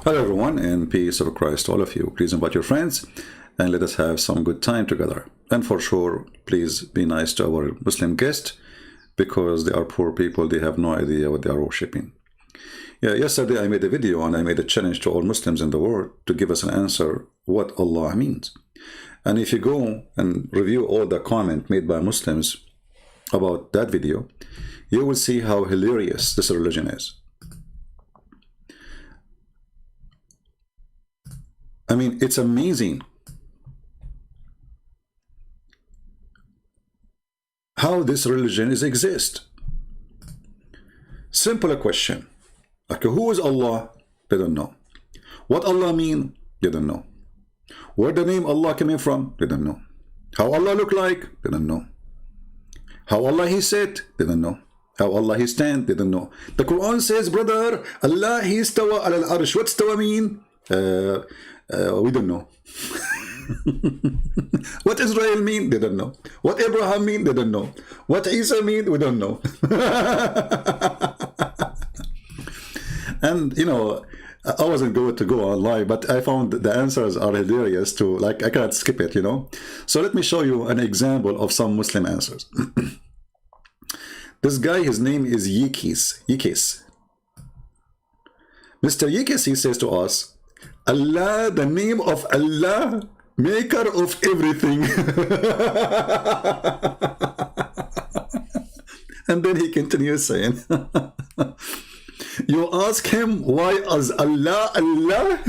Hello everyone, and peace of Christ to all of you. Please invite your friends and let us have some good time together. And for sure, please be nice to our Muslim guests because they are poor people. They have no idea what they are worshipping. Yeah, yesterday I made a video and I made a challenge to all Muslims in the world to give us an answer what Allah means. And if you go and review all the comment made by Muslims about that video, you will see how hilarious this religion is. I mean, it's amazing how this religion exists. Simple question. Like, who is Allah? They don't know. What Allah mean? They don't know. Where the name Allah coming from? They don't know. How Allah look like? They don't know. How Allah He sit? They don't know. How Allah He stand? They don't know. The Quran says, brother, Allah He istawa ala al-arsh. What istawa mean? We don't know. What Israel mean? They don't know. What Abraham mean? They don't know. What Isa mean? We don't know. And you know, I wasn't going to go online, but I found the answers are hilarious too. Like, I can't skip it, you know. So let me show you an example of some Muslim answers. This guy, his name is Yikis. Mr. Yikis, he says to us, Allah, the name of Allah, maker of everything. And then he continues saying, you ask him, why is Allah Allah?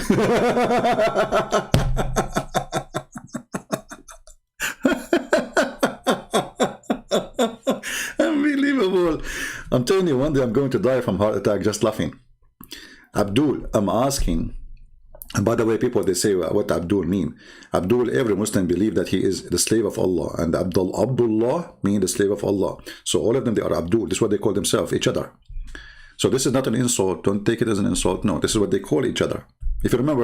Unbelievable. I'm telling you, one day I'm going to die from heart attack just laughing. Abdul, I'm asking. And by the way, people, they say what Abdul mean. Abdul, every Muslim believe that he is the slave of Allah, and Abdullah mean the slave of Allah. So all of them, they are Abdul. This is what they call themselves, each other. So this is not an insult. Don't take it as an insult. No, this is what they call each other. If you remember,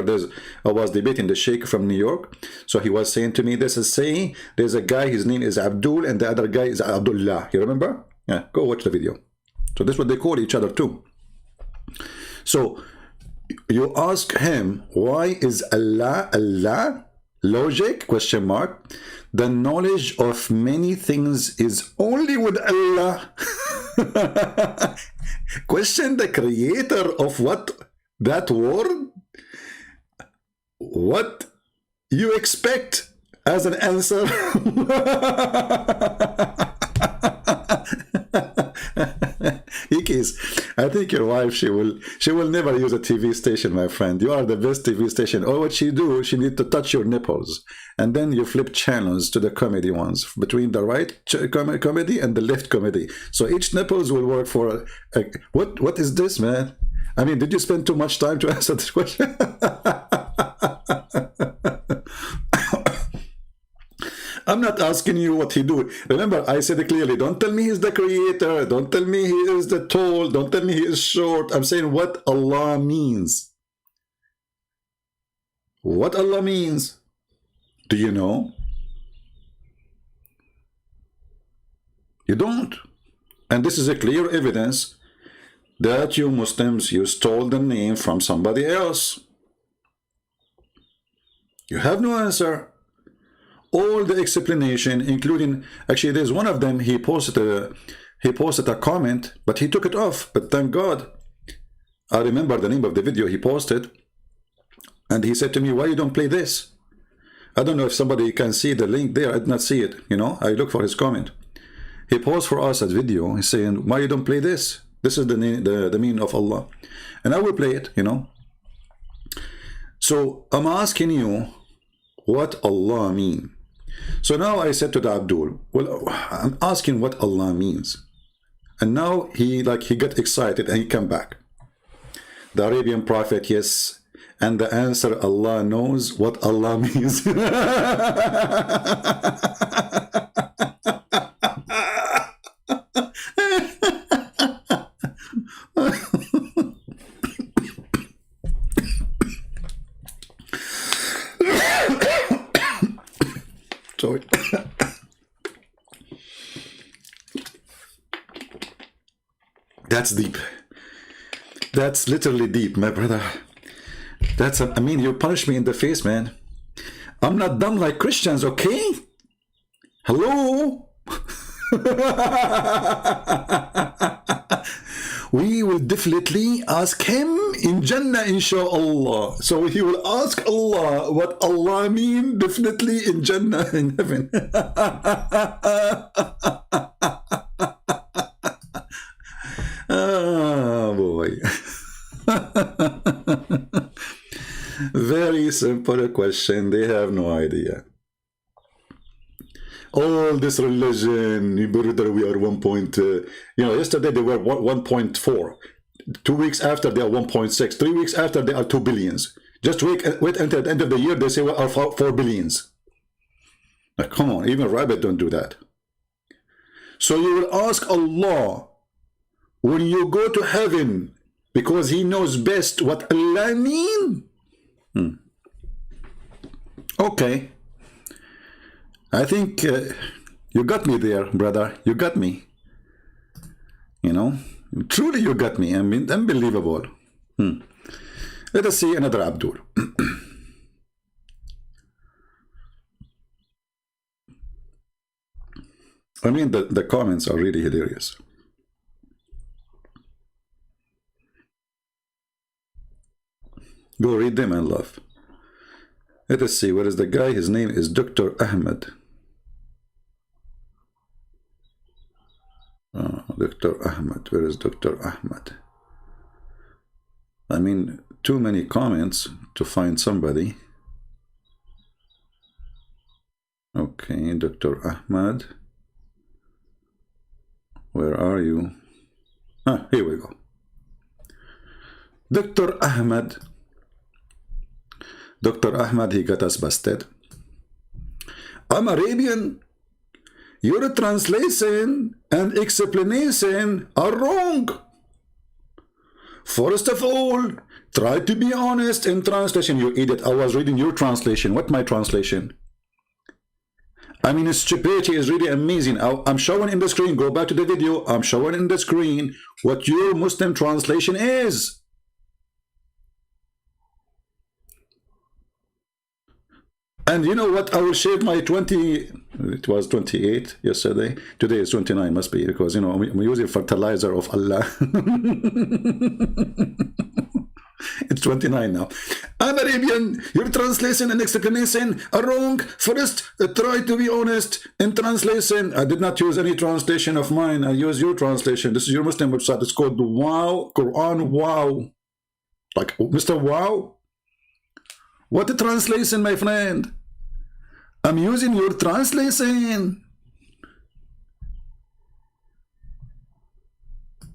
I was debating the Sheikh from New York. So he was saying to me, this is saying there's a guy, his name is Abdul, and the other guy is Abdullah. You remember? Yeah, go watch the video. So this is what they call each other too. So you ask him, why is Allah Allah? Logic, question mark. The knowledge of many things is only with Allah. Question the creator of what? That word? What you expect as an answer? Ikis, I think your wife, she will never use a TV station, my friend. You are the best TV station. All what she do, she need to touch your nipples, and then you flip channels to the comedy ones between the right comedy and the left comedy. So each nipples will work for what is this, man? I mean, did you spend too much time to answer this question? I'm not asking you what he do. Remember, I said it clearly. Don't tell me he's the creator. Don't tell me he is the tall. Don't tell me he is short. I'm saying what Allah means. What Allah means. Do you know? You don't. And this is a clear evidence that you Muslims, you stole the name from somebody else. You have no answer. All the explanation, including, actually there's one of them, he posted a comment, but he took it off. But thank God, I remember the name of the video he posted, and he said to me, why you don't play this? I don't know if somebody can see the link there. I did not see it, you know. I look for his comment. He posed for us a video. He's saying, why you don't play this? This is the meaning of Allah. And I will play it, you know. So I'm asking you what Allah mean. So now I said to the Abdul, well, I'm asking what Allah means. And now he got excited and he came back. The Arabian Prophet, yes. And the answer, Allah knows what Allah means. Sorry. That's deep. That's literally deep, my brother. That's, I mean, you punish me in the face, man. I'm not dumb like Christians, okay? Hello? We will definitely ask him in Jannah, inshallah. So he will ask Allah what Allah mean definitely in Jannah, in heaven. Oh boy. Very simple question. They have no idea. All this religion, brother, we are 1 point, yesterday they were 1.4. 2 weeks after they are 1.6. 3 weeks after they are 2 billions. Just wait until the end of the year, they say we are 4 billions. Now, come on, even rabbit don't do that. So you will ask Allah, when you go to heaven, because he knows best what Allah mean? Okay. I think you got me there, brother. You got me. Truly you got me. I mean, unbelievable. Let us see another Abdul. I mean, the comments are really hilarious. Go read them and laugh. Let us see. Where is the guy? His name is Dr. Ahmed. Dr. Ahmed. Where is Dr. Ahmed? I mean, too many comments to find somebody. Okay, Dr. Ahmed. Where are you? Here we go. Dr. Ahmed. Dr. Ahmed, he got us busted. I'm Arabian. Your translation and explanation are wrong. First of all, try to be honest in translation. You idiot. I was reading your translation. What my translation? I mean, stupidity is really amazing. I'm showing in the screen. Go back to the video. I'm showing in the screen what your Muslim translation is. And you know what? I will shave my 20, it was 28 yesterday. Today is 29, must be, because, I'm using fertilizer of Allah. It's 29 now. I'm Arabian. Your translation and explanation are wrong. First, try to be honest in translation. I did not use any translation of mine. I use your translation. This is your Muslim website. It's called Wow, Quran Wow. Like Mr. Wow. What a translation, my friend. I'm using your translation.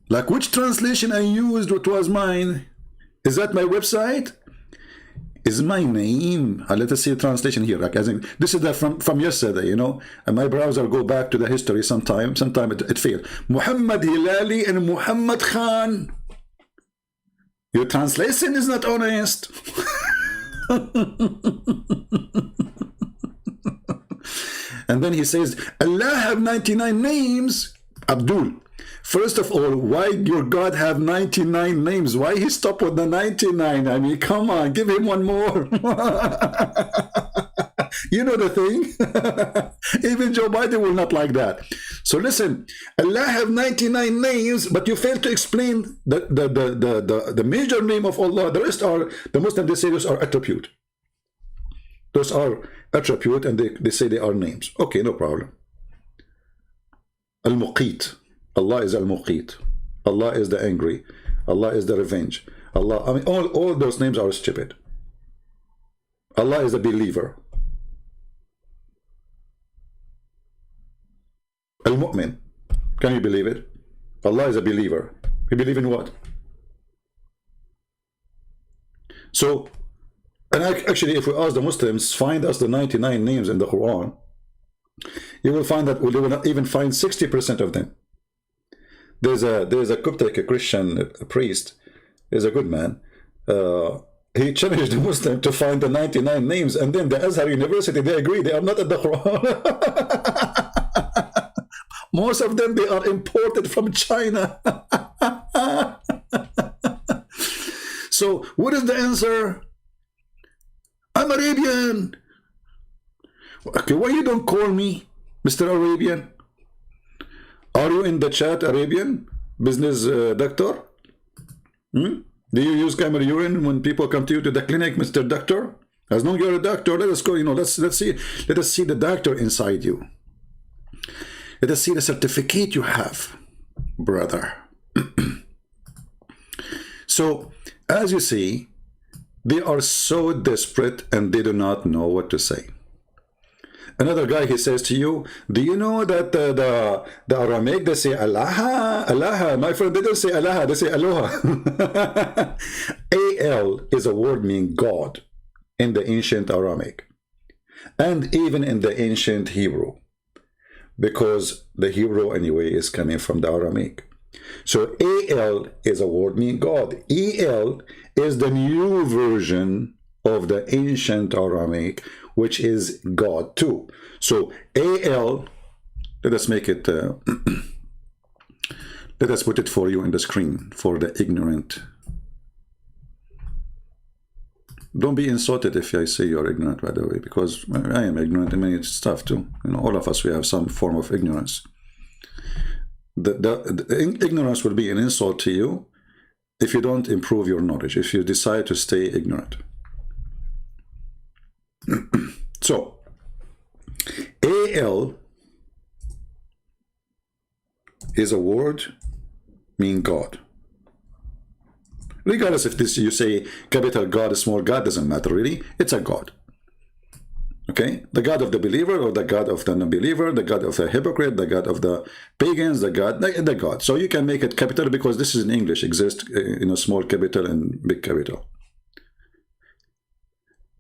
Like which translation I used, what was mine? Is that my website? Is my name? Let us see the translation here. Like, this is from yesterday, And my browser go back to the history sometime. Sometime it failed. Muhammad Hilali and Muhammad Khan. Your translation is not honest. And then he says, Allah have 99 names. Abdul, first of all, why your God have 99 names? Why he stop with the 99? I mean, come on, give him one more. You know the thing. Even Joe Biden will not like that. So listen, Allah have 99 names, but you fail to explain the major name of Allah. The rest are, the Muslim they say those are attribute. Those are attribute, and they say they are names. Okay, no problem. Al-Muqit. Allah is Al-Muqit. Allah is the angry. Allah is the revenge. Allah, I mean, all those names are stupid. Allah is a believer. Al-Mu'min. Can you believe it? Allah is a believer. We believe in what? So, and actually, if we ask the Muslims, find us the 99 names in the Quran, you will find that we will not even find 60% of them. There's a Coptic, a Christian priest, is a good man. He challenged the Muslim to find the 99 names, and then the Azhar University, they agree they are not in the Quran. Most of them, they are imported from China. So what is the answer? I'm Arabian. Okay, why you don't call me Mr. Arabian? Are you in the chat Arabian? Business doctor? Hmm? Do you use camera urine when people come to you to the clinic, Mr. Doctor? As long as you're a doctor, let us go, let's see, let us see the doctor inside you. Let us see the certificate you have, brother. So, as you see, they are so desperate and they do not know what to say. Another guy, he says to you, do you know that the Aramaic, they say Allah, Allah. My friend, they don't say Allah, they say Aloha. Al is a word meaning God in the ancient Aramaic and even in the ancient Hebrew, because the Hebrew anyway is coming from the Aramaic. So Al is a word meaning God. El is the new version of the ancient Aramaic, which is God too. So Al, let us make it, let us put it for you in the screen for the ignorant. Don't be insulted if I say you're ignorant, by the way, because I am ignorant in many stuff too. All of us, we have some form of ignorance. The ignorance will be an insult to you if you don't improve your knowledge, if you decide to stay ignorant. So, Al is a word meaning God. Regardless if this you say capital God, small God, doesn't matter really. It's a God. Okay? The God of the believer or the God of the non-believer, the God of the hypocrite, the God of the pagans, the God. So you can make it capital because this is in English, exists in a small capital and big capital.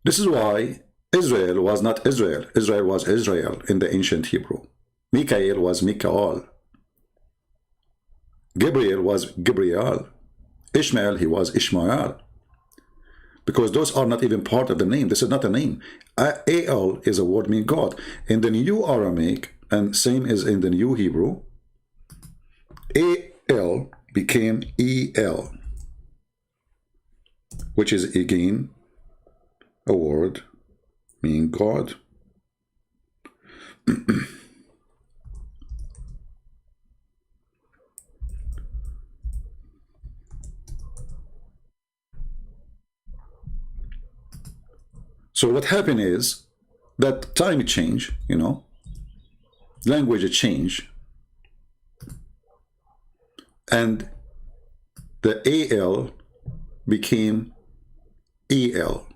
This is why Israel was not Israel. Israel was Israel in the ancient Hebrew. Mikael was Mikael. Gabriel was Gabriel. Ishmael, he was Ishmael. Because those are not even part of the name. This is not a name. Al is a word meaning God. In the new Aramaic, and same as in the new Hebrew, Al became El, which is again a word meaning God. So what happened is that time change, language change, and the Al became El.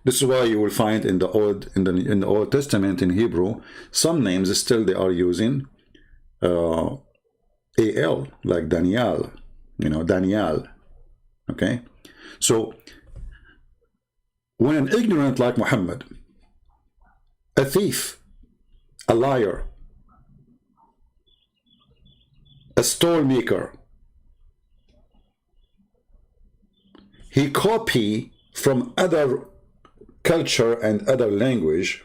This is why you will find in the Old Testament in Hebrew, some names still they are using Al, like Daniel, Daniel. Okay, so when an ignorant like Muhammad, a thief, a liar, a stole maker, he copy from other culture and other language,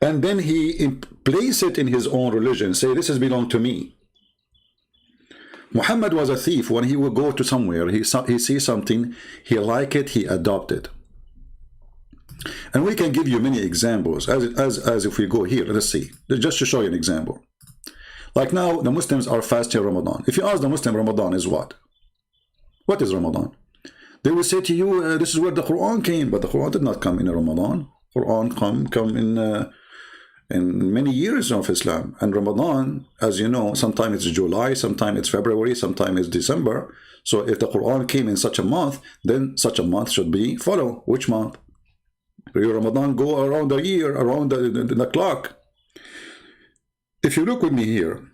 and then he place it in his own religion, say this has belonged to me. Muhammad was a thief. When he would go to somewhere, he sees something, he like it, he adopt it. And we can give you many examples, as if we go here, let's see, just to show you an example. Like now, the Muslims are fasting Ramadan. If you ask the Muslim, Ramadan is what? What is Ramadan? They will say to you, this is where the Quran came, but the Quran did not come in Ramadan. Quran come in many years of Islam. And Ramadan, as you know, sometimes it's July, sometimes it's February, sometimes it's December. So if the Quran came in such a month, then such a month should be follow. Which month? Your Ramadan go around the year, around the clock. If you look with me here,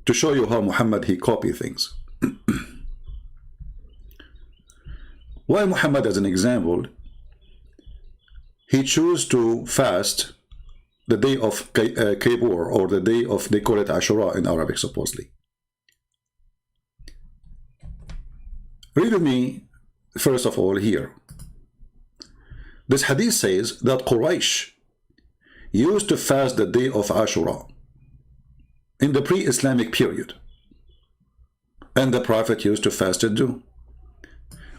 to show you how Muhammad, he copied things. Why Muhammad, as an example, he chose to fast the day of Kippur, or the day of, they call it Ashura in Arabic, supposedly. Read with me, first of all, here. This hadith says that Quraysh used to fast the day of Ashura. in the pre-Islamic period. And the Prophet used to fast it too.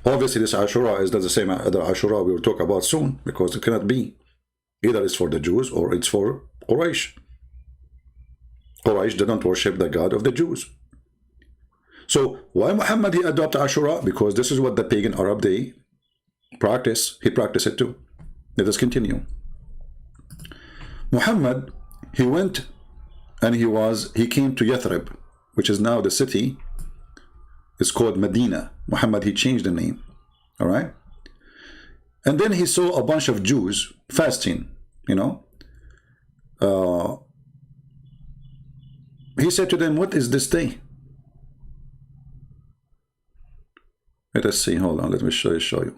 Obviously, this Ashura is not the same other Ashura we will talk about soon, because it cannot be. Either it's for the Jews or it's for Quraysh. Quraysh didn't worship the God of the Jews. So why Muhammad he adopted Ashura? Because this is what the pagan Arab they practice. He practiced it too. Let us continue. Muhammad, he went and he came to Yathrib, which is now the city. It's called Medina. Muhammad, he changed the name. All right. And then he saw a bunch of Jews fasting, you know. He said to them, what is this day? Let us see. Hold on. Let me show you.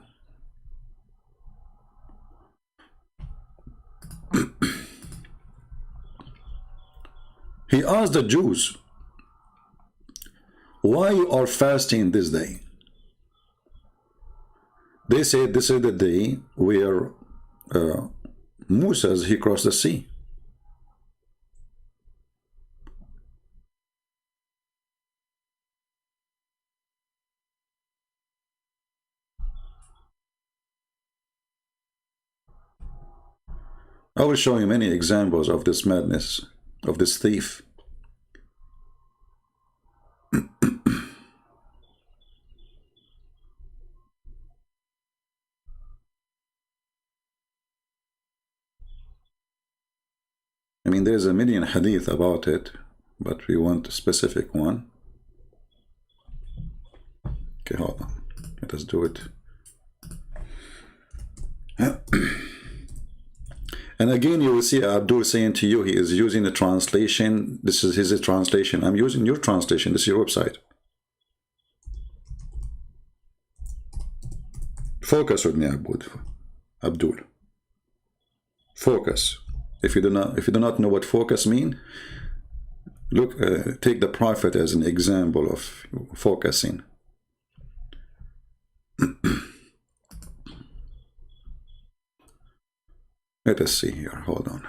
He asked the Jews, why you are fasting this day? They said this is the day where Moses he crossed the sea. I will show you many examples of this madness, of this thief. I mean, there's a million hadith about it, but we want a specific one. Okay, hold on. Let us do it. And again, you will see Abdul saying to you, he is using a translation. This is his translation. I'm using your translation. This is your website. Focus with me, Abdul. Focus. If you do not know what focus mean, look, take the Prophet as an example of focusing. Let us see here. Hold on.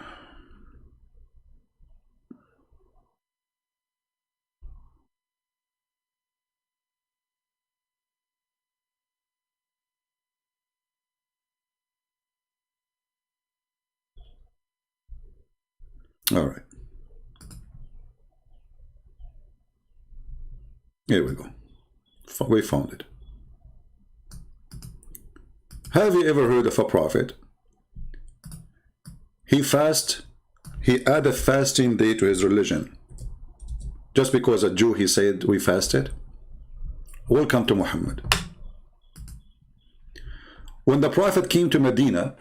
All right. Here we go. We found it. Have you ever heard of a prophet? He added fasting day to his religion. Just because a Jew, he said, we fasted. Welcome to Muhammad. When the Prophet came to Medina,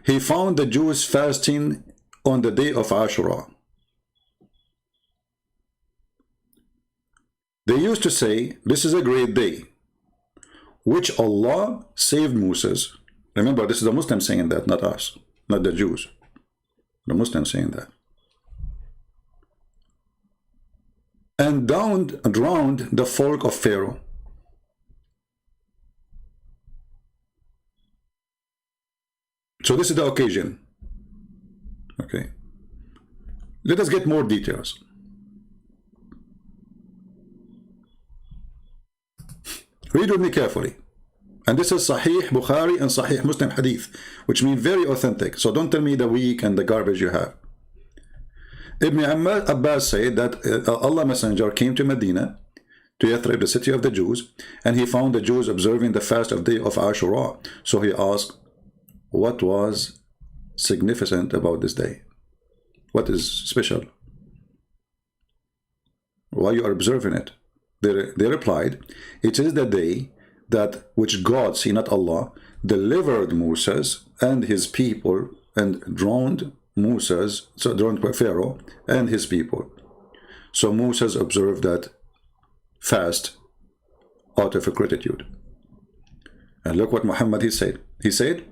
he found the Jews fasting on the day of Ashura. They used to say, this is a great day, which Allah saved Moses. Remember, this is the Muslims saying that, not us, not the Jews. The Muslims saying that. And drowned the folk of Pharaoh. So this is the occasion. Okay. Let us get more details. Read with me carefully. And this is Sahih Bukhari and Sahih Muslim Hadith, which mean very authentic. So don't tell me the weak and the garbage you have. Ibn Abbas said that Allah Messenger came to Medina, to Yathrib, the city of the Jews, and he found the Jews observing the fast of day of Ashura. So he asked, what was significant about this day? What is special? Why you are observing it? They replied, it is the day that which God, see not Allah, delivered Moses and his people and drowned Pharaoh and his people. So Moses observed that fast out of gratitude. And look what Muhammad he said. He said,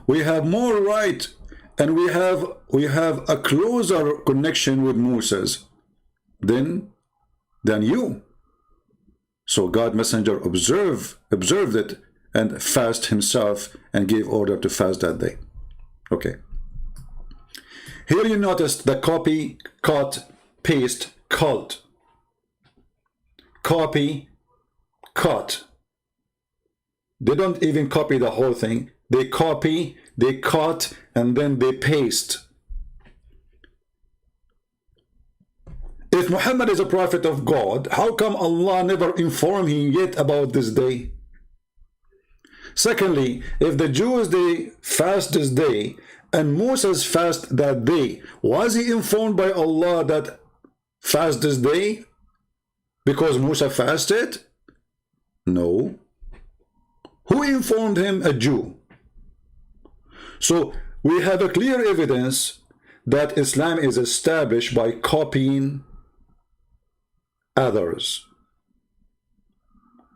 we have more right and we have a closer connection with Moses than you. So God Messenger observed it and fast himself and gave order to fast that day. Okay. Here you notice the copy, cut, paste, cult. Copy, cut. They don't even copy the whole thing. They copy, they cut, and then they paste. If Muhammad is a prophet of God, how come Allah never informed him yet about this day? Secondly, if the Jews, they fast this day, and Moses fast that day, was he informed by Allah that fast this day because Musa fasted? No. Who informed him? A Jew. So we have a clear evidence that Islam is established by copying others.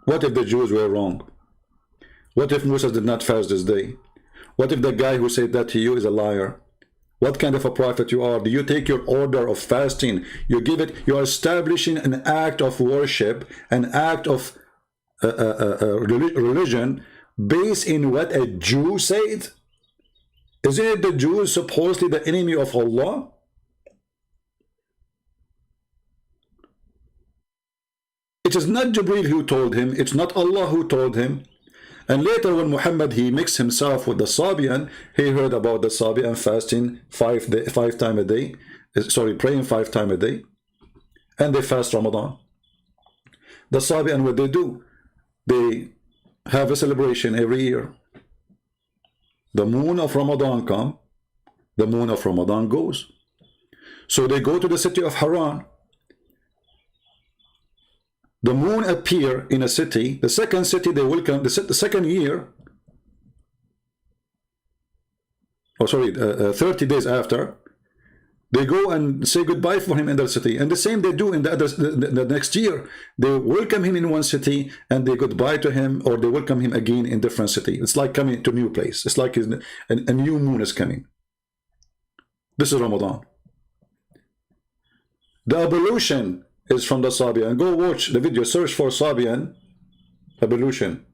What if the Jews were wrong? What if Musa did not fast this day? What if the guy who said that to you is a liar? What kind of a prophet you are? Do you take your order of fasting, you give it, you are establishing an act of worship, an act of religion based in what a Jew said? Isn't it the Jews supposedly the enemy of Allah? It is not Jibreel who told him, it's not Allah who told him. And later when Muhammad, he mixed himself with the Sabian, he heard about the Sabian fasting five times a day, sorry, praying 5 times a day, and they fast Ramadan. The Sabian, what they do? They have a celebration every year. The moon of Ramadan comes, the moon of Ramadan goes. So they go to the city of Haran. The moon appear in a city. The second city they will come, the second year, oh sorry, 30 days after, they go and say goodbye for him in their city. And the same they do in the next year. They welcome him in one city and they goodbye to him, or they welcome him again in different city. It's like coming to a new place. It's like a new moon is coming. This is Ramadan. The ablution is from the Sabian. Go watch the video, search for Sabian ablution.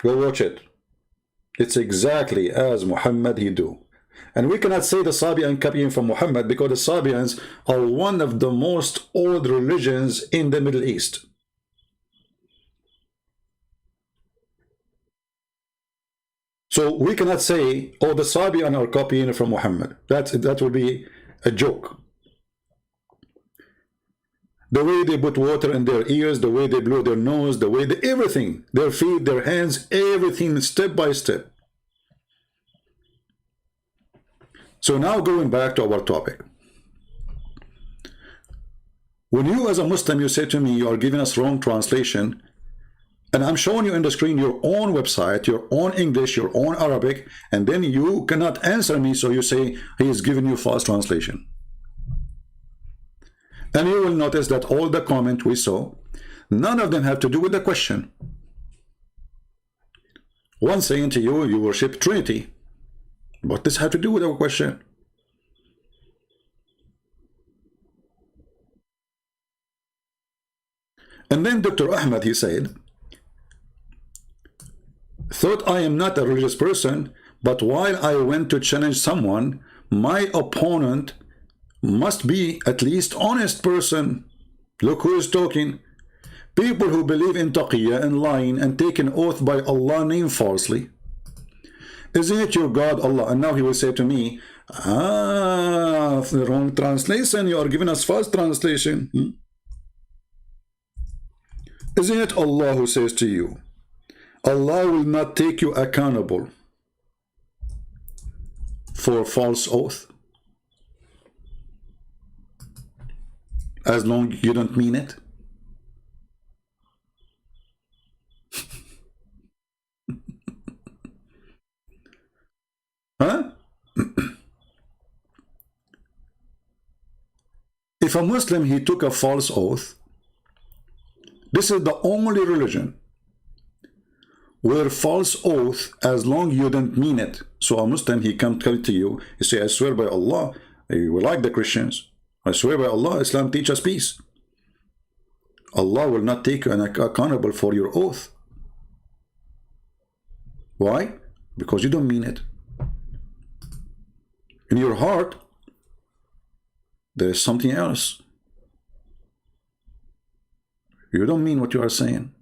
Go watch it. It's exactly as Muhammad he do. And we cannot say the Sabian copying from Muhammad, because the Sabians are one of the most old religions in the Middle East. So we cannot say, oh, the Sabian are copying from Muhammad. That would be a joke. The way they put water in their ears, the way they blow their nose, the way they, everything, their feet, their hands, everything step by step. So now going back to our topic. When you as a Muslim, you say to me, you are giving us wrong translation, and I'm showing you on the screen your own website, your own English, your own Arabic, and then you cannot answer me, so you say he is giving you false translation. And you will notice that all the comments we saw, none of them have to do with the question. One saying to you, you worship Trinity. What does this have to do with our question? And then Dr. Ahmed, he said, thought I am not a religious person, but while I went to challenge someone, my opponent must be at least honest person. Look who is talking. People who believe in taqiyya and lying and take an oath by Allah name falsely. Isn't it your God Allah? And now he will say to me, the wrong translation, you are giving us false translation. Isn't it Allah who says to you, Allah will not take you accountable for false oath? As long as you don't mean it. Huh? If a Muslim, he took a false oath, this is the only religion where false oath, as long as you don't mean it. So a Muslim, he come to you, he say, I swear by Allah, we like the Christians. I swear by Allah, Islam teaches peace. Allah will not take you accountable for your oath. Why? Because you don't mean it. In your heart, there is something else. You don't mean what you are saying.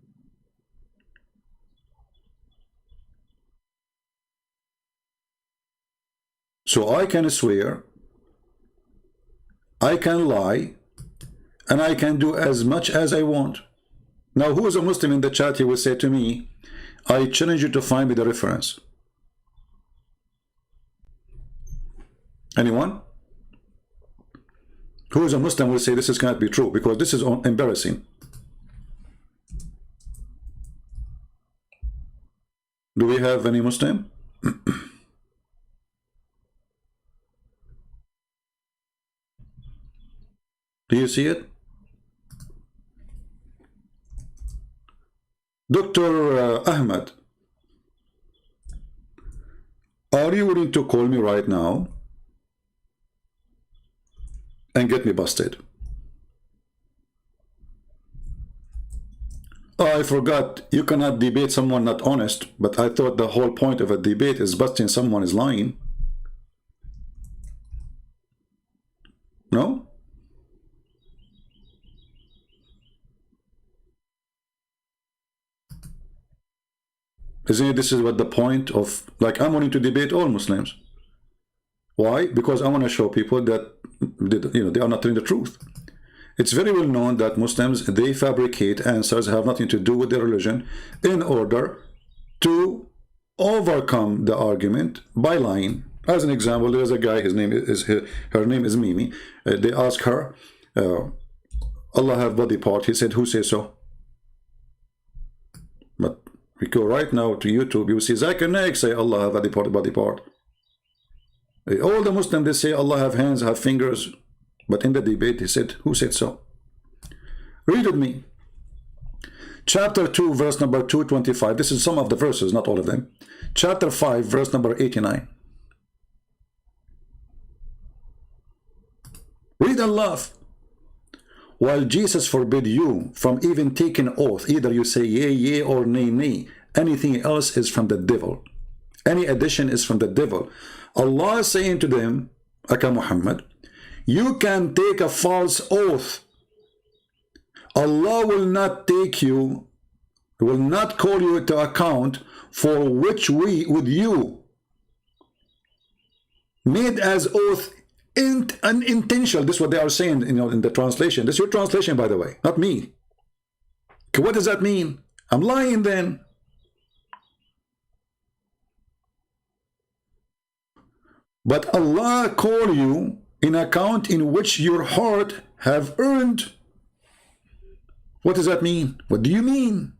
So I can swear, I can lie, and I can do as much as I want. Now, who is a Muslim in the chat? He will say to me, I challenge you to find me the reference. Anyone? Who is a Muslim will say this cannot be true, because this is embarrassing. Do we have any Muslim? Do you see it? Dr. Ahmed, are you willing to call me right now and get me busted? Oh, I forgot, you cannot debate someone not honest, but I thought the whole point of a debate is busting someone is lying. No? Isn't it, this is what the point of, like, I'm wanting to debate all Muslims. Why? Because I want to show people that, you know, they are not telling the truth. It's very well known that Muslims, they fabricate answers have nothing to do with their religion in order to overcome the argument by lying. As an example, there's a guy, his name is her name is Mimi. They ask her, Allah have body part. He said, who says so? But we go right now to YouTube, you see Zakir Naik say Allah have body part. All the Muslims, they say Allah have hands, have fingers. But in the debate, he said, who said so? Read with me. Chapter 2, verse number 225. This is some of the verses, not all of them. Chapter 5, verse number 89. Read and laugh. While Jesus forbid you from even taking oath, either you say yea, yea, or nay, nay. Anything else is from the devil. Any addition is from the devil. Allah is saying to them, Aka Muhammad, you can take a false oath. Allah will not take you, will not call you to account for which we, with you, made as oath unintentional. This is what they are saying, you know, in the translation. This is your translation, by the way, not me. Okay, what does that mean? I'm lying then. But Allah call you in account in which your heart have earned. What does that mean? What do you mean?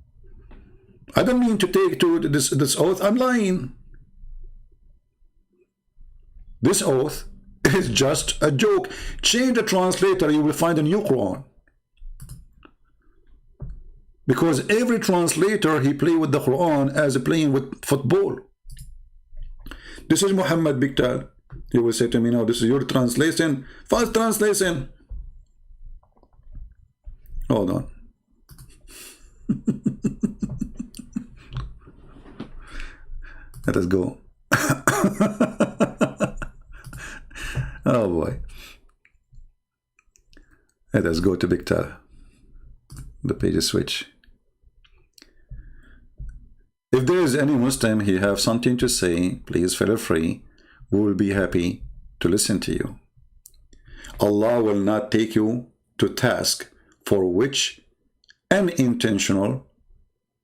I don't mean to take to this oath. I'm lying. This oath is just a joke. Change the translator, you will find a new Quran. Because every translator, he play with the Quran as playing with football. This is Muhammad Biktal. You will say to me, no, this is your translation. False translation. Hold on. Let us go. Oh boy. Let us go to Biktal. The pages switch. If there is any Muslim, he have something to say, please feel free. We will be happy to listen to you. Allah will not take you to task for which unintentional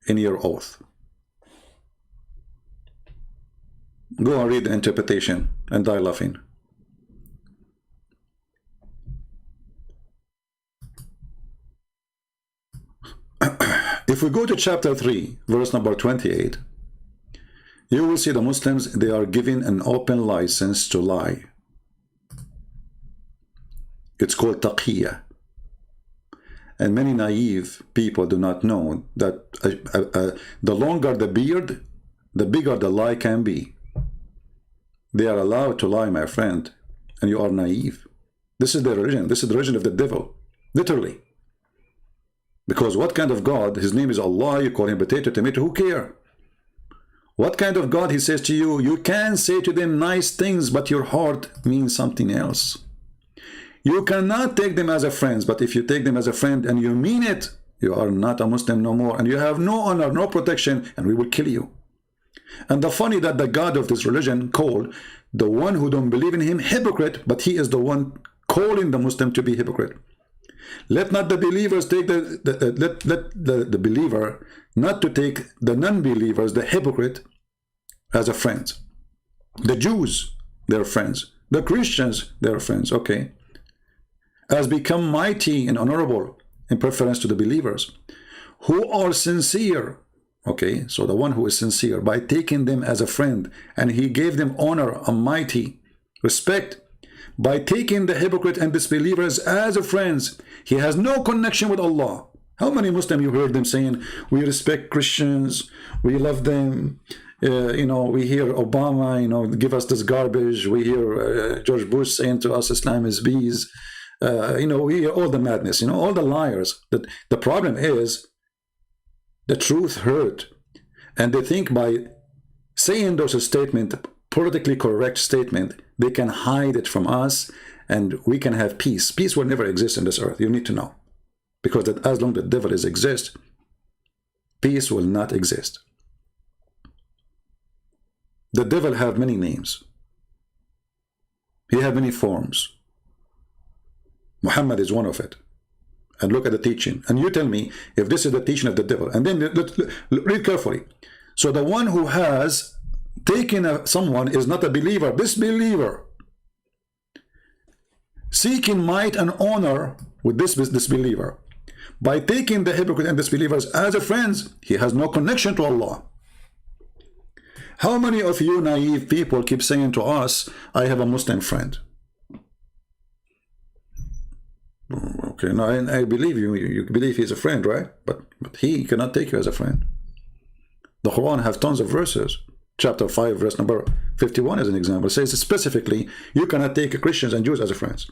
in your oath. Go and read the interpretation and die laughing. If we go to chapter 3, verse number 28, you will see the Muslims, they are given an open license to lie. It's called taqiyya. And many naive people do not know that the longer the beard, the bigger the lie can be. They are allowed to lie, my friend, and you are naive. This is their religion. This is the religion of the devil, literally. Because what kind of God? His name is Allah. You call him potato, tomato. Who care? What kind of God? He says to you, you can say to them nice things, but your heart means something else. You cannot take them as a friend, but if you take them as a friend and you mean it, You are not a Muslim no more, and you have no honor, no protection, and we will kill you. And the funny that the God of this religion called the one who don't believe in him hypocrite, but he is the one calling the Muslim to be hypocrite. Let not the believers take the believer not to take the non-believers, the hypocrite, as a friend. The Jews, they're friends. The Christians, they're friends. Okay. As become mighty and honorable in preference to the believers who are sincere. Okay, so the one who is sincere, by taking them as a friend, and he gave them honor, a mighty respect, by taking the hypocrite and disbelievers as a friends. He has no connection with Allah. How many Muslims you heard them saying, we respect Christians, we love them, you know, we hear Obama, you know, give us this garbage, we hear George Bush saying to us, Islam is bees, you know, we hear all the madness, you know, all the liars. That the problem is, the truth hurt, and they think by saying those statements, politically correct statement, they can hide it from us, and we can have peace. Peace will never exist in this earth. You need to know, because that as long as the devil is exist, peace will not exist. The devil have many names. He have many forms. Muhammad is one of it. And look at the teaching, and you tell me if this is the teaching of the devil. And then read carefully. So the one who has taken someone is not a believer, disbeliever, seeking might and honor with this disbeliever. By taking the hypocrite and disbelievers as a friends, he has no connection to Allah. How many of you naive people keep saying to us, I have a Muslim friend? Okay, no, I believe you. You believe he's a friend, right? But he cannot take you as a friend. The Quran have tons of verses. Chapter 5, verse number 51 as an example. It says specifically, you cannot take Christians and Jews as a friends.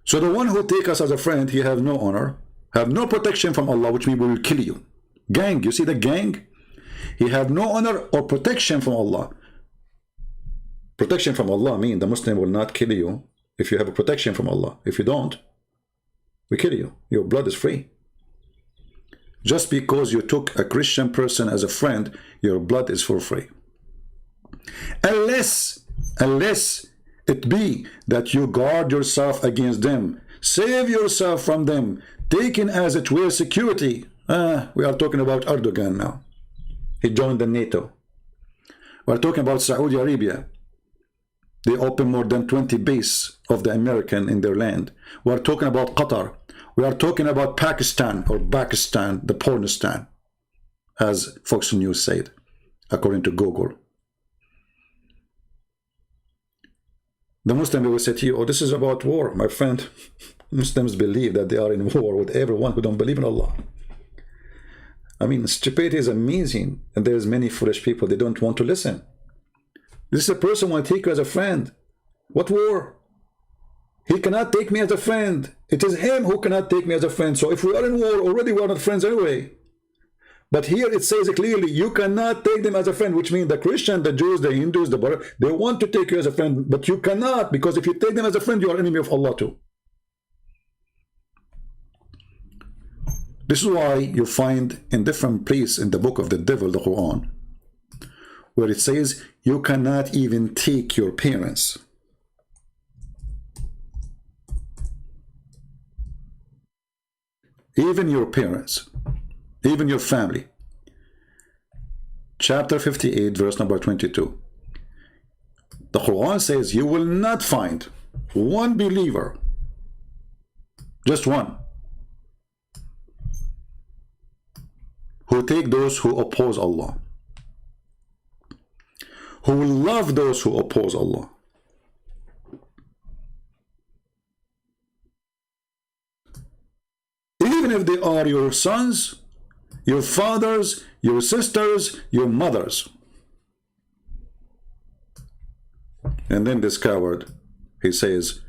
So the one who take us as a friend, he have no honor, have no protection from Allah, which means we will kill you. Gang, you see the gang? He have no honor or protection from Allah. Protection from Allah means the Muslim will not kill you if you have a protection from Allah. If you don't, we kill you. Your blood is free. Just because you took a Christian person as a friend, your blood is for free. Unless it be that you guard yourself against them, save yourself from them, taken as it were security. We are talking about Erdogan now. He joined the NATO. We are talking about Saudi Arabia. They open more than 20 bases of the American in their land. We are talking about Qatar. We are talking about Pakistan, or Pakistan, the Pornistan, as Fox News said, according to Google. The Muslim will say to you, oh, this is about war. My friend, Muslims believe that they are in war with everyone who don't believe in Allah. I mean, stupidity is amazing, and there's many foolish people, they don't want to listen. This is a person who will take you as a friend. What war? He cannot take me as a friend. It is him who cannot take me as a friend. So if we are in war, already we are not friends anyway. But here it says clearly, you cannot take them as a friend, which means the Christian, the Jews, the Hindus, the Buddha, they want to take you as a friend, but you cannot, because if you take them as a friend, you are enemy of Allah too. This is why you find in different places in the book of the devil, the Quran, where it says, you cannot even take your parents. Even your parents, even your family. Chapter 58, verse number 22. The Quran says, you will not find one believer, just one, who take those who oppose Allah, who will love those who oppose Allah. Even if they are your sons, your fathers, your sisters, your mothers. And then this coward, he says,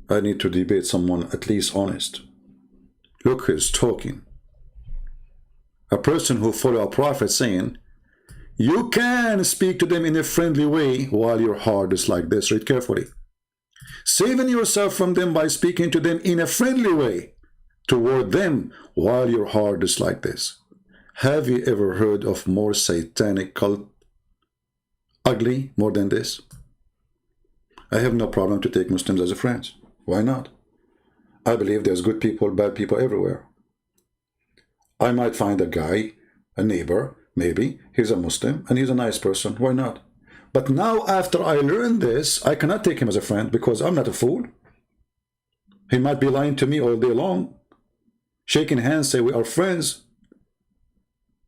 I need to debate someone at least honest. Look who's talking. A person who follow a prophet saying, You can speak to them in a friendly way while your heart is like this. Read carefully. Saving yourself from them by speaking to them in a friendly way toward them while your heart is like this. Have you ever heard of more satanic cult ugly more than this? I have no problem to take Muslims as friends. Why not? I believe there's good people, bad people everywhere. I might find a guy, a neighbor, maybe, he's a Muslim, and he's a nice person. Why not? But now, after I learned this, I cannot take him as a friend because I'm not a fool. He might be lying to me all day long, shaking hands, say we are friends.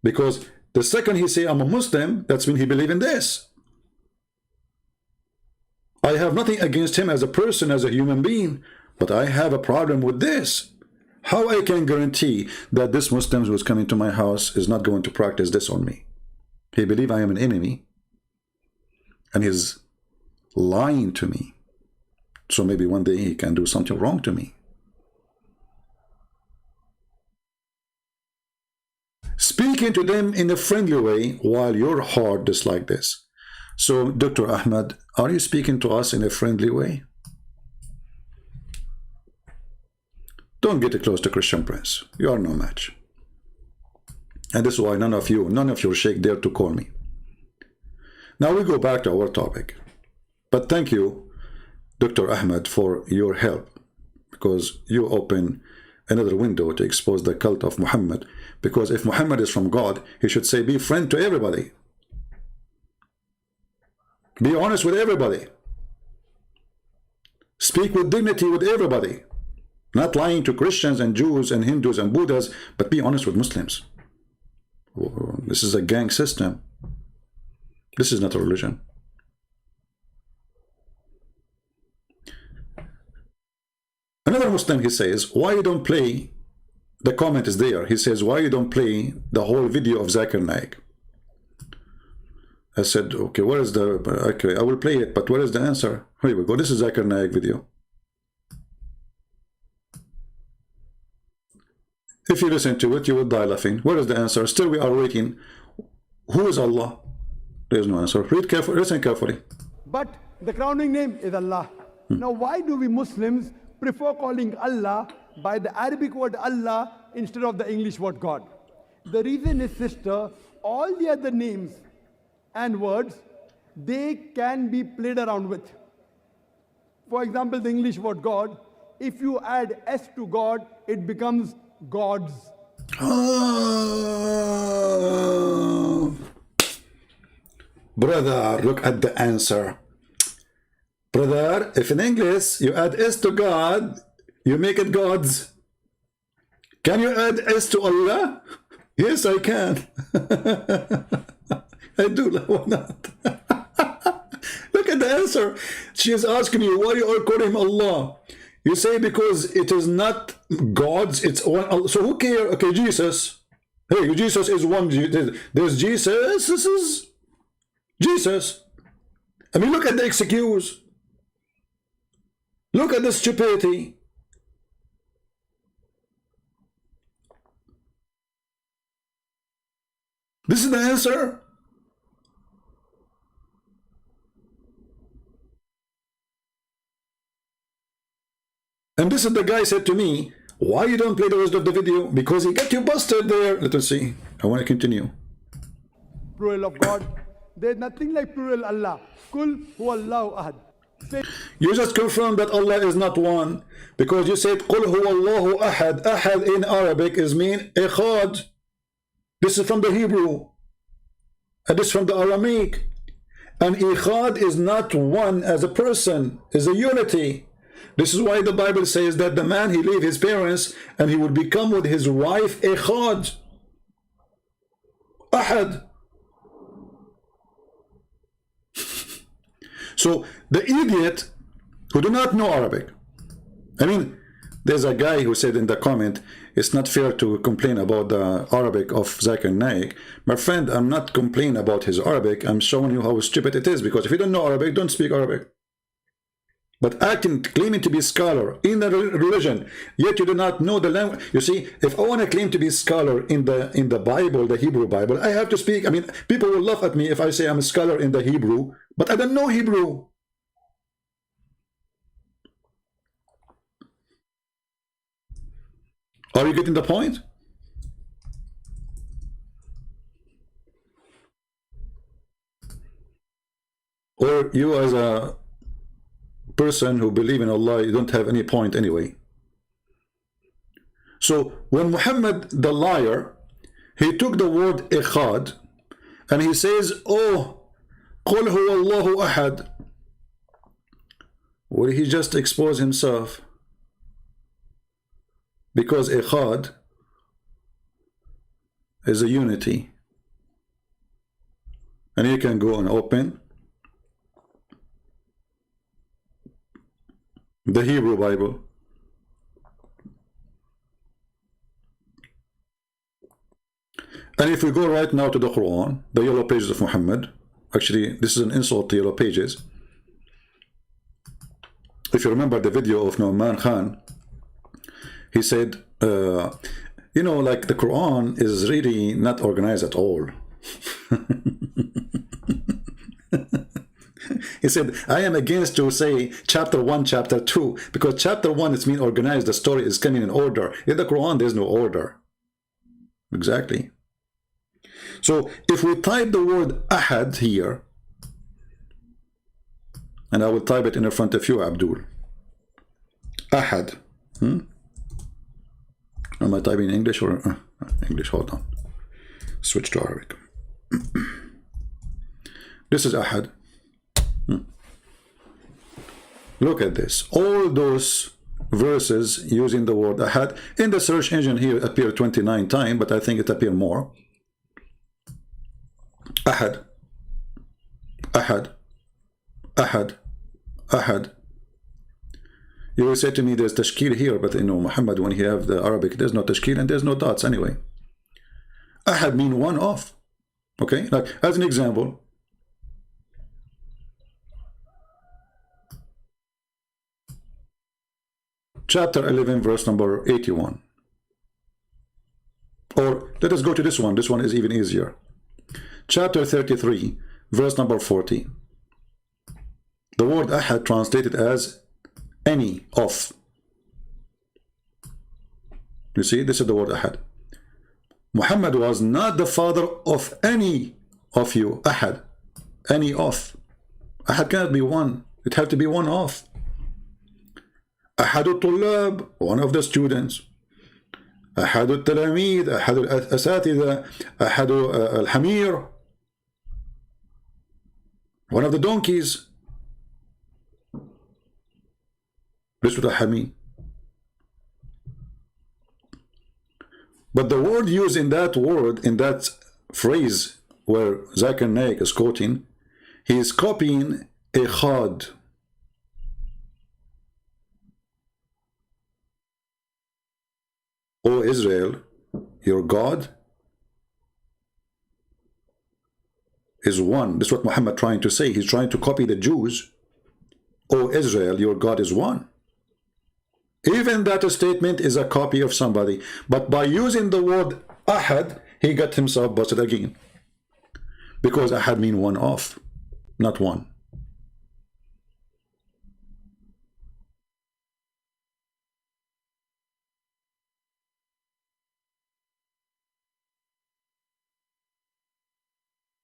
Because the second he say I'm a Muslim, that's when he believe in this. I have nothing against him as a person, as a human being, but I have a problem with this. How I can guarantee that this Muslim who is coming to my house is not going to practice this on me? He believe I am an enemy, and he's lying to me. So maybe one day he can do something wrong to me. Speaking to them in a friendly way while your heart is like this. So, Dr. Ahmed, are you speaking to us in a friendly way? Don't get close to Christian Prince. You are no match. And this is why none of your sheikh dare to call me. Now we go back to our topic. But thank you, Dr. Ahmed, for your help, because you open another window to expose the cult of Muhammad. Because if Muhammad is from God, he should say, be friend to everybody. Be honest with everybody. Speak with dignity with everybody. Not lying to Christians and Jews and Hindus and Buddhas, but be honest with Muslims. This is a gang system. This is not a religion. Another Muslim, he says, why you don't play, the comment is there, he says, why you don't play the whole video of Zakir Naik? I said, okay, where is the, okay, I will play it, but where is the answer? Here we go, this is Zakir Naik video. If you listen to it, you will die laughing. Where is the answer? Still we are waiting. Who is Allah? There is no answer. Read carefully, listen carefully. But the crowning name is Allah. Now why do we Muslims prefer calling Allah by the Arabic word Allah instead of the English word God? The reason is, sister, all the other names and words, they can be played around with. For example, the English word God, if you add S to God, it becomes gods. Brother, look at the answer. Brother, if in English you add S to God, you make it gods. Can you add S to Allah? Yes, I can. I do. Why not? Look at the answer. She is asking you why you are calling him Allah. You say because it is not gods, it's one Allah. So who cares? Okay, Jesus. Hey, Jesus is one. There's Jesus. This is Jesus. I mean, look at the excuse. Look at the stupidity. This is the answer. And this is the guy said to me, why you don't play the rest of the video? Because he got you busted there. Let us see. I want to continue. Plural of God. There's nothing like plural Allah. Kul huwallahu ahad. You just confirmed that Allah is not one, because you said Qul huwallahu ahad. Ahad in Arabic is mean echad. This is from the Hebrew, and this is from the Aramaic. And echad is not one as a person, is a unity. This is why the Bible says that the man, he leave his parents and he would become with his wife echad. Ahad. So the idiot who do not know Arabic, I mean, there's a guy who said in the comment, it's not fair to complain about the Arabic of Zakir Naik. My friend, I'm not complaining about his Arabic. I'm showing you how stupid it is, because if you don't know Arabic, don't speak Arabic. but acting, claiming to be scholar in the religion, yet you do not know the language. You see, if I want to claim to be scholar in the Bible, the Hebrew Bible, I have to speak. I mean, people will laugh at me if I say I'm a scholar in the Hebrew, but I don't know Hebrew. Are you getting the point? Or you as a person who believe in Allah, you don't have any point anyway. So when Muhammad the liar, he took the word Echad and he says, oh, Qul huwa Allahu ahad. Will he just expose himself? Because Echad is a unity. And you can go and open the Hebrew Bible. And if we go right now to the Quran, the yellow pages of Muhammad, actually this is an insult to yellow pages. If you remember the video of Nu'man Khan, he said, you know, like the Quran is really not organized at all. He said, I am against to say chapter 1, chapter 2, because chapter 1 is being organized, the story is coming in order. In the Quran, there's no order. Exactly. So if we type the word Ahad here, and I will type it in front of you, Abdul. Ahad. Am I typing in English or English? Hold on. Switch to Arabic. This is Ahad. Look at this. All those verses using the word Ahad. In the search engine here appear 29 times, but I think it appear more. Ahad. Ahad. Ahad. Ahad. You will say to me there's tashkil here, but you know Muhammad, when he have the Arabic, there's no tashkil and there's no dots anyway. Ahad mean one off. Okay, like as an example, chapter 11 verse number 81. Or let us go to this one. This one is even easier. Chapter 33 verse number 40. The word Ahad translated as any of. You see, this is the word Ahad. Muhammad was not the father of any of you. Ahad. Any of. Ahad cannot be one. It has to be one of. أحد الطلاب, one of the students. أحد التلاميذ, أحد الأساتذة, أحد الحمير, one of the donkeys. This is what Ahad mean. But the word used in that word, in that phrase where Zakir Naik is quoting, he is copying Echad. O Israel, your God is one. This is what Muhammad trying to say. He's trying to copy the Jews. O Israel, your God is one. Even that statement is a copy of somebody. But by using the word Ahad, he got himself busted again. Because Ahad mean one of, not one.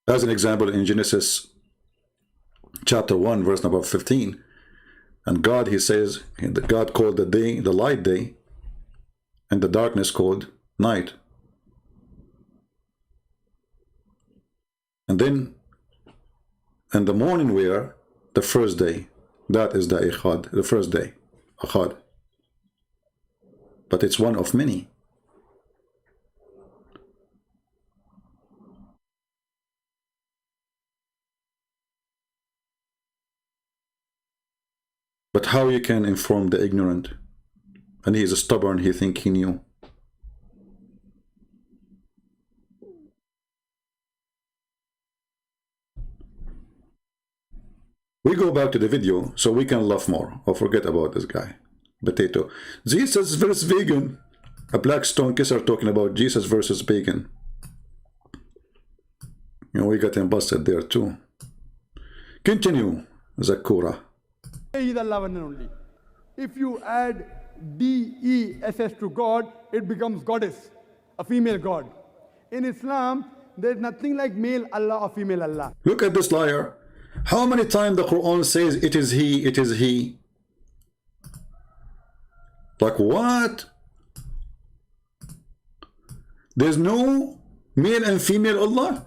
As an example, in Genesis chapter 1 verse number 15, and God, he says, God called the day the light day, and the darkness called night. And then and the morning were the first day. That is the Echad, the first day, Echad. But it's one of many. But how you can inform the ignorant? And he is stubborn, he think he knew. We go back to the video so we can laugh more or forget about this guy. Potato. Jesus versus vegan. A black stone kisser talking about Jesus versus vegan. You know, we got him busted there too. Continue, Zakura. He is Allah one and only. If you add D-E-S-S to God, it becomes goddess, a female god. In Islam, there is nothing like male Allah or female Allah. Look at this liar. How many times the Quran says it is he, it is he? Like what? There's no male and female Allah?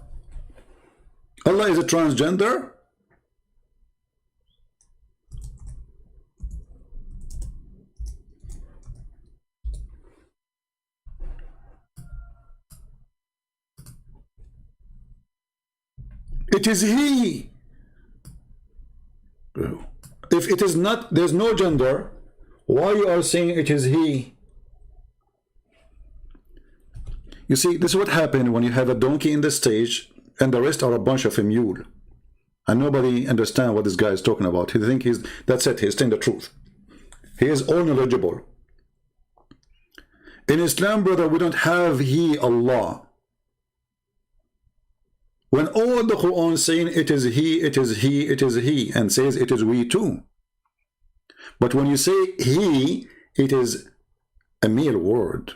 Allah is a transgender? It is he. If it is not, there's no gender, why you are saying it is he? You see, this is what happened when you have a donkey in the stage and the rest are a bunch of a mule. And nobody understands what this guy is talking about. He think that's it, he's telling the truth. He is all knowledgeable. In Islam, brother, we don't have he, Allah. When all the Quran is saying it is he, it is he, it is he, and says it is we too. But when you say he, it is a male word.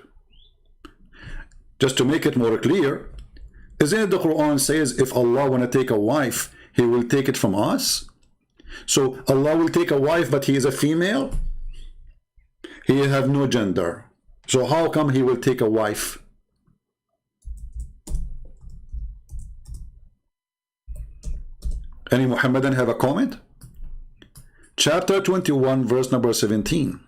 Just to make it more clear, isn't it the Quran says if Allah want to take a wife, he will take it from us? So Allah will take a wife, but he is a female? He have no gender. So how come he will take a wife? Any Muhammadan have a comment? Chapter 21, verse number 17.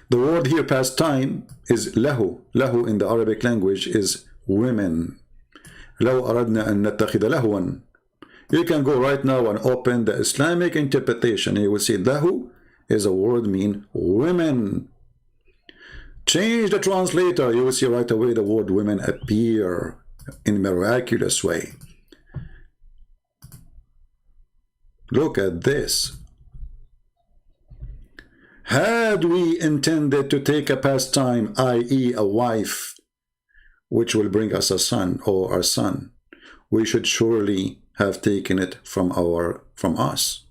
The word here, past time, is lahu. Lahu in the Arabic language is women. لو أردنا أن نتخذ لهوا. You can go right now and open the Islamic interpretation. You will see lahu is a word mean women. Change the translator. You will see right away the word women appear in a miraculous way. Look at this. Had we intended to take a pastime, i.e. a wife, which will bring us a son or a son, we should surely have taken it from us.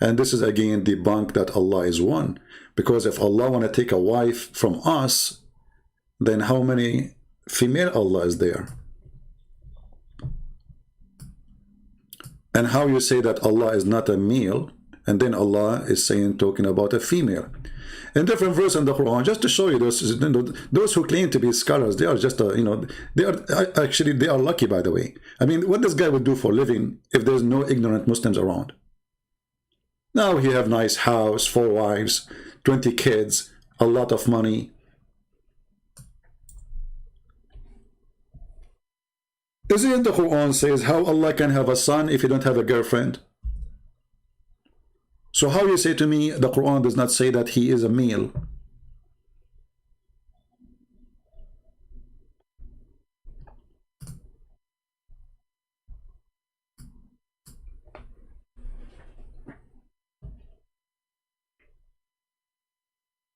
And this is again debunk that Allah is one. Because if Allah want to take a wife from us, then how many female Allah is there? And how you say that Allah is not a male, and then Allah is saying, talking about a female. In different verse in the Quran, just to show you those who claim to be scholars, they are just, they are lucky, by the way. I mean, what this guy would do for a living if there's no ignorant Muslims around? Now he have nice house, 4 wives, 20 kids, a lot of money. Isn't it the Quran says how Allah can have a son if you don't have a girlfriend? So how you say to me the Quran does not say that he is a male?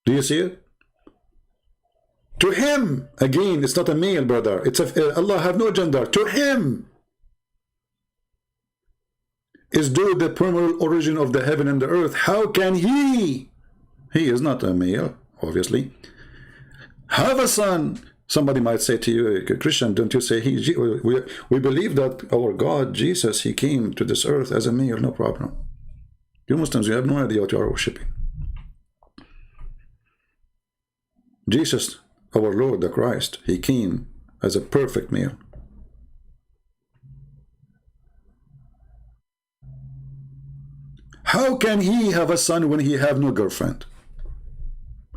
Do you see it? To him, again, it's not a male, brother. It's Allah have no gender. To him is due the primary origin of the heaven and the earth. How can he is not a male, obviously, have a son? Somebody might say to you, Christian, don't you say we believe that our God, Jesus, he came to this earth as a male, no problem. You Muslims, you have no idea what you are worshipping. Jesus, our Lord, the Christ, he came as a perfect male. How can he have a son when he have no girlfriend?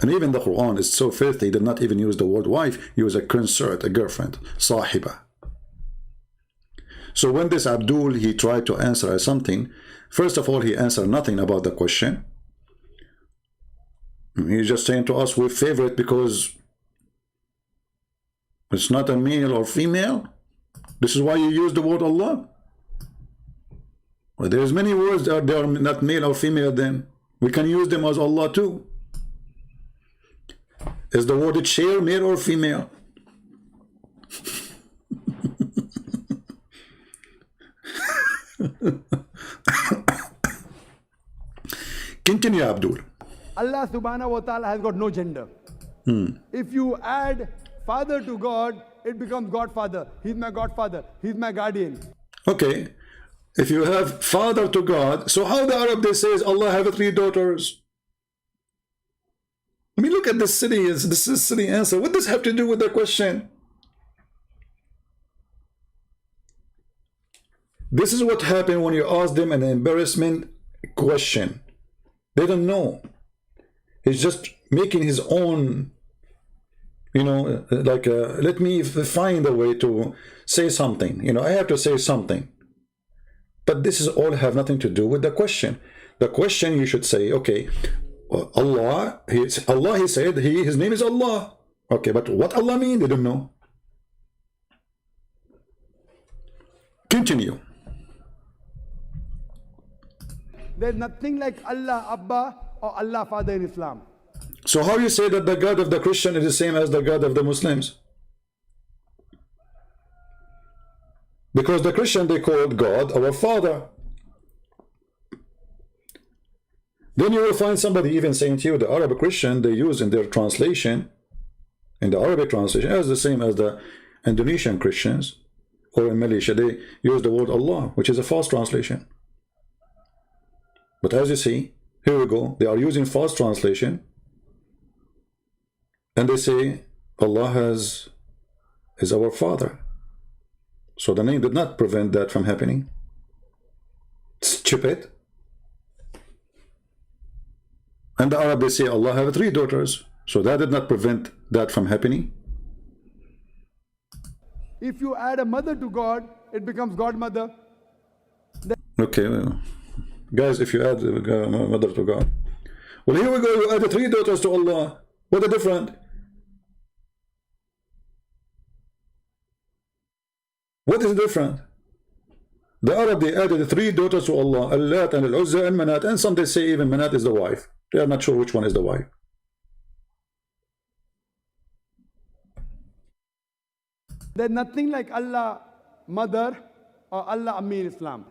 And even the Quran is so filthy, did not even use the word wife, use a consort, a girlfriend, sahiba. So when this Abdul, he tried to answer something, first of all, he answered nothing about the question. He's just saying to us, we favor it because it's not a male or female. This is why you use the word Allah. Well, there's many words that they are not male or female. Then we can use them as Allah too. Is the word chair male or female? Continue, Abdul. Allah subhanahu wa ta'ala has got no gender. If you add father to God, it becomes Godfather. He's my Godfather. He's my guardian. Okay. If you have father to God, so how the Arab they says Allah have 3 daughters? I mean, look at this silly answer. What does have to do with the question? This is what happened when you ask them an embarrassment question. They don't know. He's just making his own, you know, like, let me find a way to say something. You know, I have to say something. But this is all have nothing to do with the question. The question you should say, okay, Allah, he said, his name is Allah. Okay, but what Allah mean? They don't know. Continue. There's nothing like Allah Abba or Allah Father in Islam. So how you say that the God of the Christian is the same as the God of the Muslims? Because the Christian, they called God our Father. Then you will find somebody even saying to you, the Arabic Christian, they use in their translation, in the Arabic translation, as the same as the Indonesian Christians, or in Malaysia, they use the word Allah, which is a false translation. But as you see, here we go, they are using false translation, and they say Allah is our Father. So the name did not prevent that from happening. Stupid. And the Arab, they say Allah have 3 daughters. So that did not prevent that from happening. If you add a mother to God, it becomes Godmother. Okay, well, guys, if you add a mother to God. Well, here we go, you add 3 daughters to Allah. What a different. What is different? The Arab, they added 3 daughters to Allah, Al-Lat and Al-Uzza and Manat, and some they say even Manat is the wife. They are not sure which one is the wife. There's nothing like Allah Mother or Allah Ammi in Islam.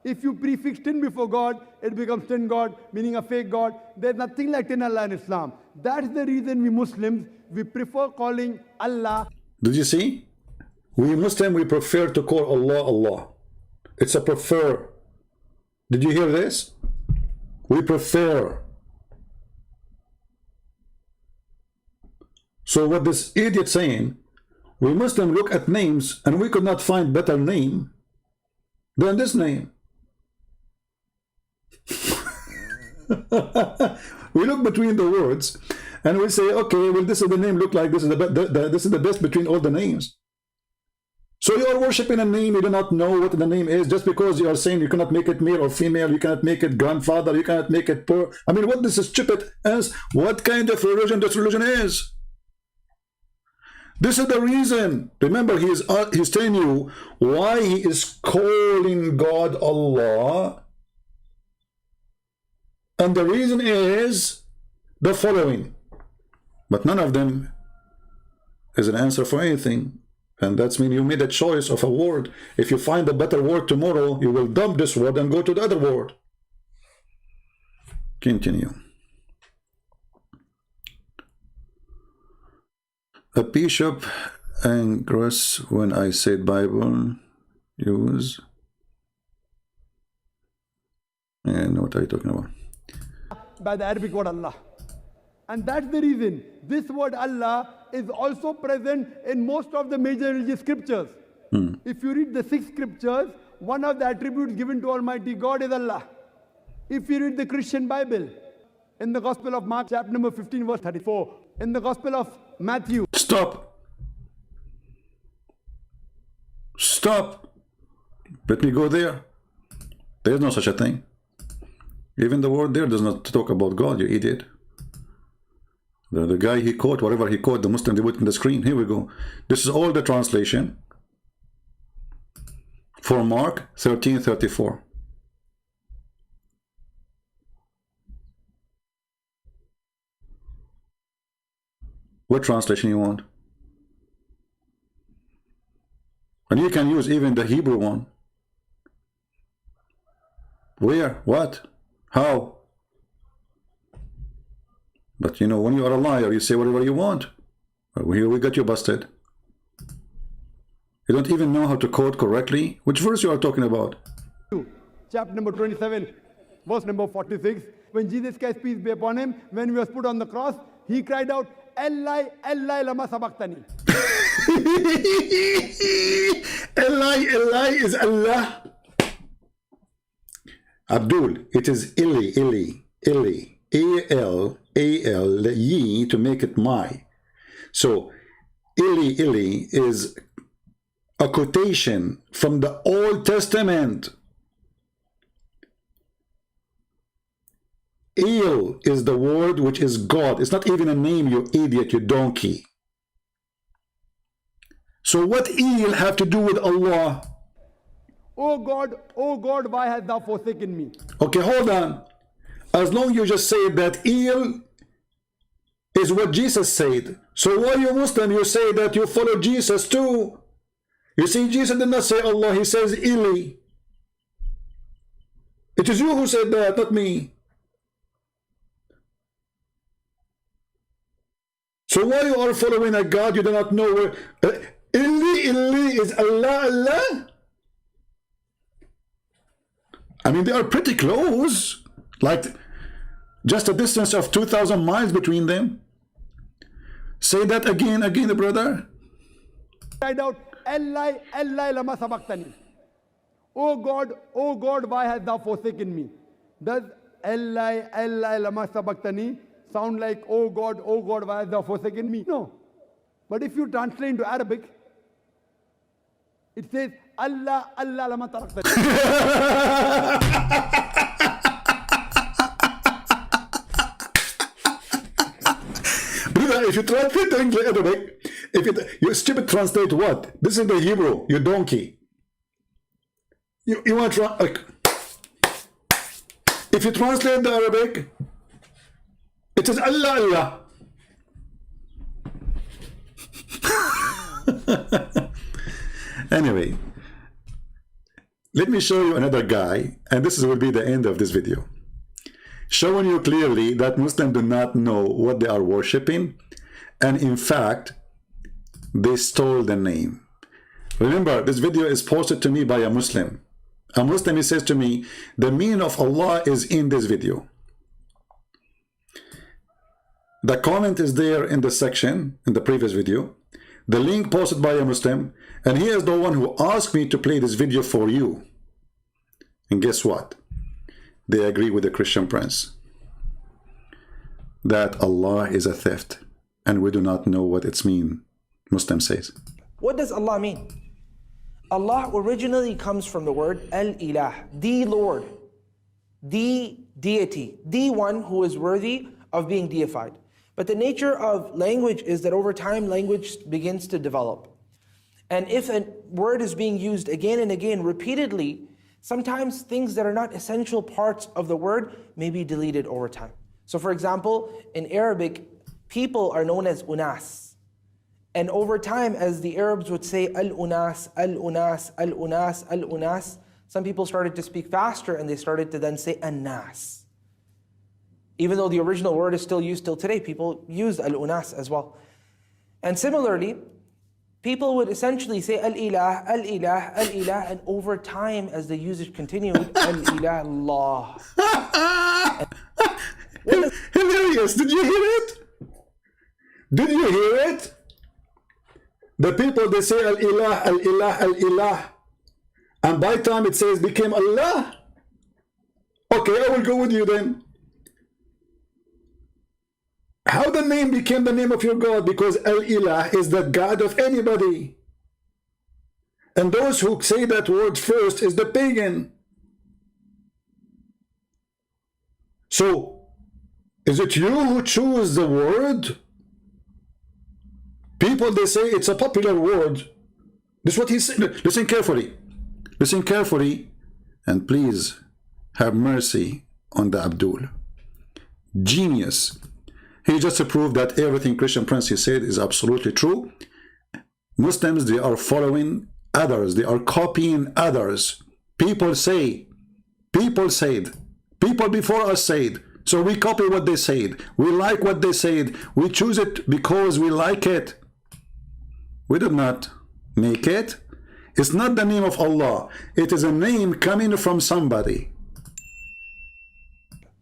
If you prefix tin before God, it becomes tin God, meaning a fake God. There's nothing like tin Allah in Islam. That's the reason we Muslims, we prefer calling Allah. Did you see? We Muslim, we prefer to call Allah, Allah. It's a prefer. Did you hear this? We prefer. So what this idiot saying, we Muslim look at names and we could not find better name than this name. We look between the words and we say, okay, well, this is the name look like this is this is the best between all the names. So you are worshiping a name, you do not know what the name is, just because you are saying you cannot make it male or female, you cannot make it grandfather, you cannot make it poor. I mean, what this is stupid as what kind of religion this religion is. This is the reason. Remember, he's telling you why he is calling God Allah. And the reason is the following. But none of them is an answer for anything. And that's mean you made a choice of a word. If you find a better word tomorrow, you will dump this word and go to the other word. Continue. A bishop angers when I said Bible use. And what are you talking about? By the Arabic word Allah. And that's the reason this word Allah is also present in most of the major religious scriptures. If you read the 6 scriptures, one of the attributes given to Almighty God is Allah. If you read the Christian Bible, in the Gospel of Mark, chapter number 15, verse 34, in the Gospel of Matthew. Stop. Stop. Let me go there. There is no such a thing. Even the word there does not talk about God, you idiot. The guy he quote, whatever he quote, the Muslim, they put in the screen. Here we go. This is all the translation for Mark 13:34. What translation you want? And you can use even the Hebrew one. Where? What? How? But you know, when you are a liar, you say whatever you want. Well, here we got you busted. You don't even know how to quote correctly. Which verse you are talking about? Chapter number 27, verse number 46. When Jesus Christ, peace be upon him, when he was put on the cross, he cried out, Eli, Eli, lama sabachthani. Eli, Eli is Allah. Abdul, it is Ili, Ili, Ili, A-L, Yi to make it my. So, Ili, Ili is a quotation from the Old Testament. El is the word which is God. It's not even a name, you idiot, you donkey. So what El have to do with Allah? Oh God, why hast thou forsaken me? Okay, hold on. As long as you just say that El is what Jesus said. So why you Muslim, you say that you follow Jesus too? You see, Jesus did not say Allah, he says Ili. It is you who said that, not me. So why you are following a God you do not know where? Ili is Allah, Allah? I mean, they are pretty close. Like, just a distance of 2,000 miles between them. Say that again, brother. Cried out, Eli, Eli, lama sabachthani. Oh God, why hast thou forsaken me? Does Eli, Eli, lama sabachthani sound like, oh God, why hast thou forsaken me? No. But if you translate into Arabic, it says, Allah, Allah, lama taraktani. Brother, if you translate the English Arabic, you stupid translate what? This is the Hebrew, you donkey. You want to like, if you translate the Arabic, it is Allah, Allah. Anyway, let me show you another guy, and this will be the end of this video, showing you clearly that Muslims do not know what they are worshipping, and in fact they stole the name. Remember, this video is posted to me by a Muslim. A Muslim, he says to me, the meaning of Allah is in this video. The comment is there in the section in the previous video. The link posted by a Muslim, and he is the one who asked me to play this video for you. And guess what? They agree with the Christian Prince that Allah is a theft, and we do not know what it's mean. Muslim says. What does Allah mean? Allah originally comes from the word Al-Ilah, the Lord, the deity, the one who is worthy of being deified. But the nature of language is that over time, language begins to develop. And if a word is being used again and again, repeatedly, sometimes things that are not essential parts of the word may be deleted over time. So for example, in Arabic, people are known as unas. And over time, as the Arabs would say, al-unas, al-unas, al-unas, al-unas, some people started to speak faster and they started to then say an-nas. Even though the original word is still used till today, people use al-unas as well. And similarly, people would essentially say al-ilah, al-ilah, al-ilah, and over time, as the usage continued, al-ilah, Allah. Hilarious! Did you hear it? Did you hear it? The people, they say al-ilah, al-ilah, al-ilah, and by time it says became Allah. Okay, I will go with you then. How the name became the name of your God? Because al-ilah is the God of anybody. And those who say that word first is the pagan. So, is it you who choose the word? People, they say it's a popular word. This is what he said. Listen carefully. Listen carefully. And please have mercy on the Abdul. Genius. He just proved that everything Christian Prince he said is absolutely true. Muslims, they are following others. They are copying others. People say, people said, people before us said. So we copy what they said. We like what they said. We choose it because we like it. We did not make it. It's not the name of Allah. It is a name coming from somebody.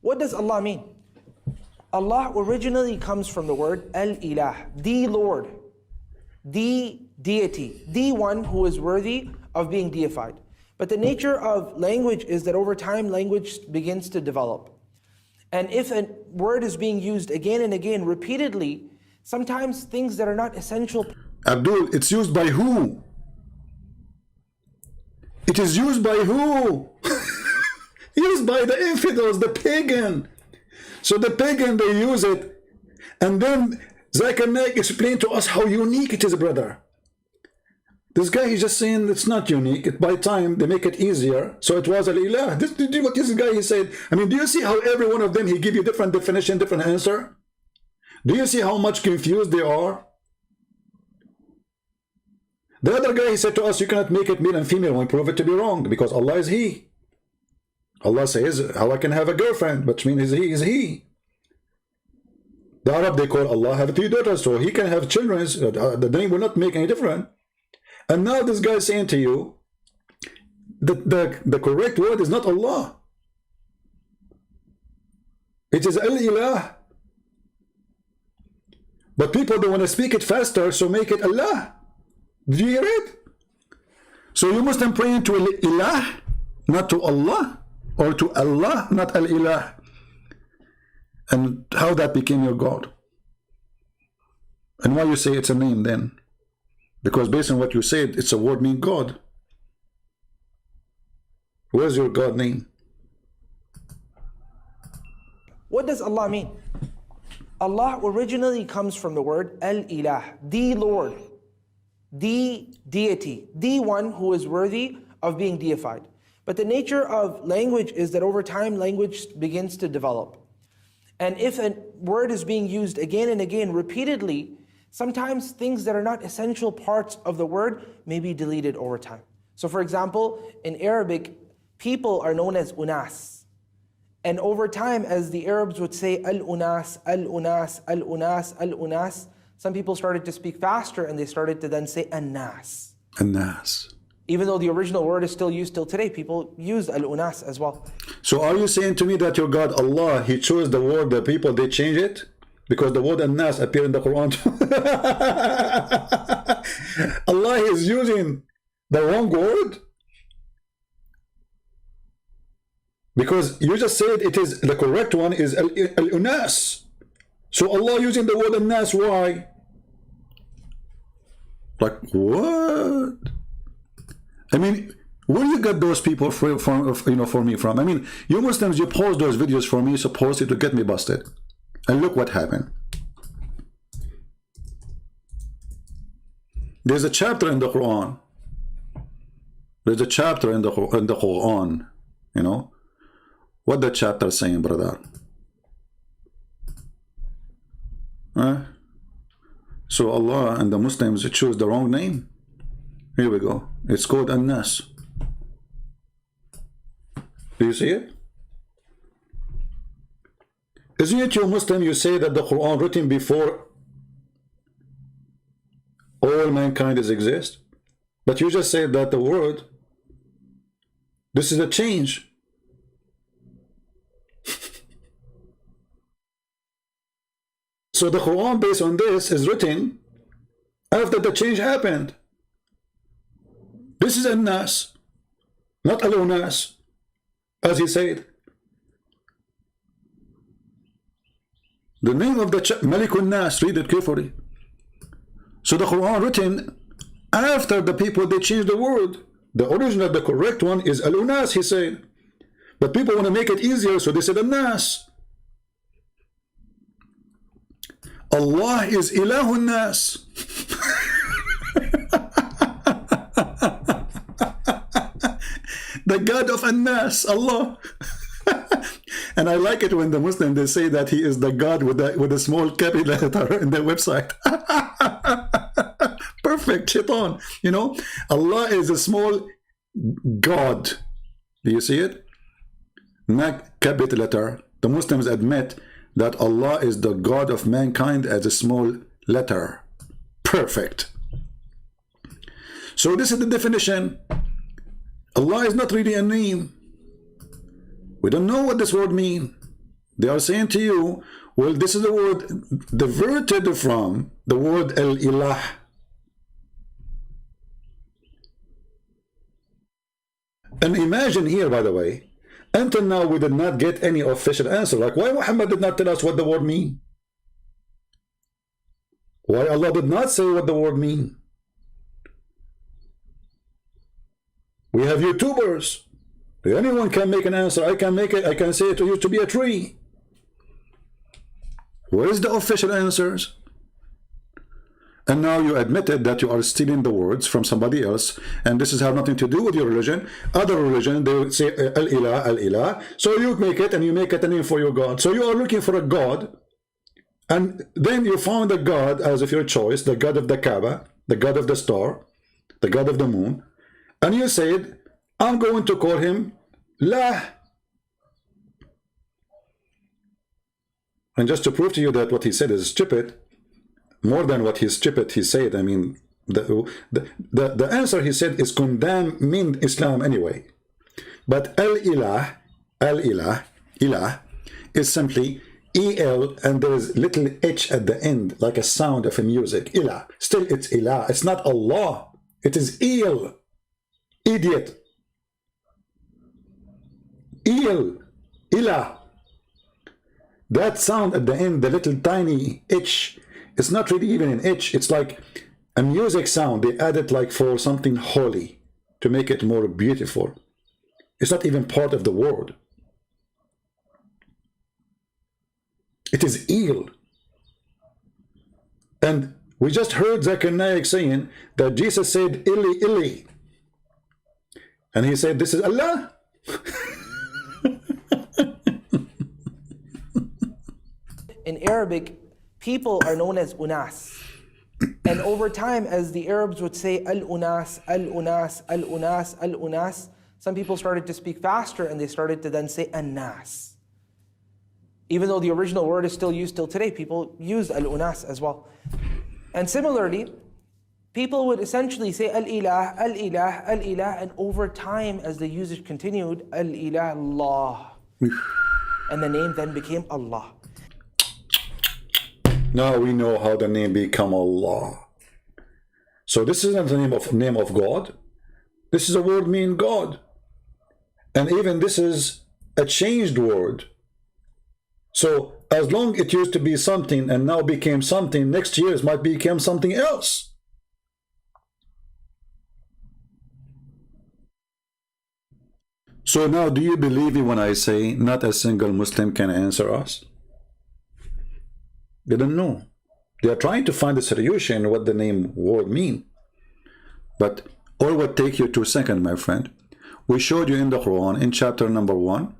What does Allah mean? Allah originally comes from the word Al-Ilah, the Lord, the deity, the one who is worthy of being deified. But the nature of language is that over time, language begins to develop. And if a word is being used again and again, repeatedly, sometimes things that are not essential. Abdul, it's used by who? It is used by who? Used by the infidels, the pagan. So the pagan, they use it. And then Zakir Naik explained to us how unique it is, brother. This guy is just saying it's not unique. By time, they make it easier. So it was Al-Ilah. This what this guy he said. I mean, do you see how every one of them, he give you different definition, different answer? Do you see how much confused they are? The other guy, he said to us, you cannot make it male and female. We prove it to be wrong because Allah is He. Allah says, how I can have a girlfriend, which means He is He. The Arab, they call Allah have 3 daughters, so He can have children. The name will not make any difference. And now this guy is saying to you that the correct word is not Allah. It is Al-Ilah. But people, they want to speak it faster, so make it Allah. Did you hear it? So you Muslim praying to Al-Ilah, not to Allah, or to Allah, not Al-Ilah. And how that became your God. And why you say it's a name then? Because based on what you said, it's a word meaning God. Where's your God name? What does Allah mean? Allah originally comes from the word Al-Ilah, the Lord, the deity, the one who is worthy of being deified. But the nature of language is that over time, language begins to develop. And if a word is being used again and again, repeatedly, sometimes things that are not essential parts of the word may be deleted over time. So for example, in Arabic, people are known as unas. And over time, as the Arabs would say al-unas, al-unas, al-unas, al-unas, some people started to speak faster and they started to then say an-nas. An-nas. Even though the original word is still used till today, people use al-unas as well. So are you saying to me that your God, Allah, He chose the word, the people, they change it? Because the word an-nas appear in the Quran. Allah is using the wrong word? Because you just said it is, the correct one is al-unas. So Allah using the word an-nas, why? Like, what? I mean, where you got those people from, for me from? I mean, you Muslims, you post those videos for me, supposedly to get me busted. And look what happened. There's a chapter in the Quran. There's a chapter in the Quran, you know. What the chapter is saying, brother? So Allah and the Muslims choose the wrong name. Here we go. It's called An-Nas. Do you see it? Isn't it you Muslim, you say that the Quran written before all mankind exist? But you just said that the word, this is a change. So the Quran based on this is written after the change happened. This is An-Nas, not Al-Unas, as he said. The name of the Malik An-Nas, read it carefully. So the Quran written after the people, they changed the word. The original, the correct one is Al-Unas, he said. But people want to make it easier, so they said An-Nas. Allah is Ilahun Nas. The God of An-Nas, Allah. And I like it when the Muslim, they say that he is the God with the small capital letter in their website. Perfect, shaitan. You know, Allah is a small God. Do you see it? Not capital letter. The Muslims admit that Allah is the God of mankind as a small letter. Perfect. So this is the definition. Allah is not really a name. We don't know what this word means. They are saying to you, well, this is a word diverted from the word al-ilah. And imagine here, by the way, until now we did not get any official answer. Like, why Muhammad did not tell us what the word means? Why Allah did not say what the word means? We have YouTubers. Anyone can make an answer. I can make it. I can say it to you to be a tree. Where is the official answers? And now you admitted that you are stealing the words from somebody else, and this has nothing to do with your religion. Other religion, they would say al-ilah, al-ilah. So you make it, and you make it a name for your God. So you are looking for a God, and then you found a God as of your choice, the God of the Kaaba, the God of the star, the God of the moon, and you said, I'm going to call him La. And just to prove to you that what he said is stupid, more than what he's stupid he said, I mean, the answer he said is condemning Islam anyway. But al-ilah, ilah, is simply E-L, and there is little H at the end, like a sound of a music. Ilah. Still, it's ilah. It's not Allah. It is Il. Idiot. Il. Ilah. That sound at the end, the little tiny H, it's not really even an H. It's like a music sound. They added like for something holy to make it more beautiful. It's not even part of the word. It is Il. And we just heard Zakir Naik saying that Jesus said, Ili, Ili. And he said, this is Allah. In Arabic, people are known as unas. And over time, as the Arabs would say al-unas, al-unas, al-unas, al-unas, some people started to speak faster and they started to then say an-nas. Even though the original word is still used till today, people use al-unas as well. And similarly, people would essentially say al-ilah, al-ilah, al-ilah, and over time, as the usage continued, al-ilah, Allah. And the name then became Allah. Now we know how the name become Allah. So this isn't the name of God. This is a word meaning God. And even this is a changed word. So as long it used to be something and now became something, next year it might become something else. So now do you believe me when I say not a single Muslim can answer us? They don't know. They are trying to find a solution what the name word mean. But all would take you 2 seconds, my friend. We showed you in the Quran in chapter number 1.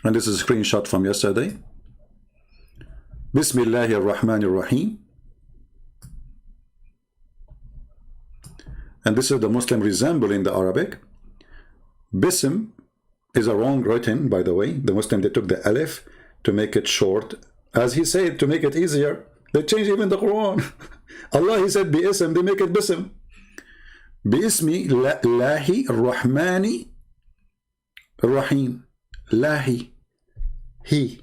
And this is a screenshot from yesterday. Bismillahir Rahmanir Rahim. And this is the Muslim resembling the Arabic. Bism is a wrong written, by the way. The Muslim, they took the alif to make it short. As he said, to make it easier, they changed even the Quran. Allah, he said bi-ism, they make it bism. Bi-ismi lahi rahmani rahim. Lahi. He.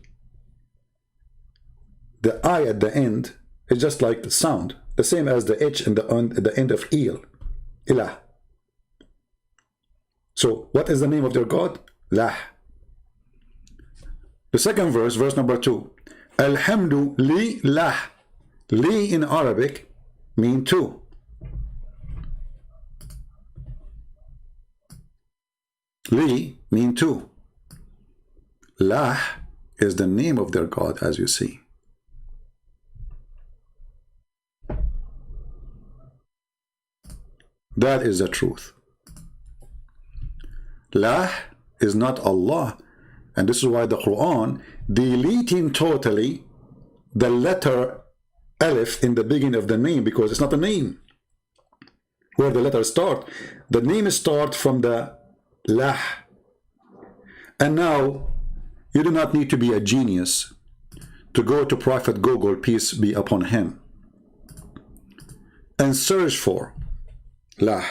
The I at the end is just like the sound, the same as the H at the end of Il. Ilah. So what is the name of their God? Lah. The second verse, verse number 2. Alhamdu li lah. Li in Arabic mean two. Li mean two. Lah is the name of their God, as you see. That is the truth. Lah is not Allah. And this is why the Quran deleting totally the letter Alif in the beginning of the name, because it's not a name. Where the letters start, the name start from the Lah. And now you do not need to be a genius to go to Prophet Google, peace be upon him, and search for Lah,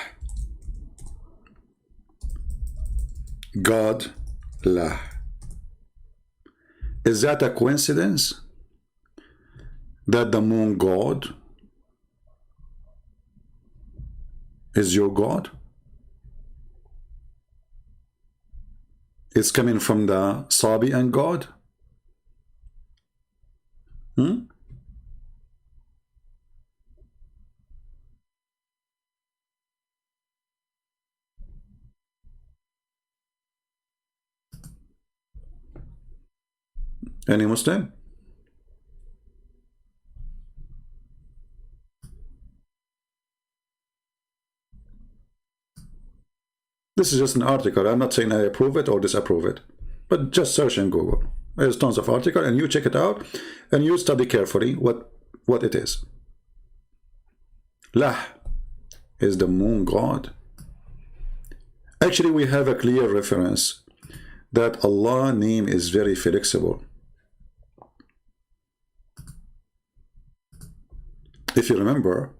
God, Lah. Is that a coincidence that the moon god is your God? It's coming from the Sabian God? Any Muslim? This is just an article. I'm not saying I approve it or disapprove it, but just search in Google. There's tons of articles, and you check it out, and you study carefully what it is. Lah is the moon god. Actually, we have a clear reference that Allah's name is very flexible. If you remember,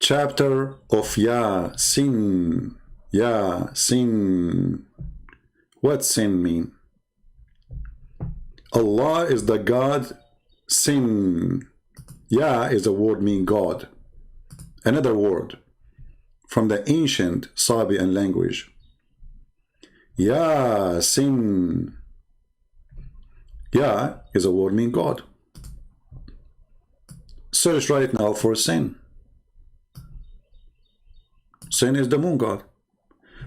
chapter of Yasin. Yasin. What sin mean? Allah is the God. Sin. Ya is a word mean God. Another word from the ancient Sabian language. Yasin. Ya is a word mean God. Search right now for sin. Sin is the moon god.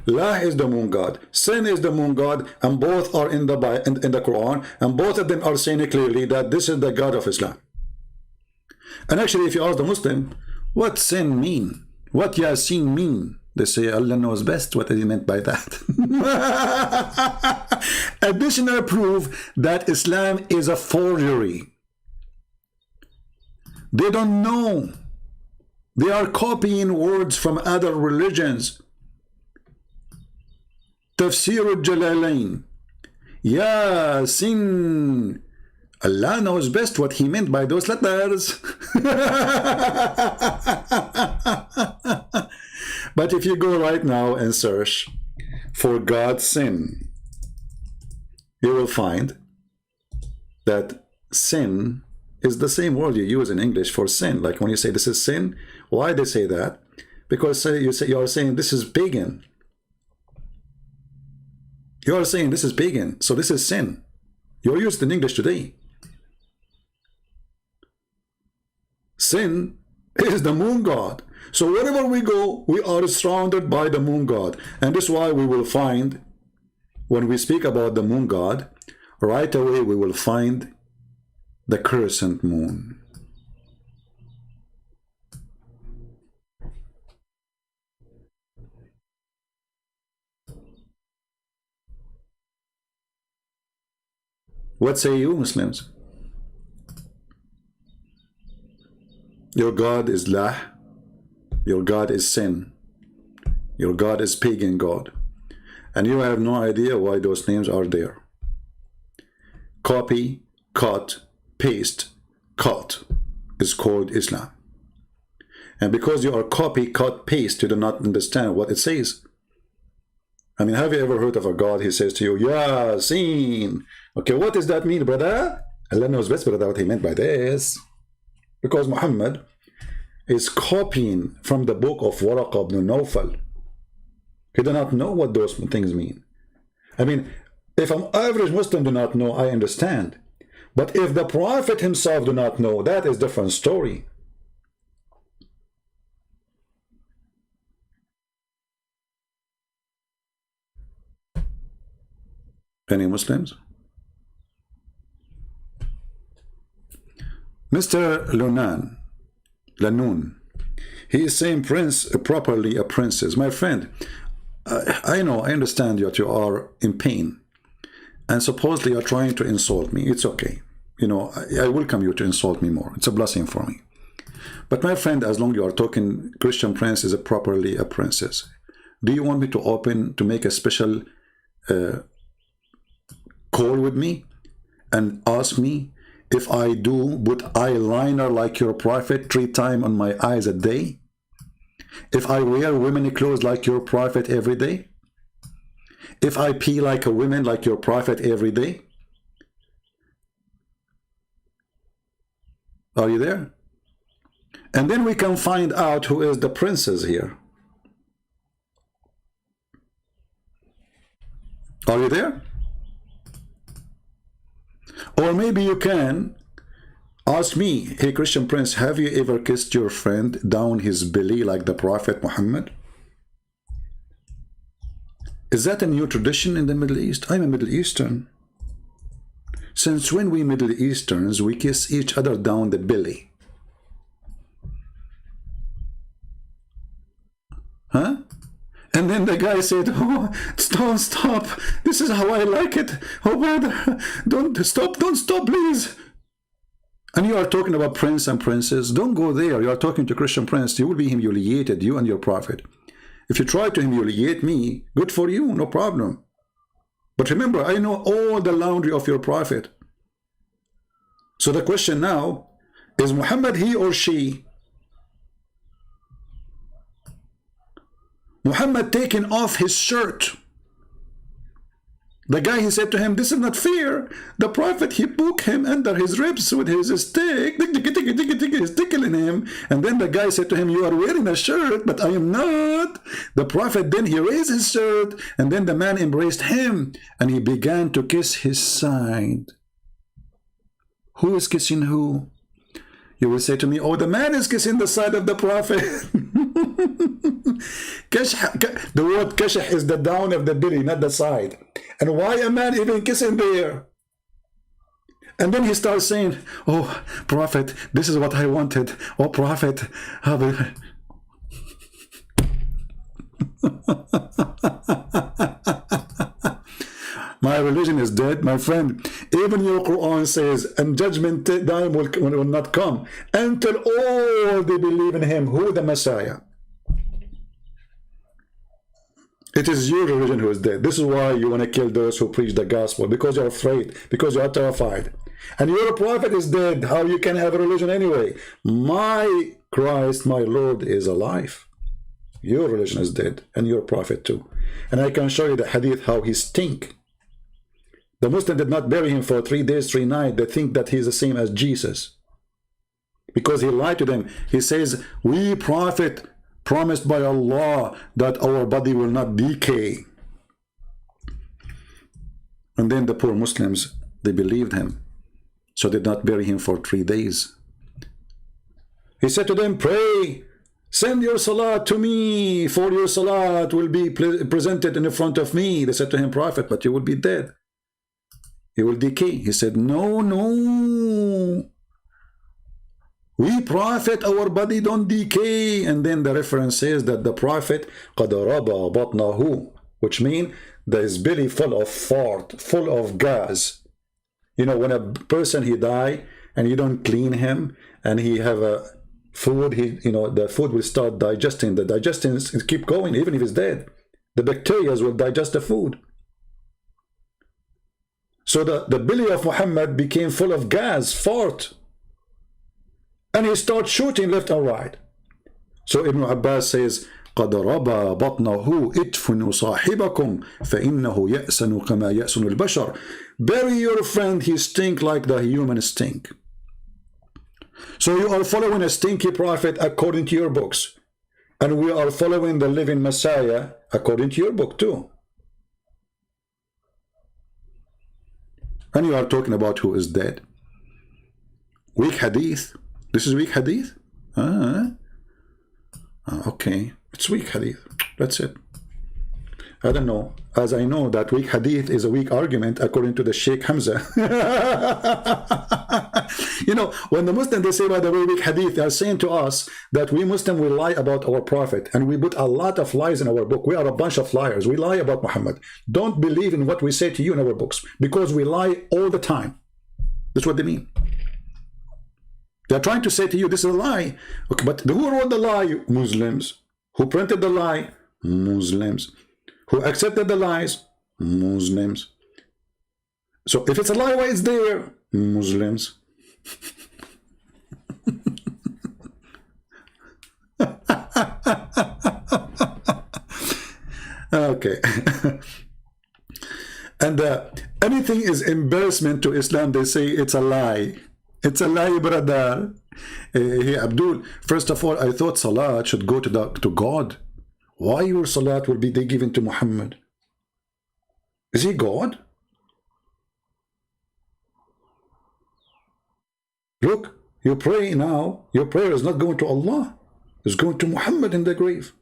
Lah is the moon god. Sin is the moon god, and both are in the Quran, and both of them are saying clearly that this is the God of Islam. And actually, if you ask the Muslim, what sin mean? What Yasin mean? They say Allah knows best what he meant by that. Additional proof that Islam is a forgery. They don't know. They are copying words from other religions. Tafsir al-Jalalain. Yasin. Allah knows best what he meant by those letters. But if you go right now and search for God's sin, you will find that sin is the same word you use in English for sin. Like when you say this is sin, why they say that? Because you are saying this is pagan. You are saying this is pagan, so this is sin. You're used in English today. Sin is the moon god. So wherever we go, we are surrounded by the moon god. And this is why we will find, when we speak about the moon god, right away we will find the crescent moon. What say you, Muslims? Your God is Lah. Your God is sin. Your God is pagan God. And you have no idea why those names are there. Copy, cut, paste, cult is called Islam. And because you are copy, cut, paste, you do not understand what it says. I mean, have you ever heard of a God? He says to you, Yasin. Okay, what does that mean, brother? Allah knows best, brother, what he meant by this. Because Muhammad is copying from the book of Waraq ibn Nawfal. He does not know what those things mean. I mean, if an average Muslim do not know, I understand. But if the Prophet himself do not know, that is a different story. Any Muslims? Mr. Lanoun, he is saying prince properly a princess. My friend, I know, I understand that you are in pain, and supposedly you're trying to insult me. It's okay. You know, I welcome you to insult me more. It's a blessing for me. But my friend, as long as you are talking Christian prince is properly a princess, do you want me to make a special call with me and ask me if I do put eyeliner like your prophet 3 times on my eyes a day? If I wear women clothes like your prophet every day? If I pee like a woman like your prophet every day? Are you there? And then we can find out who is the princess here. Are you there? Or maybe you can ask me, hey Christian prince, have you ever kissed your friend down his belly like the Prophet Muhammad? Is that a new tradition in the Middle East? I'm a Middle Eastern. Since when we Middle Easterns, we kiss each other down the belly? Huh? And then the guy said, oh, don't stop. This is how I like it. Oh, brother, don't stop, please. And you are talking about prince and princess. Don't go there. You are talking to Christian prince. You will be humiliated, you and your prophet. If you try to humiliate me, good for you, no problem. But remember, I know all the laundry of your prophet. So the question now, is Muhammad he or she? Muhammad taking off his shirt. The guy, he said to him, this is not fair. The prophet, he poked him under his ribs with his stick. He's tickling him. And then the guy said to him, you are wearing a shirt, but I am not. The prophet, then he raised his shirt. And then the man embraced him. And he began to kiss his side. Who is kissing who? You will say to me, oh, the man is kissing the side of the prophet. The word kashah is the down of the belly, not the side. And why a man even kissing there? And then he starts saying, oh, prophet, this is what I wanted. Oh, prophet. My religion is dead, my friend. Even your Quran says, and judgment time will not come until all they believe in him, who the Messiah. It is your religion who is dead. This is why you want to kill those who preach the gospel, because you're afraid, because you are terrified. And your prophet is dead. How you can have a religion anyway? My Christ, my Lord is alive. Your religion is dead, and your prophet too. And I can show you the hadith how he stink. The Muslim did not bury him for 3 days, 3 nights. They think that he's the same as Jesus. Because he lied to them. He says, we prophet promised by Allah that our body will not decay. And then the poor Muslims, they believed him. So they did not bury him for 3 days. He said to them, pray, send your salat to me, for your salat will be presented in front of me. They said to him, prophet, but you will be dead. You will decay. He said, no, no. We prophet, our body don't decay. And then the reference says that the prophet, قَدْ رَبَى بَطْنَهُ, which means that his belly full of fart, full of gas. You know, when a person, he die, and you don't clean him, and he have a food, the food will start digesting. The digestion keep going, even if he's dead. The bacteria will digest the food. So the belly of Muhammad became full of gas, fart. And he started shooting left and right. So Ibn Abbas says, قَدْ رَبَى بَطْنَهُ إِدْفُنُوا صَاحِبَكُمْ فَإِنَّهُ يَأْسَنُ كَمَا يَأْسُنُ الْبَشَرِ. Bury your friend, he stink like the human stink. So you are following a stinky prophet according to your books. And we are following the living Messiah according to your book too. And you are talking about who is dead. Weak hadith. This is weak hadith? Okay. It's weak hadith. That's it. I don't know. As I know that weak hadith is a weak argument according to the Sheikh Hamza. You know, when the Muslims, they say, by the way, weak hadith, they are saying to us that we Muslims will lie about our prophet, and we put a lot of lies in our book. We are a bunch of liars. We lie about Muhammad. Don't believe in what we say to you in our books, because we lie all the time. That's what they mean. They're trying to say to you, this is a lie. Okay, but who wrote the lie? Muslims. Who printed the lie? Muslims. Who accepted the lies? Muslims. So if it's a lie, why it's there? Muslims. Okay. And anything is embarrassment to Islam, they say it's a lie. It's a lie, brother. Hey, Abdul, first of all, I thought Salat should go to God. Why your Salat will be given to Muhammad? Is he God? Look, you pray now, your prayer is not going to Allah. It's going to Muhammad in the grave.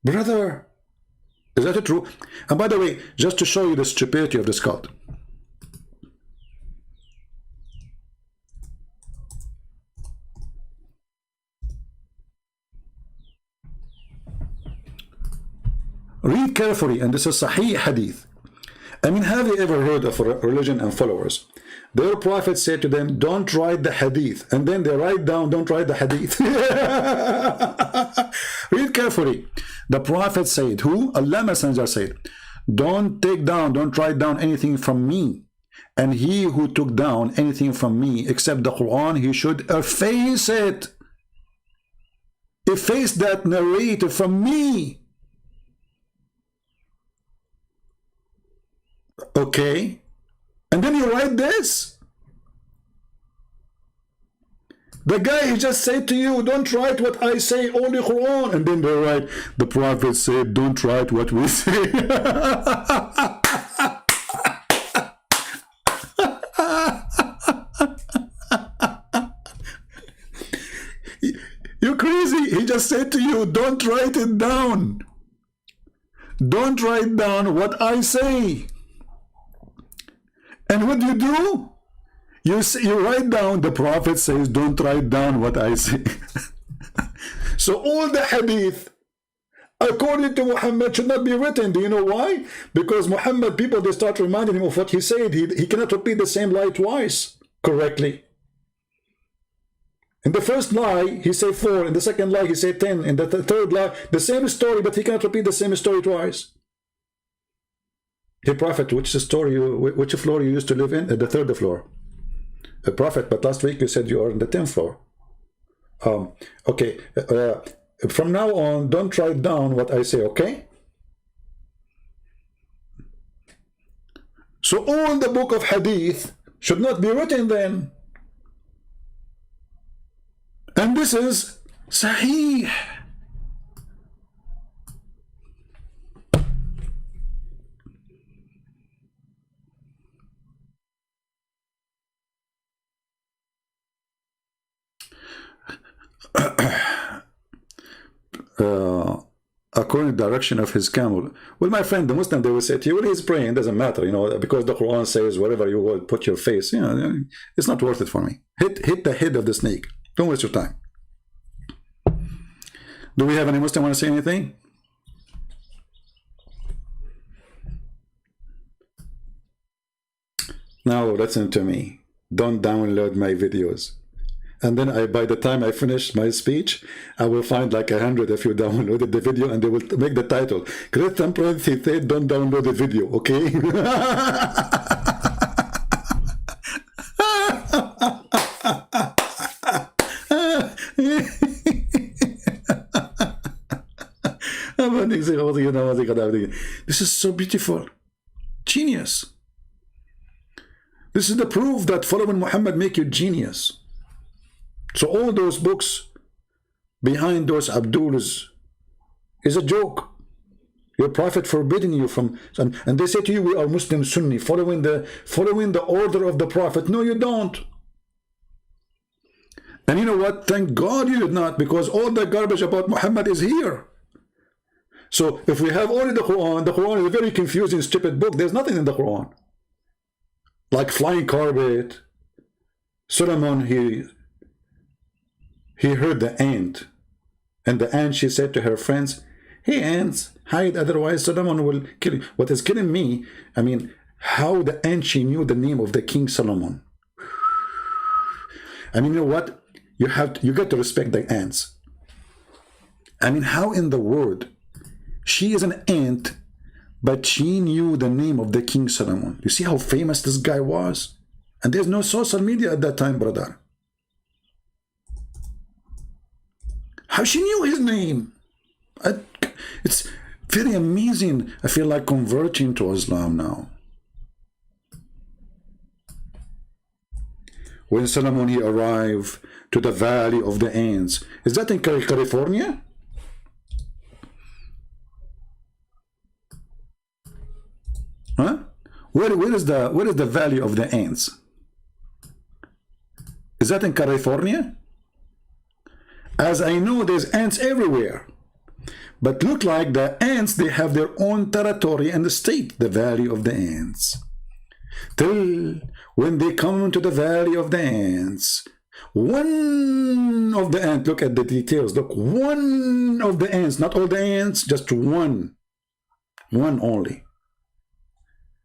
Brother, is that true? And by the way, just to show you the stupidity of this cult. Read carefully, and this is Sahih Hadith. I mean, have you ever heard of religion and followers? Their prophet said to them, don't write the Hadith. And then they write down, don't write the Hadith. Read carefully. The prophet said, who? Allah Messenger said, don't take down, don't write down anything from me. And he who took down anything from me except the Quran, he should efface it. Efface that narrative from me. Okay, and then you write this. The guy, he just said to you, don't write what I say, only Quran. And then they write, the prophet said, don't write what we say. You're crazy. He just said to you, don't write it down. Don't write down what I say. And what do? You write down, the prophet says, don't write down what I say. So all the hadith, according to Muhammad, should not be written. Do you know why? Because Muhammad, people, they start reminding him of what he said. He cannot repeat the same lie twice correctly. In the first lie, he said 4. In the second lie, he said 10. In the third lie, the same story, but he cannot repeat the same story twice. Hey, Prophet, which floor you used to live in? The 3rd floor. Prophet, but last week you said you are on the 10th floor. Okay. From now on, don't write down what I say, okay? So all the book of Hadith should not be written then. And this is Sahih. According to the direction of his camel. Well, my friend, the Muslim, they will say to you, well, he's praying, doesn't matter, you know, because the Quran says wherever you will put your face, you know, it's not worth it for me. Hit the head of the snake. Don't waste your time. Do we have any Muslim want to say anything? Now listen to me. Don't download my videos. And then by the time I finish my speech, I will find like 100 if you downloaded the video, and they will make the title. Christian Prince, he said, don't download the video, okay? This is so beautiful. Genius. This is the proof that following Muhammad make you genius. So all those books behind those Abduls is a joke. Your prophet forbidden you from, and they say to you, we are Muslim Sunni, following the order of the prophet. No, you don't. And you know what? Thank God you did not, because all the garbage about Muhammad is here. So if we have only the Quran is a very confusing, stupid book. There's nothing in the Quran. Like flying carpet. Solomon, he heard the ant. And the ant, she said to her friends, hey ants, hide, otherwise Solomon will kill you. What is killing me, I mean, how the ant, she knew the name of the King Solomon. I mean, you know what? You got to respect the ants. I mean, how in the world? She is an ant, but she knew the name of the King Solomon. You see how famous this guy was? And there's no social media at that time, brother. How she knew his name? It's very amazing. I feel like converting to Islam now. When Solomon, he arrived to the Valley of the Ants. Is that in California? Huh? Where is the Valley of the Ants? Is that in California? As I know, there's ants everywhere. But look like the ants, they have their own territory and state, the Valley of the Ants. Till when they come to the Valley of the Ants, one of the ants, look at the details, look, one of the ants, not all the ants, just one only.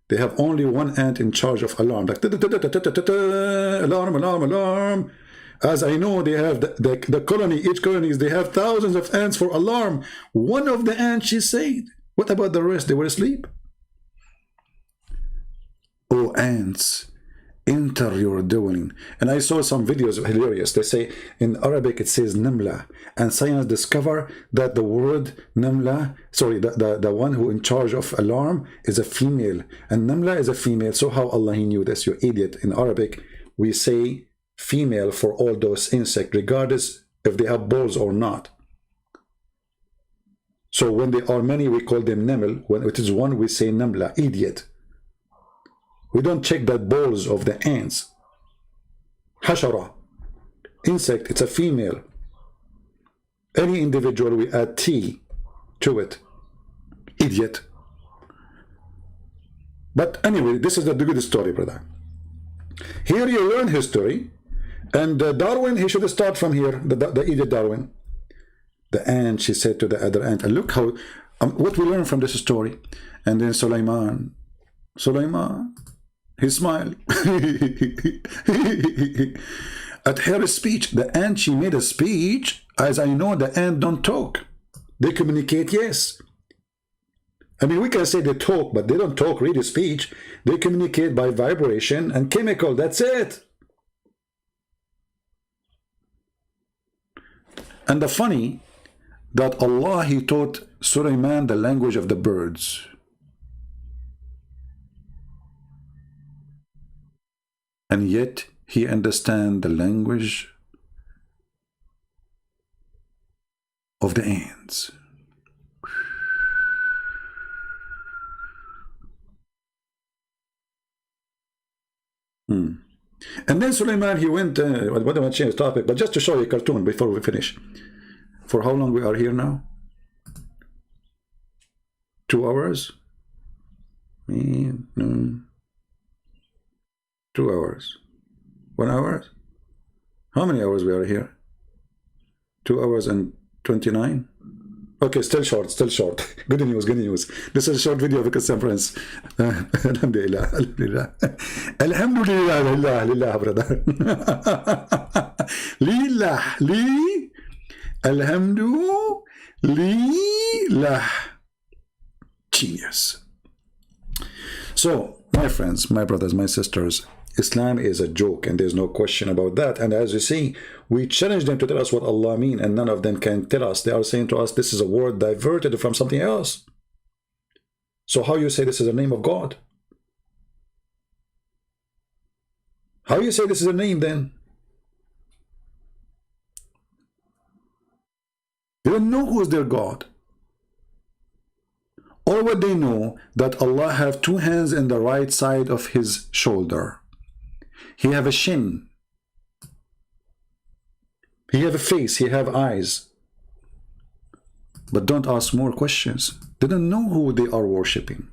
They have only one ant in charge of alarm, like alarm, alarm, alarm. As I know, they have the colony, each colony, they have thousands of ants for alarm. One of the ants, she said. What about the rest? They were asleep. Oh, ants, enter your dwelling. And I saw some videos, hilarious. They say, in Arabic, it says Namla. And science discover that the word Namla, sorry, the one who in charge of alarm is a female. And Namla is a female. So how Allah, he knew this, you idiot. In Arabic, we say female for all those insects, regardless if they have balls or not. So when they are many, we call them Naml. When it is one, we say Namla, idiot. We don't check the balls of the ants. Hashara, insect, it's a female. Any individual, we add T to it. Idiot. But anyway, this is the good story, brother. Here you learn history. And Darwin, he should start from here, the idiot Darwin. The ant, she said to the other ant, and look how, what we learn from this story. And then Sulaiman, he smiled. At her speech, the ant, she made a speech. As I know, the ant don't talk. They communicate, yes. I mean, we can say they talk, but they don't talk, really speech. They communicate by vibration and chemical, that's it. And the funny that Allah, he taught Sulaiman the language of the birds. And yet he understands the language of the ants. And then Sulaiman, he went, I don't want to change the topic, but just to show you a cartoon before we finish. For how long we are here now? 2 hours? 2 hours. 1 hour? How many hours we are here? 2 hours and 29? Okay, still short, still short. Good news, good news. This is a short video because conference. Alhamdulillah, alhamdulillah. Alhamdulillah, lillah, lillah, brother. Lillah, li. Alhamdulillah. Genius. So, my friends, my brothers, my sisters, Islam is a joke, and there's no question about that. And as you see, we challenge them to tell us what Allah means, and none of them can tell us. They are saying to us, this is a word diverted from something else. So how you say this is the name of God? How you say this is a name then? They don't know who is their God. All what they know that Allah have 2 hands in the right side of his shoulder. He have a shin. He have a face. He have eyes. but don't ask more questions. They don't know who they are worshipping.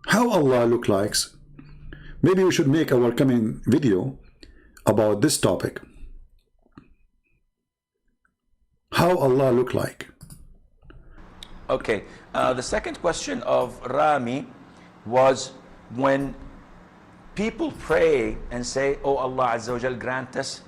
How Allah look like? Maybe we should make our coming video about this topic. How Allah look like? Okay, the second question of Rami was when people pray and say, oh Allah Azza wa Jal, grant us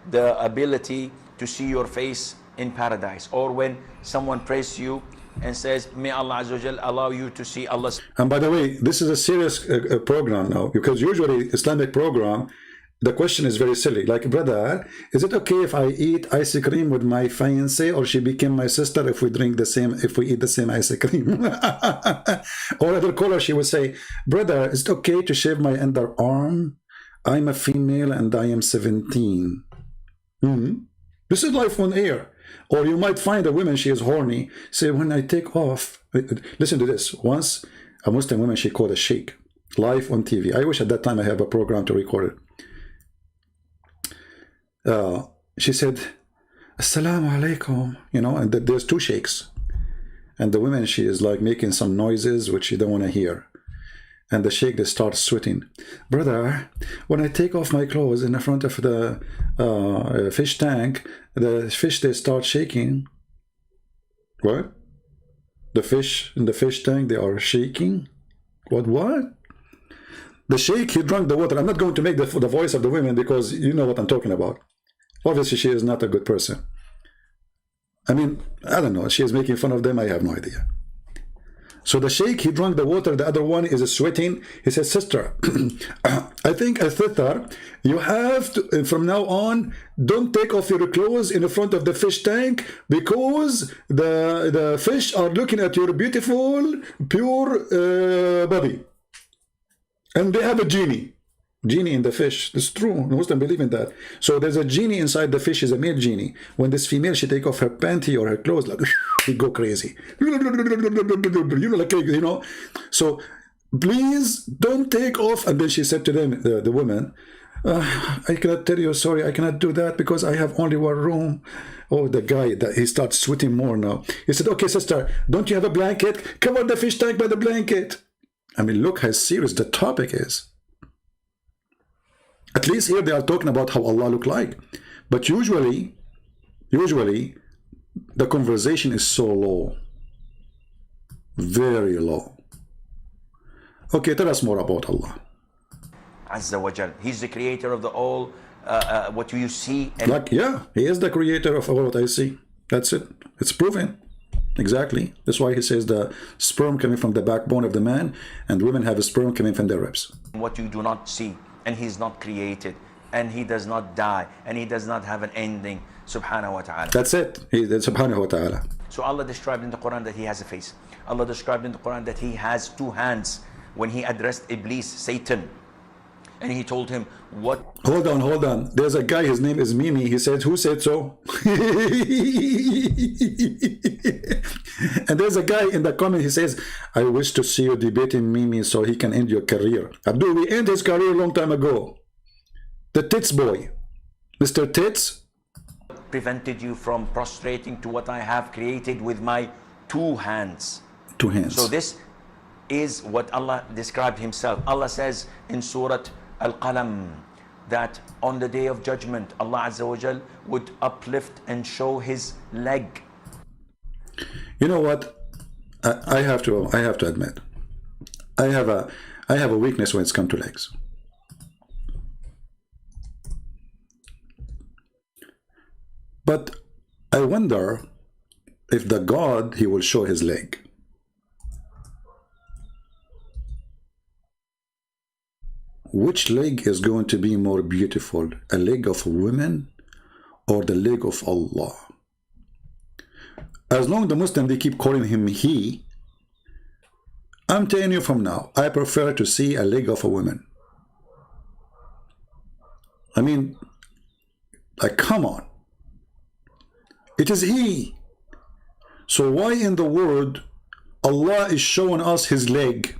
the ability to see your face in paradise, or when someone prays to you and says, may Allah Azza wa Jal allow you to see Allah's. And by the way, this is a serious program now, because usually Islamic program, the question is very silly. Like, brother, is it okay if I eat ice cream with my fiancée, or she became my sister if we drink the same, if we eat the same ice cream? Or other caller, she would say, brother, is it okay to shave my underarm? I'm a female and I am 17. This is life on air. Or you might find a woman, she is horny, say, when I take off, listen to this. Once a Muslim woman, she called a sheikh live on TV. I wish at that time I have a program to record it. She said, Assalamu alaikum, you know, and there's two sheikhs, and the woman, she is like making some noises which she don't want to hear, and the sheikh, they start sweating. Brother, when I take off my clothes in the front of the fish tank, the fish, they start shaking. What? The fish in the fish tank, they are shaking? What? The sheikh, he drank the water. I'm not going to make the voice of the women, because you know what I'm talking about. Obviously, she is not a good person. I mean, I don't know. She is making fun of them. I have no idea. So the sheikh, he drank the water. The other one is sweating. He says, sister, I think a thither, you have to, from now on, don't take off your clothes in the front of the fish tank, because the fish are looking at your beautiful, pure body. And they have a genie in the fish. It's true. Muslims believe in that. So there's a genie inside the fish, is a male genie. When this female, she take off her panty or her clothes, like, she go crazy. You know, like, you know. So please don't take off. And then she said to them, the woman, I cannot tell you, sorry, I cannot do that because I have only one room. Oh, the guy, he starts sweating more now. He said, okay, sister, don't you have a blanket? Cover the fish tank by the blanket. I mean, look how serious the topic is. At least here they are talking about how Allah look like. But usually, the conversation is so low. Very low. Okay, tell us more about Allah. Azza wa Jal. He's the creator of the all, what you see. And like, yeah, he is the creator of all what I see. That's it. It's proven. Exactly. That's why he says the sperm coming from the backbone of the man, and women have a sperm coming from their ribs. what you do not see, and he's not created, and he does not die, and he does not have an ending, subhanahu wa ta'ala. That's it. Subhanahu wa ta'ala. So Allah described in the Quran that he has a face. Allah described in the Quran that he has two hands when he addressed Iblis, Satan. And he told him, what? Hold on. There's a guy, his name is Mimi. He said, who said so? And there's a guy in the comment, he says, I wish to see you debating Mimi so he can end your career. Abdul, we end his career a long time ago. The Tits boy. Mr. Tits. Prevented you from prostrating to what I have created with my two hands. Two hands. So this is what Allah described himself. Allah says in Surah Al-Qalam that on the day of judgment, Allah Azza wa Jal would uplift and show his leg. You know what? I have to admit, I have a weakness when it's come to legs. But I wonder if the God, he will show his leg. Which leg is going to be more beautiful? A leg of a woman or the leg of Allah? As long as the Muslim, they keep calling him he, I'm telling you from now, I prefer to see a leg of a woman. I mean, like, come on. It is he. So why in the world Allah is showing us his leg?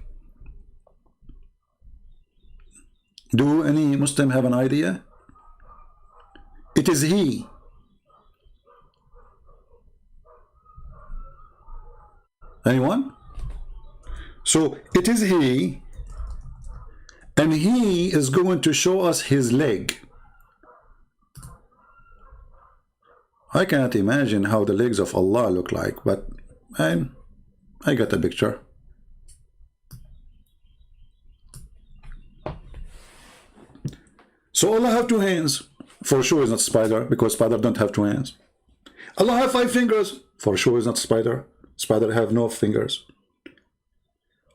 Do any Muslim have an idea? It is He. Anyone? So it is He, and He is going to show us His leg. I cannot imagine how the legs of Allah look like, but I got a picture. So Allah have two hands. For sure is not spider, because spider don't have two hands. Allah have 5 fingers. For sure is not spider. Spider have no fingers.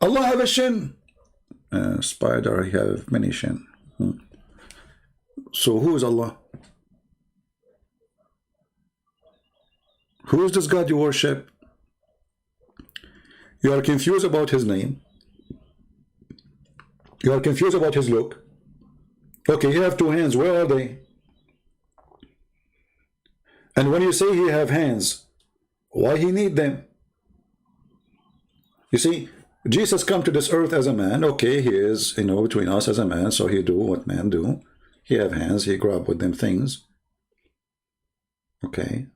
Allah have a shin. Spider have many shin. So who is Allah? Who is this God you worship? You are confused about His name. You are confused about His look. Okay, He have 2 hands. Where are they? And when you say He have hands, why He need them? You see, Jesus come to this earth as a man. Okay, He is, between us as a man, so He do what men do. He have hands. He grab with them things. Okay.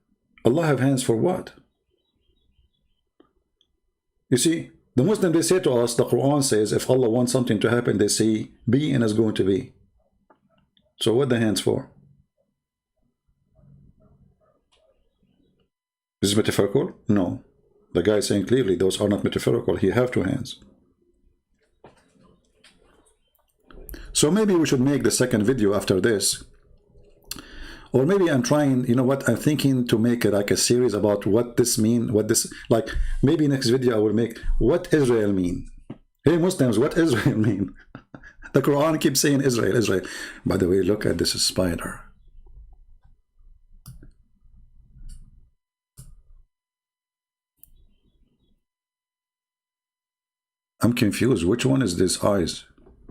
Allah have hands for what? You see, the Muslim, they say to us, the Quran says, if Allah wants something to happen, they say, be and it's going to be. So what the hands for? Is this metaphorical? No. The guy is saying clearly, those are not metaphorical. He have 2 hands. So maybe we should make the second video after this. Or maybe I'm trying, I'm thinking to make it like a series about what this mean, maybe next video I will make what Israel mean. Hey Muslims, what Israel mean? The Quran keeps saying Israel, Israel. By the way, look at this spider. I'm confused. Which one is this eyes?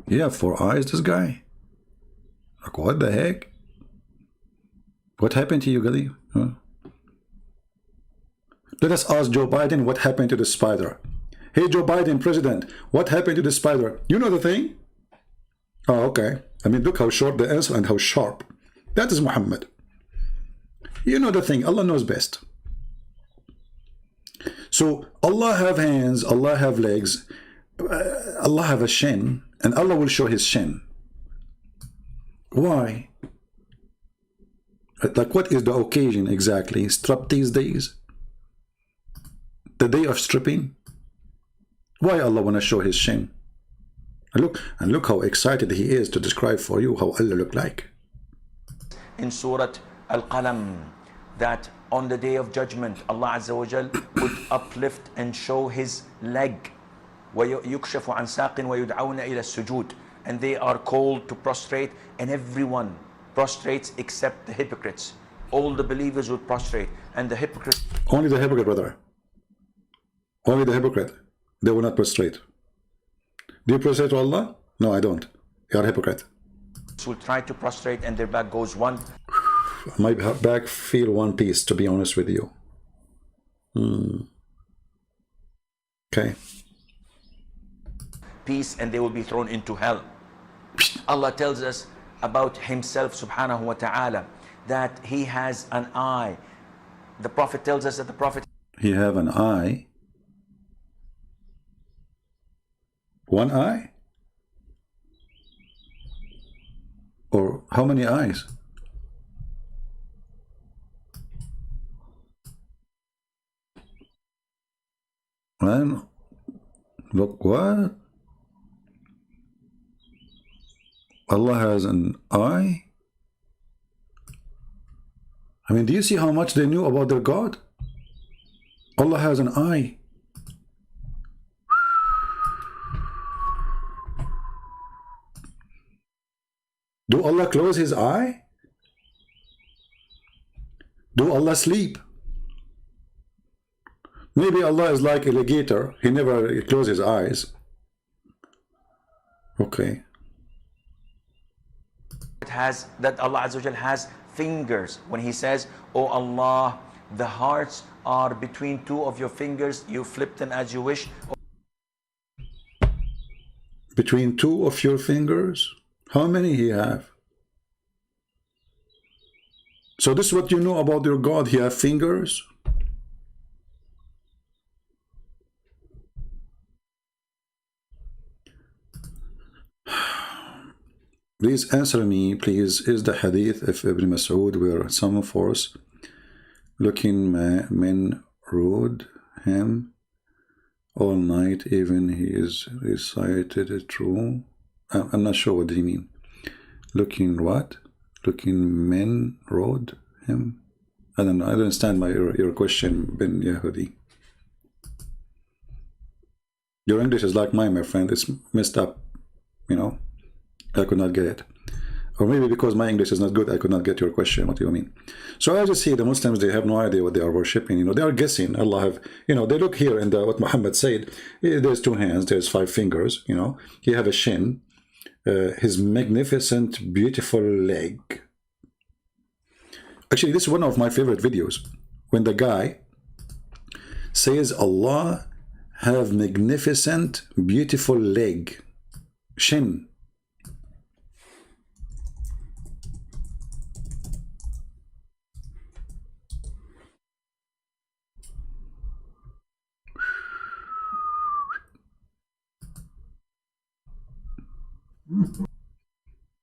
He have 4 eyes, this guy? Like, what the heck? What happened to you, Gali? Huh? Let us ask Joe Biden what happened to the spider. Hey, Joe Biden, president, what happened to the spider? You know the thing? Oh, okay. I mean, look how short the answer and how sharp. That is Muhammad. You know the thing. Allah knows best. So, Allah have hands, Allah have legs, Allah have a shin, and Allah will show His shin. Why? Like, what is the occasion exactly? Striptease days? The day of stripping? Why Allah want to show His shin? And look how excited He is to describe for you how Allah look like. In Surah Al-Qalam, that on the day of judgment, Allah Azza wa Jal would uplift and show His leg. وَيُكْشَفُ عَنْ سَاقٍ وَيُدْعَوْنَ إِلَى السُّجُودِ. And they are called to prostrate, and everyone prostrates except the hypocrites. All the believers would prostrate, and the hypocrites... Only the hypocrite, brother. Only the hypocrite. They will not prostrate. Do you prostrate to Allah? No, I don't. You are a hypocrite. will try to prostrate, and their back goes one... My back feel one piece, to be honest with you. Okay. piece, and they will be thrown into hell. Allah tells us about Himself subhanahu wa ta'ala that He has an eye. The Prophet tells us that the Prophet... He have an eye? One eye? Or how many eyes? Man, look, what? Allah has an eye? I mean, do you see how much they knew about their God? Allah has an eye. Do Allah close His eye? Do Allah sleep? Maybe Allah is like an alligator. He never closes his eyes. Okay. That Allah Azza wa Jal has fingers. When He says, "Oh Allah, the hearts are between two of your fingers. You flip them as you wish." Between two of your fingers? How many he have? So this is what you know about your God. He have fingers. Please answer me, please. Is the hadith of Ibn Mas'ud where some force looking men rode him all night, even he is recited it true? I'm not sure what do you mean. Looking what? Looking men rode him? I don't know. I don't understand your question, Ben Yehudi. Your English is like mine, my friend. It's messed up, you know. I could not get it. Or maybe because my English is not good, I could not get your question. What do you mean? So I just see the Muslims, they have no idea what they are worshipping. You know, they are guessing. Allah have, you know, they look here in what Muhammad said. There's 2 hands, there's 5 fingers, you know. He have a shin, his magnificent, beautiful leg. Actually, this is one of my favorite videos. When the guy says Allah have magnificent, beautiful leg, shin.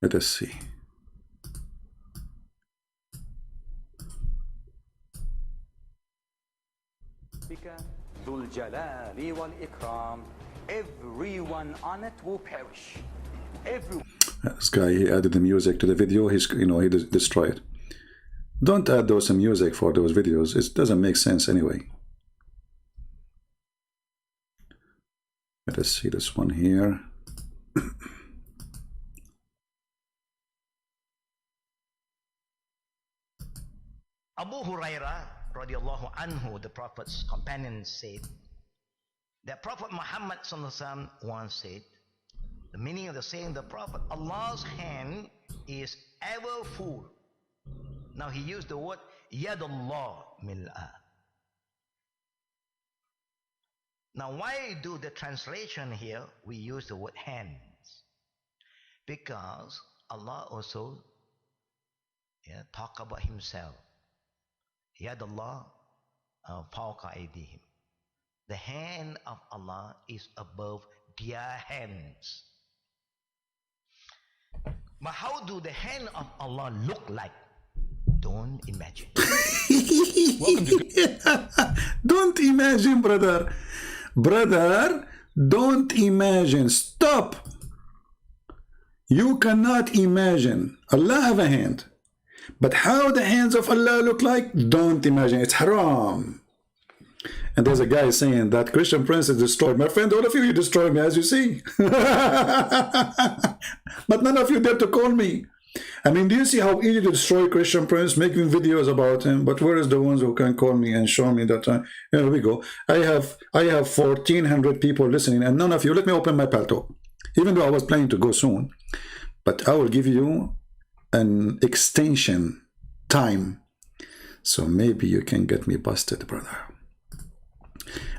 Let us see. Everyone on it will perish. This guy, he added the music to the video. He's, you know, he destroyed it. Don't add those music for those videos. It doesn't make sense anyway. Let us see this one here. Abu Hurairah radiallahu anhu, the Prophet's companion, said that Prophet Muhammad once said, the meaning of the saying, the Prophet, Allah's hand is ever full. Now he used the word Yadullah mil'a. Now why do the translation here we use the word hands? Because Allah also talk about himself. Yadullah fawqa aydihim. The hand of Allah is above their hands. But how do the hand of Allah look like? Don't imagine. Don't imagine, brother. Brother, don't imagine. Stop. You cannot imagine. Allah have a hand. But how the hands of Allah look like? Don't imagine. It's haram. And there's a guy saying that Christian Prince is destroyed. My friend, all of you destroy me, as you see. But none of you dare to call me. I mean, do you see how easy to destroy Christian Prince, making videos about him? But where is the ones who can call me and show me that? Here we go. I have 1,400 people listening, and none of you. Let me open my Paltalk. Even though I was planning to go soon, but I will give you an extension time, so maybe you can get me busted, brother.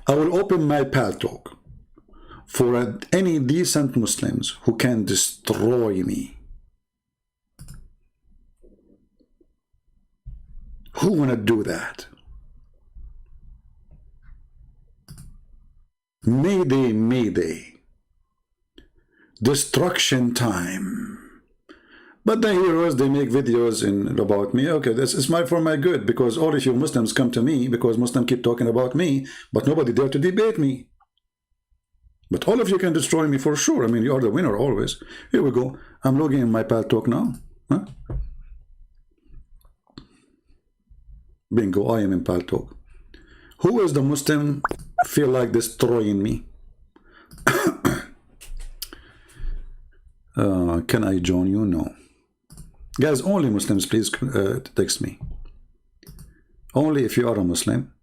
I will open my Paltalk for any decent Muslims who can destroy me. Who wanna do that? Mayday, mayday. Destruction time. But the heroes, they make videos about me. Okay, this is for my good, because all of you Muslims come to me because Muslims keep talking about me, but nobody dare to debate me. But all of you can destroy me for sure. I mean, you are the winner always. Here we go. I'm logging in my Paltalk now. Huh? Bingo, I am in Paltalk. Who is the Muslim feel like destroying me? Can I join you? No. Guys, only Muslims, please text me. Only if you are a Muslim.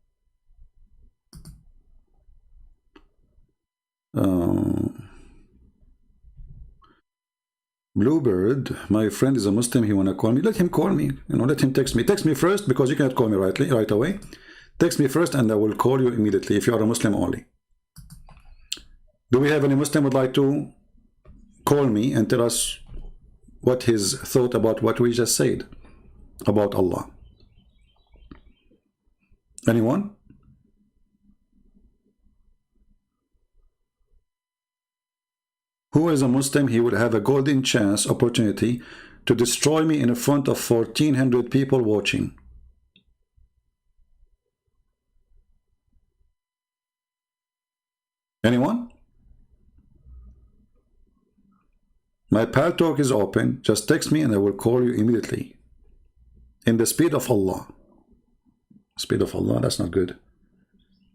Bluebird, my friend is a Muslim. He wanna call me. Let him call me. You know, let him text me. Text me first, because you cannot call me right away. Text me first, and I will call you immediately if you are a Muslim only. Do we have any Muslim would like to call me and tell us what his thought about what we just said about Allah. Anyone? Who is a Muslim? He would have a golden chance, opportunity to destroy me in front of 1,400 people watching. Anyone? My pal talk is open. Just text me and I will call you immediately. In the speed of Allah. Speed of Allah, that's not good.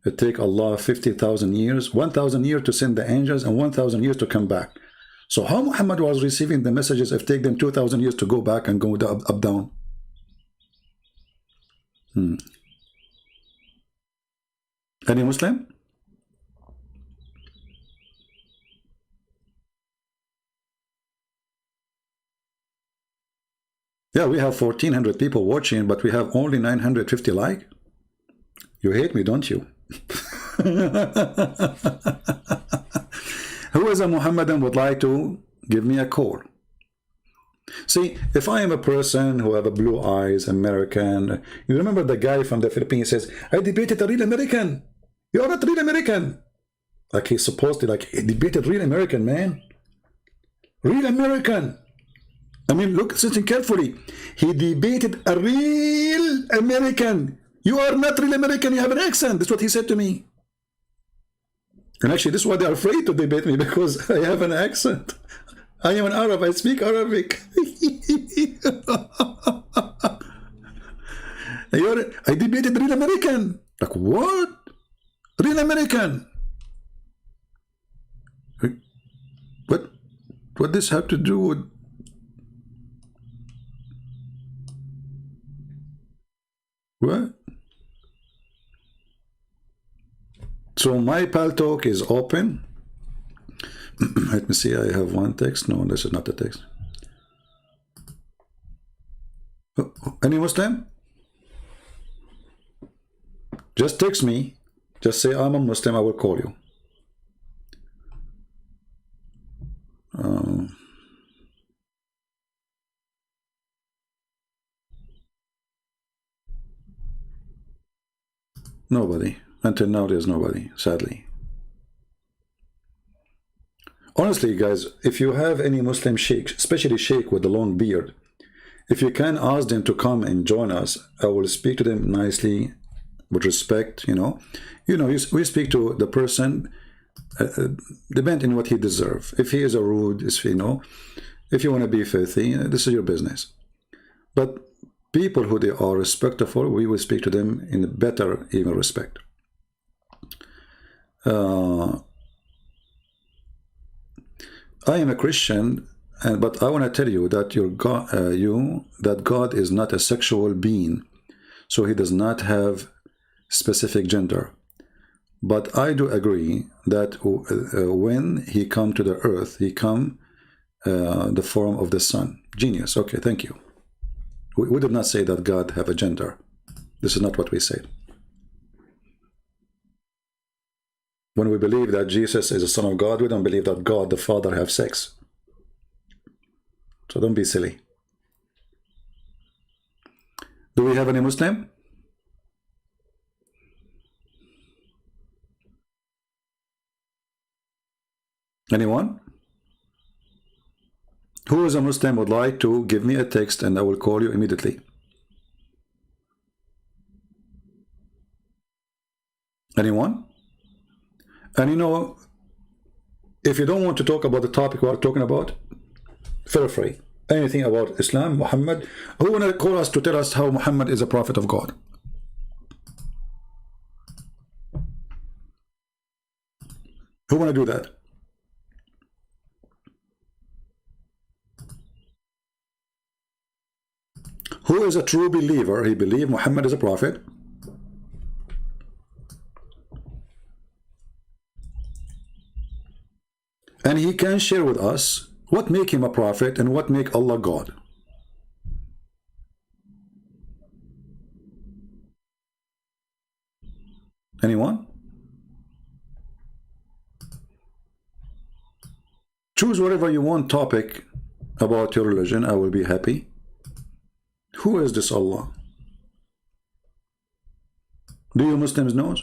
It take Allah 50,000 years, 1,000 years to send the angels and 1,000 years to come back. So how Muhammad was receiving the messages if take them 2,000 years to go back and go up down? Any Muslim? Yeah, we have 1,400 people watching, but we have only 950 like. You hate me, don't you? Who is a Muhammadan would like to give me a call? See, if I am a person who have a blue eyes, American, you remember the guy from the Philippines says, I debated a real American. You're not real American. Like he's supposed to, like, he debated real American, man. Real American. I mean, look, listen carefully. He debated a real American. You are not real American, you have an accent. That's what he said to me. And actually, this is why they're afraid to debate me, because I have an accent. I am an Arab, I speak Arabic. I debated real American. Like, what? Real American? What this have to do with... What? So my pal talk is open. Let me see, I have one text. No, this is not the text. Any Muslim? Just text me. Just say I'm a Muslim, I will call you. Nobody. Until now, there's nobody, sadly. Honestly, guys, if you have any Muslim sheikh, especially sheikh with a long beard, if you can ask them to come and join us, I will speak to them nicely, with respect, you know. We speak to the person, depending on what he deserves. If he is a rude, if you want to be filthy, this is your business. But people who they are respectful, we will speak to them in a better, even respect. I am a Christian, but I want to tell you that that God is not a sexual being, so he does not have specific gender. But I do agree that when he come to the earth, he come the form of the Son. Genius. Okay, thank you. We did not say that God have a gender. This is not what we said. When we believe that Jesus is the Son of God, we don't believe that God the Father have sex. So don't be silly. Do we have any Muslim? Anyone? Who is a Muslim would like to give me a text and I will call you immediately. Anyone? And if you don't want to talk about the topic we are talking about, feel free. Anything about Islam, Muhammad. Who want to call us to tell us how Muhammad is a prophet of God? Who want to do that? Who is a true believer? He believes Muhammad is a prophet. And he can share with us what make him a prophet and what make Allah God. Anyone? Choose whatever you want topic about your religion, I will be happy. Who is this Allah? Do you Muslims know?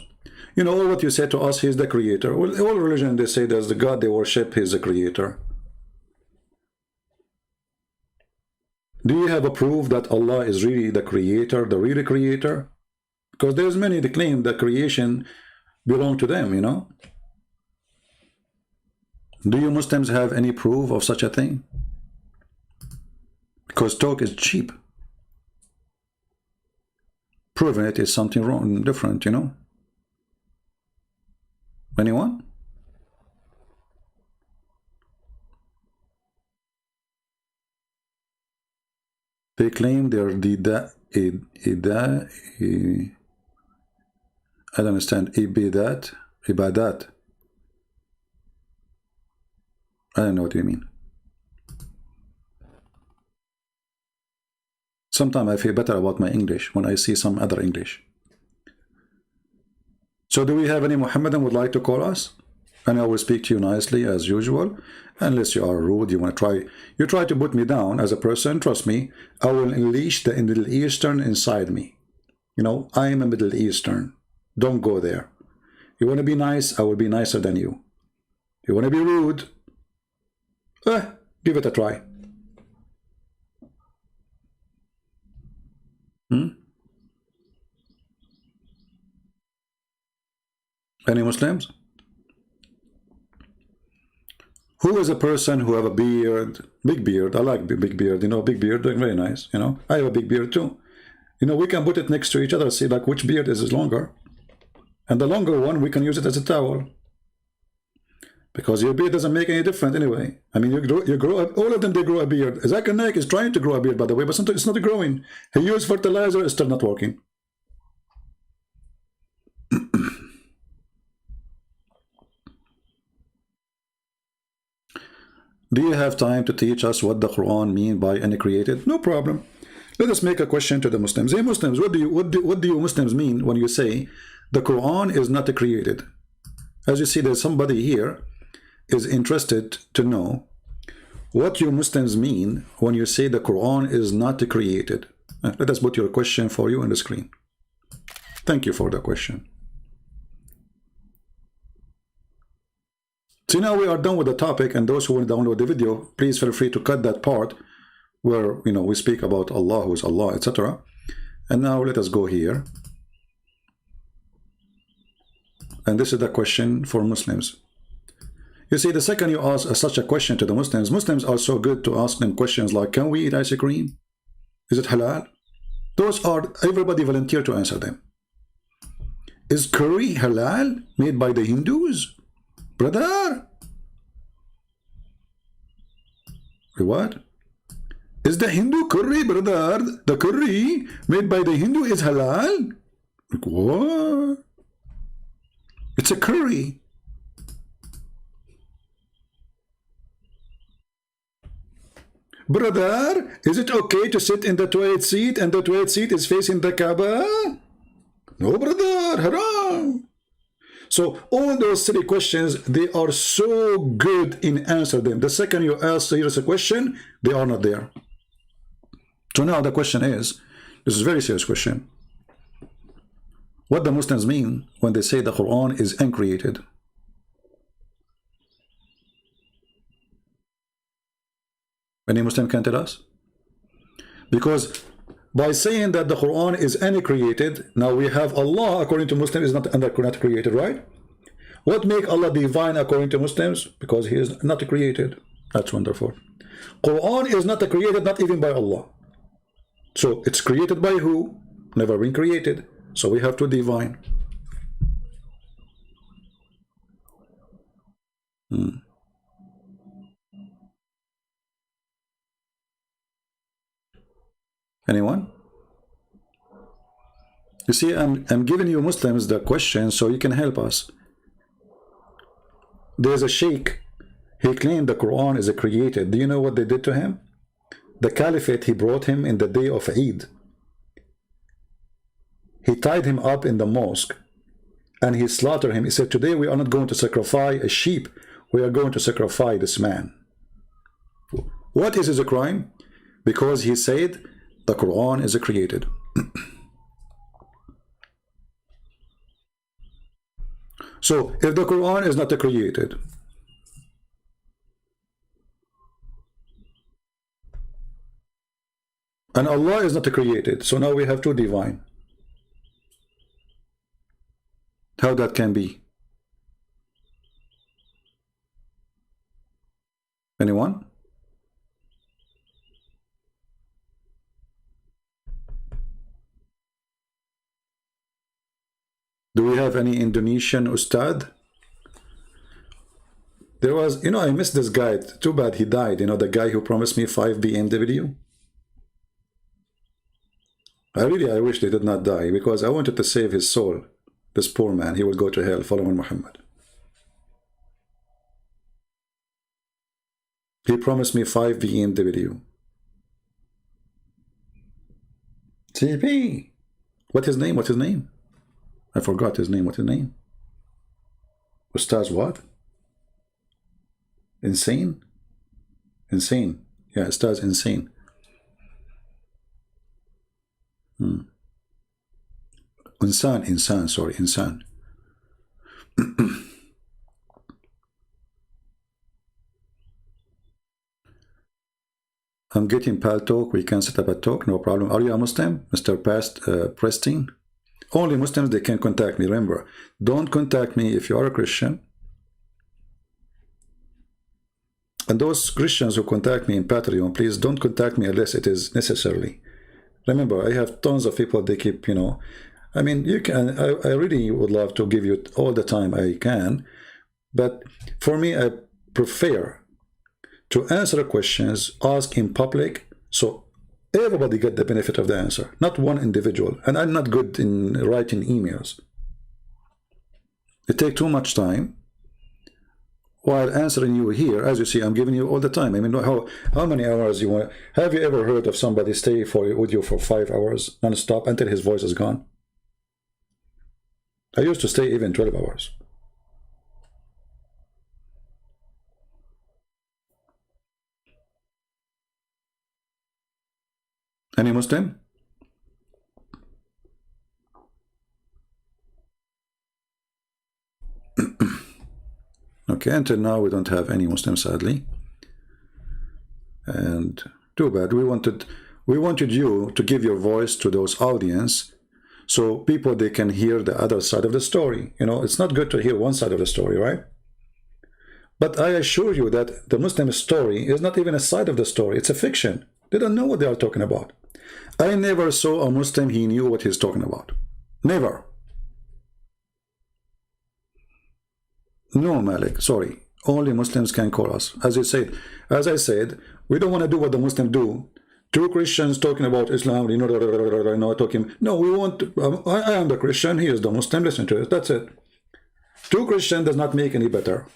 You know, all what you say to us, He is the creator. Well, all religion, they say there's the God they worship, He is the creator. Do you have a proof that Allah is really the creator, the real creator? Because there's many that claim that creation belong to them, you know. Do you Muslims have any proof of such a thing? Because talk is cheap. Proving it is something wrong, different, you know. Anyone? They claim they're I don't understand. Ibadat. I don't know what you mean. Sometimes I feel better about my English when I see some other English. So do we have any Muhammadan would like to call us? And I will speak to you nicely as usual. Unless you are rude, you want to try to put me down as a person, trust me, I will unleash the Middle Eastern inside me. You know, I am a Middle Eastern. Don't go there. You want to be nice, I will be nicer than you. You want to be rude, give it a try. Any Muslims? Who is a person who have a beard, big beard? I like big beard, you know, big beard, very nice, you know. I have a big beard too. You know, we can put it next to each other, see like which beard is longer. And the longer one, we can use it as a towel. Because your beard doesn't make any difference anyway. I mean, you grow up, all of them, they grow a beard. Zakir Naik is trying to grow a beard, by the way, but sometimes it's not growing. He used fertilizer, it's still not working. Do you have time to teach us what the Quran means by uncreated? No problem. Let us make a question to the Muslims. Hey Muslims, what do you Muslims mean when you say the Quran is not created? As you see, there's somebody here is interested to know what you Muslims mean when you say the Quran is not created. Let us put your question for you on the screen. Thank you for the question. So now we are done with the topic, and those who want to download the video, please feel free to cut that part where, you know, we speak about Allah, who is Allah, etc. And now let us go here. And this is the question for Muslims. You see, the second you ask such a question to the Muslims, Muslims are so good to ask them questions like, can we eat ice cream? Is it halal? Those are, everybody volunteer to answer them. Is curry halal made by the Hindus? Brother? What? Is the Hindu curry, brother? The curry made by the Hindu is halal? What? It's a curry. Brother, is it okay to sit in the toilet seat and the toilet seat is facing the Kaaba? No, brother, haram. So all those silly questions, they are so good in answer them. The second you ask serious a question, they are not there. So now the question is, this is a very serious question. What the Muslims mean when they say the Quran is uncreated? Any Muslim can tell us? Because by saying that the Quran is uncreated, now we have Allah, according to Muslims, is not created, right? What make Allah divine according to Muslims? Because He is not created. That's wonderful. Quran is not created, not even by Allah. So it's created by who? Never been created. So we have to divine. Anyone? You see, I'm giving you Muslims the question so you can help us. There's a sheikh. He claimed the Quran is created. Do you know what they did to him? The caliphate, he brought him in the day of Eid. He tied him up in the mosque and he slaughtered him. He said, today we are not going to sacrifice a sheep. We are going to sacrifice this man. What is his crime? Because he said the Quran is created. So if the Quran is not created, and Allah is not created, so now we have two divine. How that can be? Anyone? Do we have any Indonesian Ustad? There was, you know, I missed this guy. Too bad he died. You know, the guy who promised me 5 BMW. I wish they did not die, because I wanted to save his soul. This poor man, he will go to hell following Muhammad. He promised me 5 BMW. TP. What's his name? What's his name? I forgot his name. What's his name? Ustaz what? Insane? Insane. Yeah, Ustaz Insane. Insan, sorry, Insan. I'm getting Pal Talk. We can set up a talk, no problem. Are you a Muslim, Mr. Preston? Only Muslims, they can contact me. Remember, don't contact me if you are a Christian. And those Christians who contact me in Patreon, please don't contact me unless it is necessarily. Remember, I have tons of people, they keep, you know, I mean, you can, I really would love to give you all the time I can, but for me, I prefer to answer questions asked in public, so everybody get the benefit of the answer, not one individual. And I'm not good in writing emails. It takes too much time. While answering you here, as you see, I'm giving you all the time. I mean, how many hours you want? Have you ever heard of somebody stay with you for 5 hours non-stop until his voice is gone? I used to stay even 12 hours. Any Muslim? Okay, until now we don't have any Muslim, sadly. And too bad. We wanted you to give your voice to those audience, so people, they can hear the other side of the story. You know, it's not good to hear one side of the story, right? But I assure you that the Muslim story is not even a side of the story. It's a fiction. They don't know what they are talking about. I never saw a Muslim, he knew what he's talking about. Never. No, Malik, sorry. Only Muslims can call us. As I said, we don't want to do what the Muslims do. Two Christians talking about Islam, you know, talking. No, we want. I am the Christian. He is the Muslim. Listen to it. That's it. Two Christians does not make any better.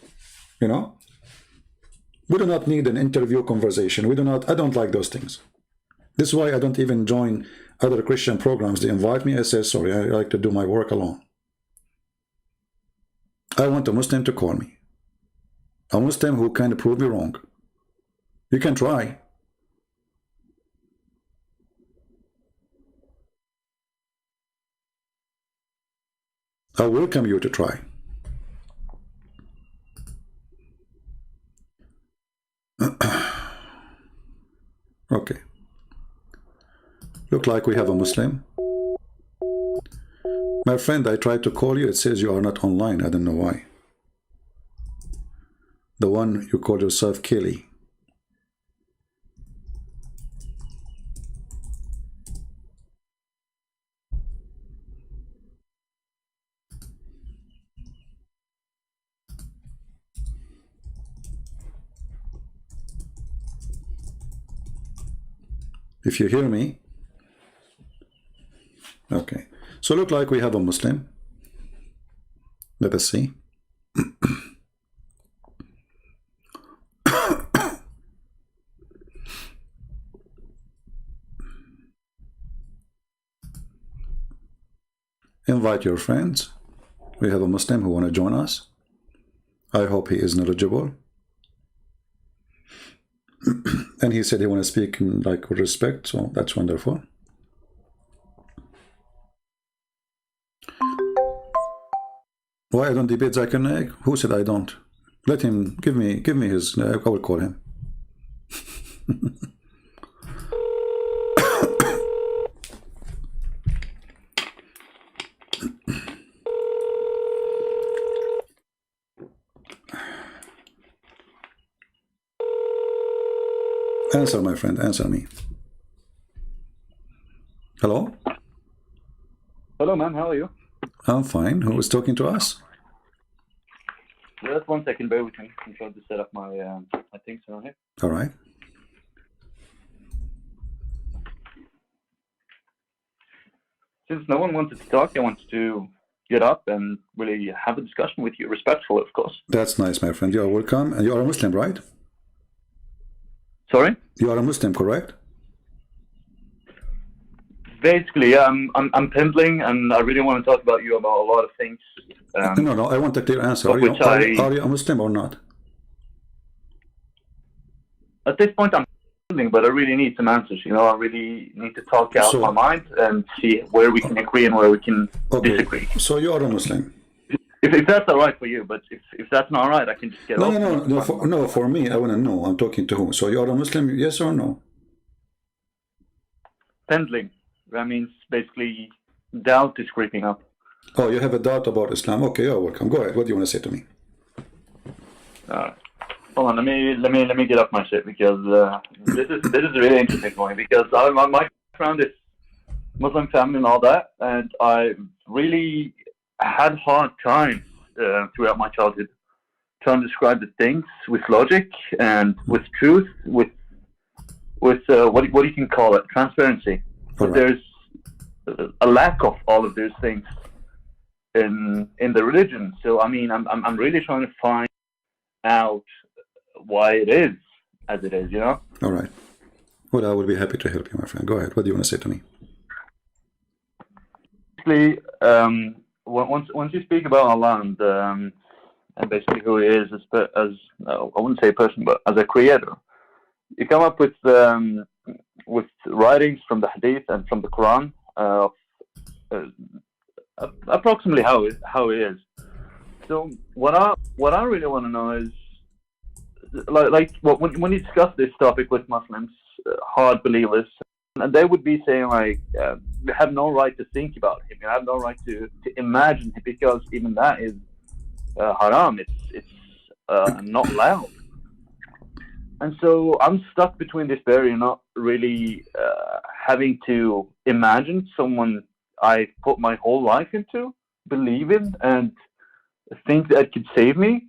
You know. We do not need an interview conversation. We do not. I don't like those things. This is why I don't even join other Christian programs. They invite me. I say sorry. I like to do my work alone. I want a Muslim to call me. A Muslim who can prove me wrong. You can try. I welcome you to try. Okay. Look like we have a Muslim. My friend, I tried to call you. It says you are not online. I don't know why. The one you call yourself Kelly. If you hear me. Okay. So look like we have a Muslim. Let us see. Invite your friends. We have a Muslim who want to join us. I hope he is knowledgeable. And he said he want to speak in, like, with respect, so that's wonderful. Why I don't debate Zakir Naik? Who said I don't? Let him give me his. I will call him. Answer, my friend, answer me. Hello? Hello, man. How are you? I'm fine. Who is talking to us? Just 1 second. Bear with me. I'm trying to set up my things around here. All right. Since no one wanted to talk, I wanted to get up and really have a discussion with you, respectful, of course. That's nice, my friend. You are welcome. And you are a Muslim, right? Sorry? You are a Muslim, correct? Basically, yeah, I'm pendling, and I really want to talk about you about a lot of things. No, I want a clear answer. Are you a Muslim or not? At this point, I'm pendling, but I really need some answers. You know, I really need to talk out my mind and see where we can agree and where we can disagree. So you are a Muslim. If that's all right for you, but if that's not all right, I can just get off. No. For me, I want to know. I'm talking to whom? So you are a Muslim, yes or no? Pendling. That means basically doubt is creeping up. Oh, you have a doubt about Islam? Okay, you're welcome. Go ahead. What do you want to say to me? Hold on. Let me get up my shit, because this is really interesting for me, because my background is Muslim family and all that, and I really had hard time throughout my childhood trying to describe the things with logic and with truth, with what you can call it, transparency. But there's a lack of all of those things in the religion. So I mean, I'm really trying to find out why it is as it is, you know. All right. Well, I will be happy to help you, my friend. Go ahead. What do you want to say to me? Basically, once you speak about Allah and basically who He is as I wouldn't say a person, but as a creator, you come up with writings from the Hadith and from the Quran, approximately how it is. So what I really want to know is, when you discuss this topic with Muslims, hard believers, and they would be saying like, you have no right to think about him, you have no right to imagine him, because even that is haram. It's not allowed. And so I'm stuck between this barrier, not really having to imagine someone I put my whole life into, believe in, and think that could save me,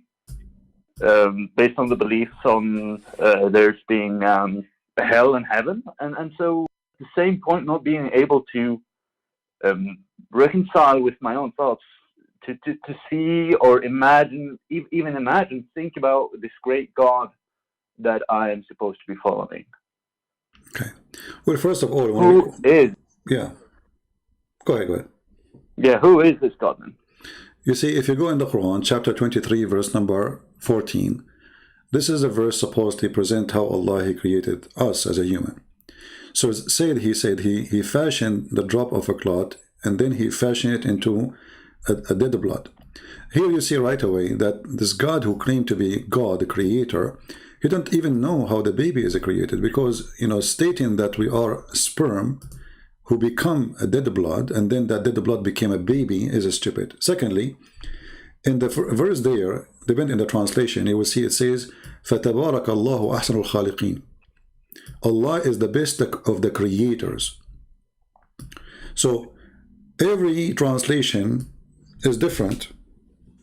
based on the beliefs on there's being hell and heaven. And so at the same point, not being able to reconcile with my own thoughts, to see or imagine, even imagine, think about this great God that I am supposed to be following. Okay. Well, first of all, who is? Yeah. Go ahead. Yeah, who is this God then? You see, if you go in the Quran, chapter 23, verse number 14, this is a verse supposedly present how Allah He created us as a human. So he said he fashioned the drop of a clot, and then he fashioned it into a dead blood. Here you see right away that this God who claimed to be God, the creator, he don't even know how the baby is created, because, you know, stating that we are sperm who become a dead blood, and then that dead blood became a baby, is stupid. Secondly, in the verse there, depending on the translation, you will see it says, فَتَبَارَكَ اللَّهُ أَحْسَنُ الْخَالِقِينَ. Allah is the best of the creators. So every translation is different.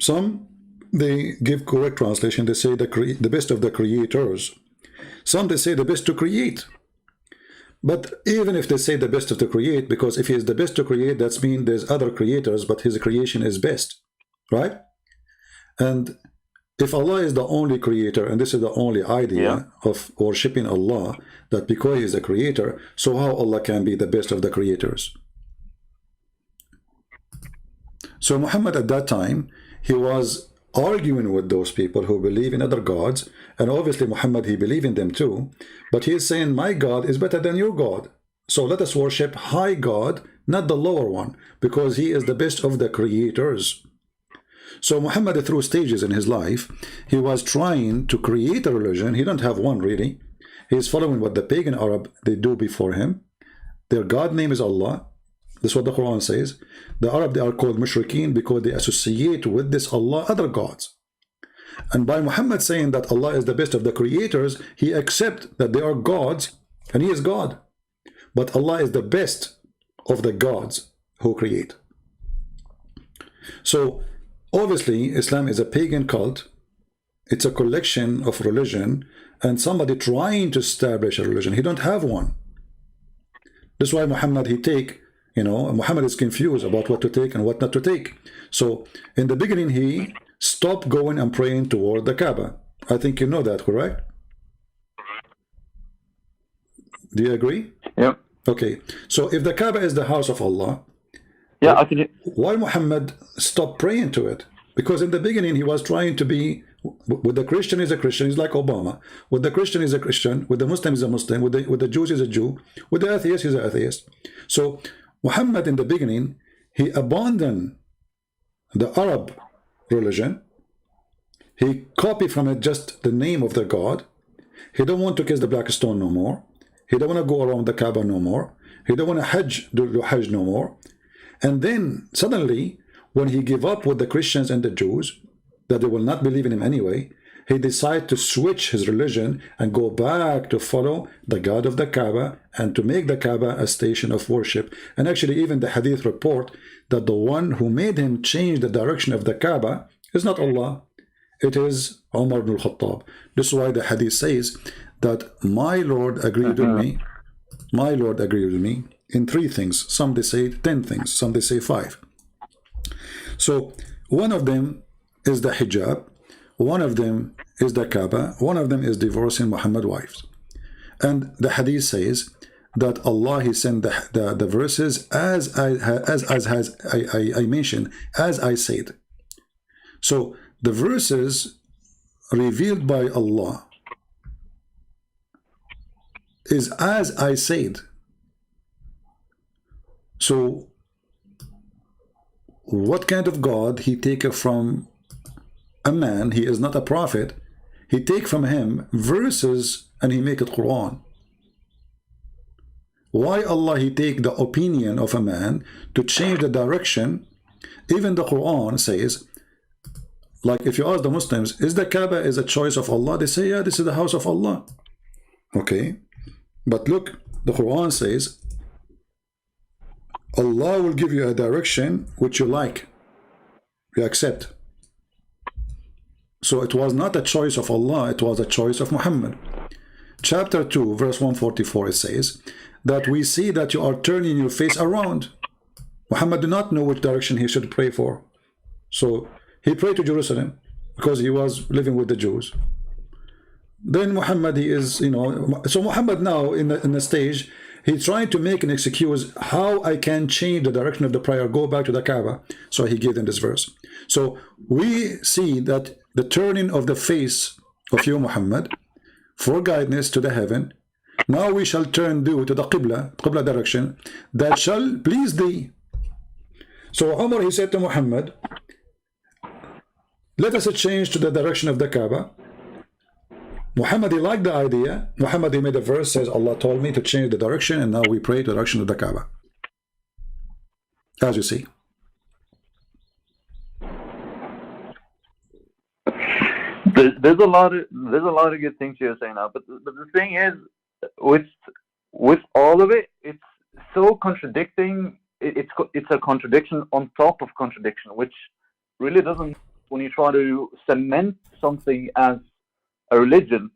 Some, they give correct translation, they say the best of the creators. Some, they say the best to create. But even if they say the best of to create, because if he is the best to create, that means there's other creators, but his creation is best, right? And if Allah is the only creator, and this is the only idea of worshipping Allah, that because he is the creator, so how Allah can be the best of the creators? So Muhammad at that time, he was arguing with those people who believe in other gods, and obviously Muhammad, he believed in them too, but he is saying my God is better than your God, so let us worship high God, not the lower one, because he is the best of the creators. So Muhammad, through stages in his life, he was trying to create a religion. He don't have one really. He is following what the pagan Arab they do before him. Their God name is Allah. That's what the Quran says. The Arab, they are called mushrikeen because they associate with this Allah other gods. And by Muhammad saying that Allah is the best of the creators, he accepts that they are gods and he is God. But Allah is the best of the gods who create. So obviously Islam is a pagan cult. It's a collection of religion and somebody trying to establish a religion. He don't have one. That's why Muhammad, he take, Muhammad is confused about what to take and what not to take. So in the beginning, he stopped going and praying toward the Kaaba. I think you know that, correct? Do you agree? Yeah. Okay. So if the Kaaba is the house of Allah, yeah, I can. Why Muhammad stopped praying to it? Because in the beginning, he was trying to be, with the Christian is a Christian, he's like Obama. With the Christian is a Christian, with the Muslim is a Muslim, with the Jews is a Jew, with the atheist is an atheist. So Muhammad in the beginning, he abandoned the Arab religion. He copied from it just the name of the God. He don't want to kiss the black stone no more. He don't want to go around the Kaaba no more. He don't want to do Hajj no more. And then suddenly, when he gave up with the Christians and the Jews, that they will not believe in him anyway, he decided to switch his religion and go back to follow the God of the Kaaba and to make the Kaaba a station of worship. And actually even the hadith report that the one who made him change the direction of the Kaaba is not Allah, it is Umar ibn al-Khattab. This is why the hadith says that my Lord agreed with me, my Lord agreed with me in 3 things. Some they say 10 things, some they say 5. So one of them is the hijab, one of them is the Kaaba, one of them is divorcing Muhammad's wives. And the hadith says that Allah, he sent the verses as I mentioned, as I said. So the verses revealed by Allah is as I said. So what kind of God he take from a man? He is not a prophet. He take from him verses and he make it Quran. Why Allah he take the opinion of a man to change the direction? Even the Quran says, like if you ask the Muslims, is the Kaaba is a choice of Allah? They say, yeah, this is the house of Allah. Okay, but look, the Quran says Allah will give you a direction which you like, you accept. So it was not a choice of Allah, it was a choice of Muhammad. Chapter 2, verse 144, it says that we see that you are turning your face around. Muhammad did not know which direction he should pray for. So he prayed to Jerusalem because he was living with the Jews. Then Muhammad, he is, so Muhammad now in the stage, he's trying to make an excuse how I can change the direction of the prayer, go back to the Kaaba. So he gave them this verse. So we see that the turning of the face of you, Muhammad, for guidance to the heaven. Now we shall turn thee to the Qibla direction, that shall please thee. So Umar, he said to Muhammad, let us change to the direction of the Kaaba. Muhammad, he liked the idea. Muhammad, he made a verse, says, Allah told me to change the direction, and now we pray to the direction of the Kaaba. As you see. There's a lot of good things you're saying now, but the thing is, with all of it, it's so contradicting. It's a contradiction on top of contradiction, which really doesn't. When you try to cement something as a religion,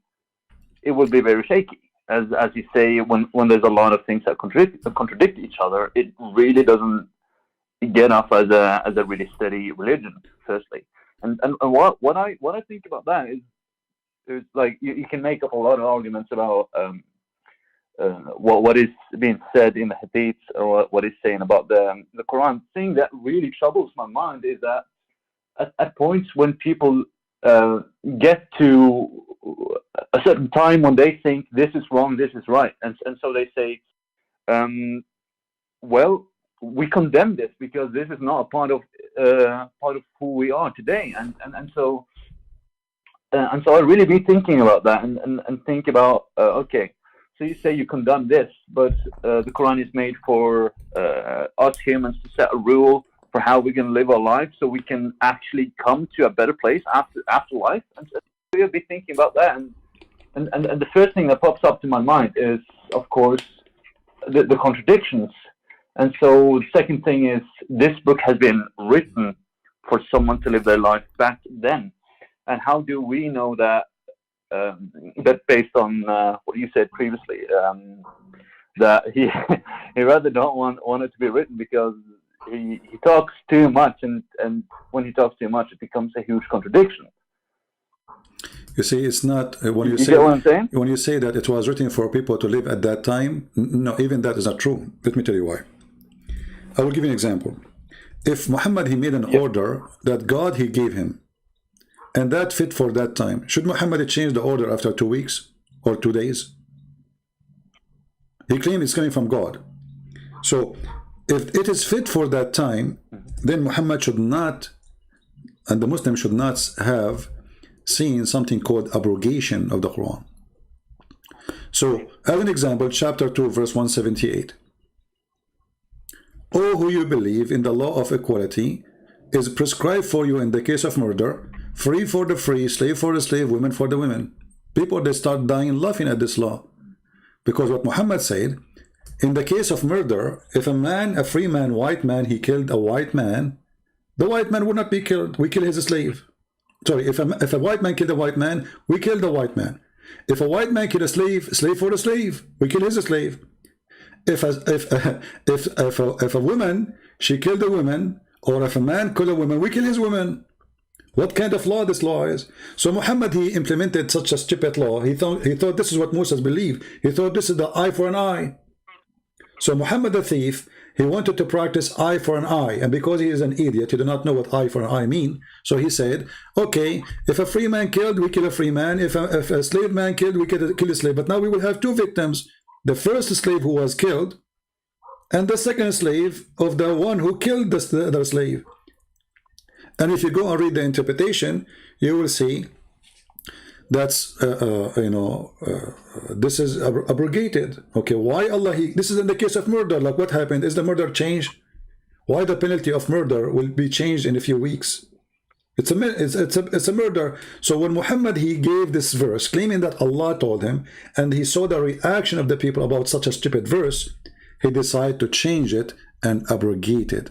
it will be very shaky. As you say, when there's a lot of things that contradict each other, it really doesn't get off as a really steady religion. Firstly, and what I think about that is like you can make up a lot of arguments about what is being said in the Hadiths or what is saying about the Quran. The thing that really troubles my mind is that at points when people get to a certain time when they think this is wrong, this is right, and so they say, well, we condemn this because this is not a part of who we are today, and so I really be thinking about that and think about okay, so you say you condemn this, but the Quran is made for us humans to set a rule for how we can live our lives, so we can actually come to a better place after life, and so we'll be thinking about that, and the first thing that pops up to my mind is, of course, the contradictions. And so the second thing is, this book has been written for someone to live their life back then. And how do we know that, that based on what you said previously, that he rather don't want it to be written because he talks too much, and when he talks too much, it becomes a huge contradiction. You see, it's not when you get say what I'm saying? When you say that it was written for people to live at that time. No, even that is not true. Let me tell you why. I will give you an example. If Muhammad, he made an order that God, he gave him, and that fit for that time, should Muhammad change the order after 2 weeks or 2 days? He claimed it's coming from God. So if it is fit for that time, then Muhammad should not, and the Muslim should not have seen something called abrogation of the Quran. So as an example, chapter 2 verse 178. O who you believe in the law of equality is prescribed for you in the case of murder, free for the free, slave for the slave, women for the women. People, they start dying laughing at this law, because what Muhammad said, in the case of murder, if a man, a free man, white man, he killed a white man, the white man would not be killed. We kill his slave. Sorry, if a white man killed a white man, we kill the white man. If a white man killed a slave, slave for the slave, we kill his slave. If a woman, she killed a woman, or if a man killed a woman, we kill his woman. What kind of law this law is? So Muhammad, he implemented such a stupid law. He thought this is what Moses believed. He thought this is the eye for an eye. So Muhammad the thief, he wanted to practice eye for an eye, and because he is an idiot, he did not know what eye for an eye mean. So he said, okay, if a free man killed, we kill a free man. If a slave man killed, we kill a slave. But now we will have two victims: the first slave who was killed, and the second slave of the one who killed the other slave. And if you go and read the interpretation, you will see that's this is abrogated. Okay, why Allah? This is in the case of murder. Like, what happened? Is the murder changed? Why the penalty of murder will be changed in a few weeks? It's a murder. So when Muhammad, he gave this verse claiming that Allah told him, and he saw the reaction of the people about such a stupid verse, he decided to change it and abrogate it.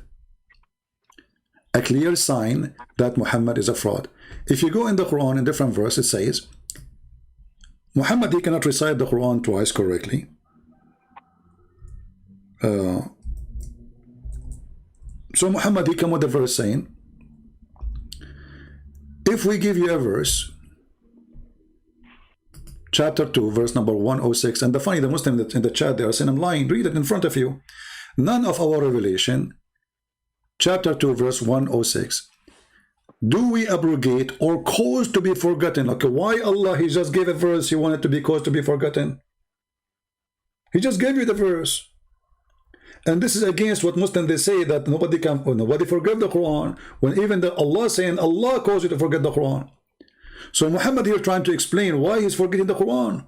A clear sign that Muhammad is a fraud. If you go in the Quran in different verses, it says Muhammad, he cannot recite the Quran twice correctly. So Muhammad, he came with a verse saying, if we give you a verse, chapter 2, verse number 106, and the Muslim in the chat, they are saying I'm lying, read it in front of you. None of our revelation, chapter 2, verse 106, do we abrogate or cause to be forgotten? Okay, why Allah, he just gave a verse, he wanted to be caused to be forgotten? He just gave you the verse. And this is against what Muslims, they say that nobody forget the Quran, when even Allah saying Allah caused you to forget the Quran. So Muhammad here trying to explain why he's forgetting the Quran.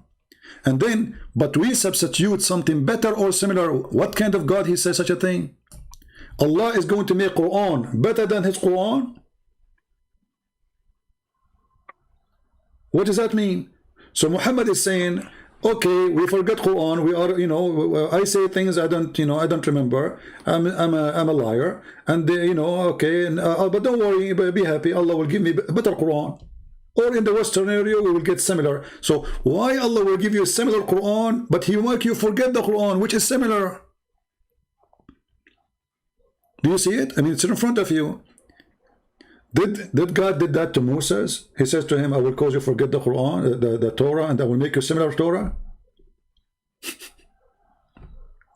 And then, but we substitute something better or similar. What kind of God he says such a thing? Allah is going to make Quran better than his Quran? What does that mean? So Muhammad is saying, okay, we forget Quran. We are, I say things I don't remember. I'm a liar, and okay. But don't worry, be happy. Allah will give me a better Quran. Or in the Western area, we will get similar. So why Allah will give you a similar Quran, but He will make you forget the Quran, which is similar? Do you see it? I mean, it's in front of you. Did God did that to Moses? He says to him, I will cause you forget the Quran, the Torah, and I will make you similar Torah.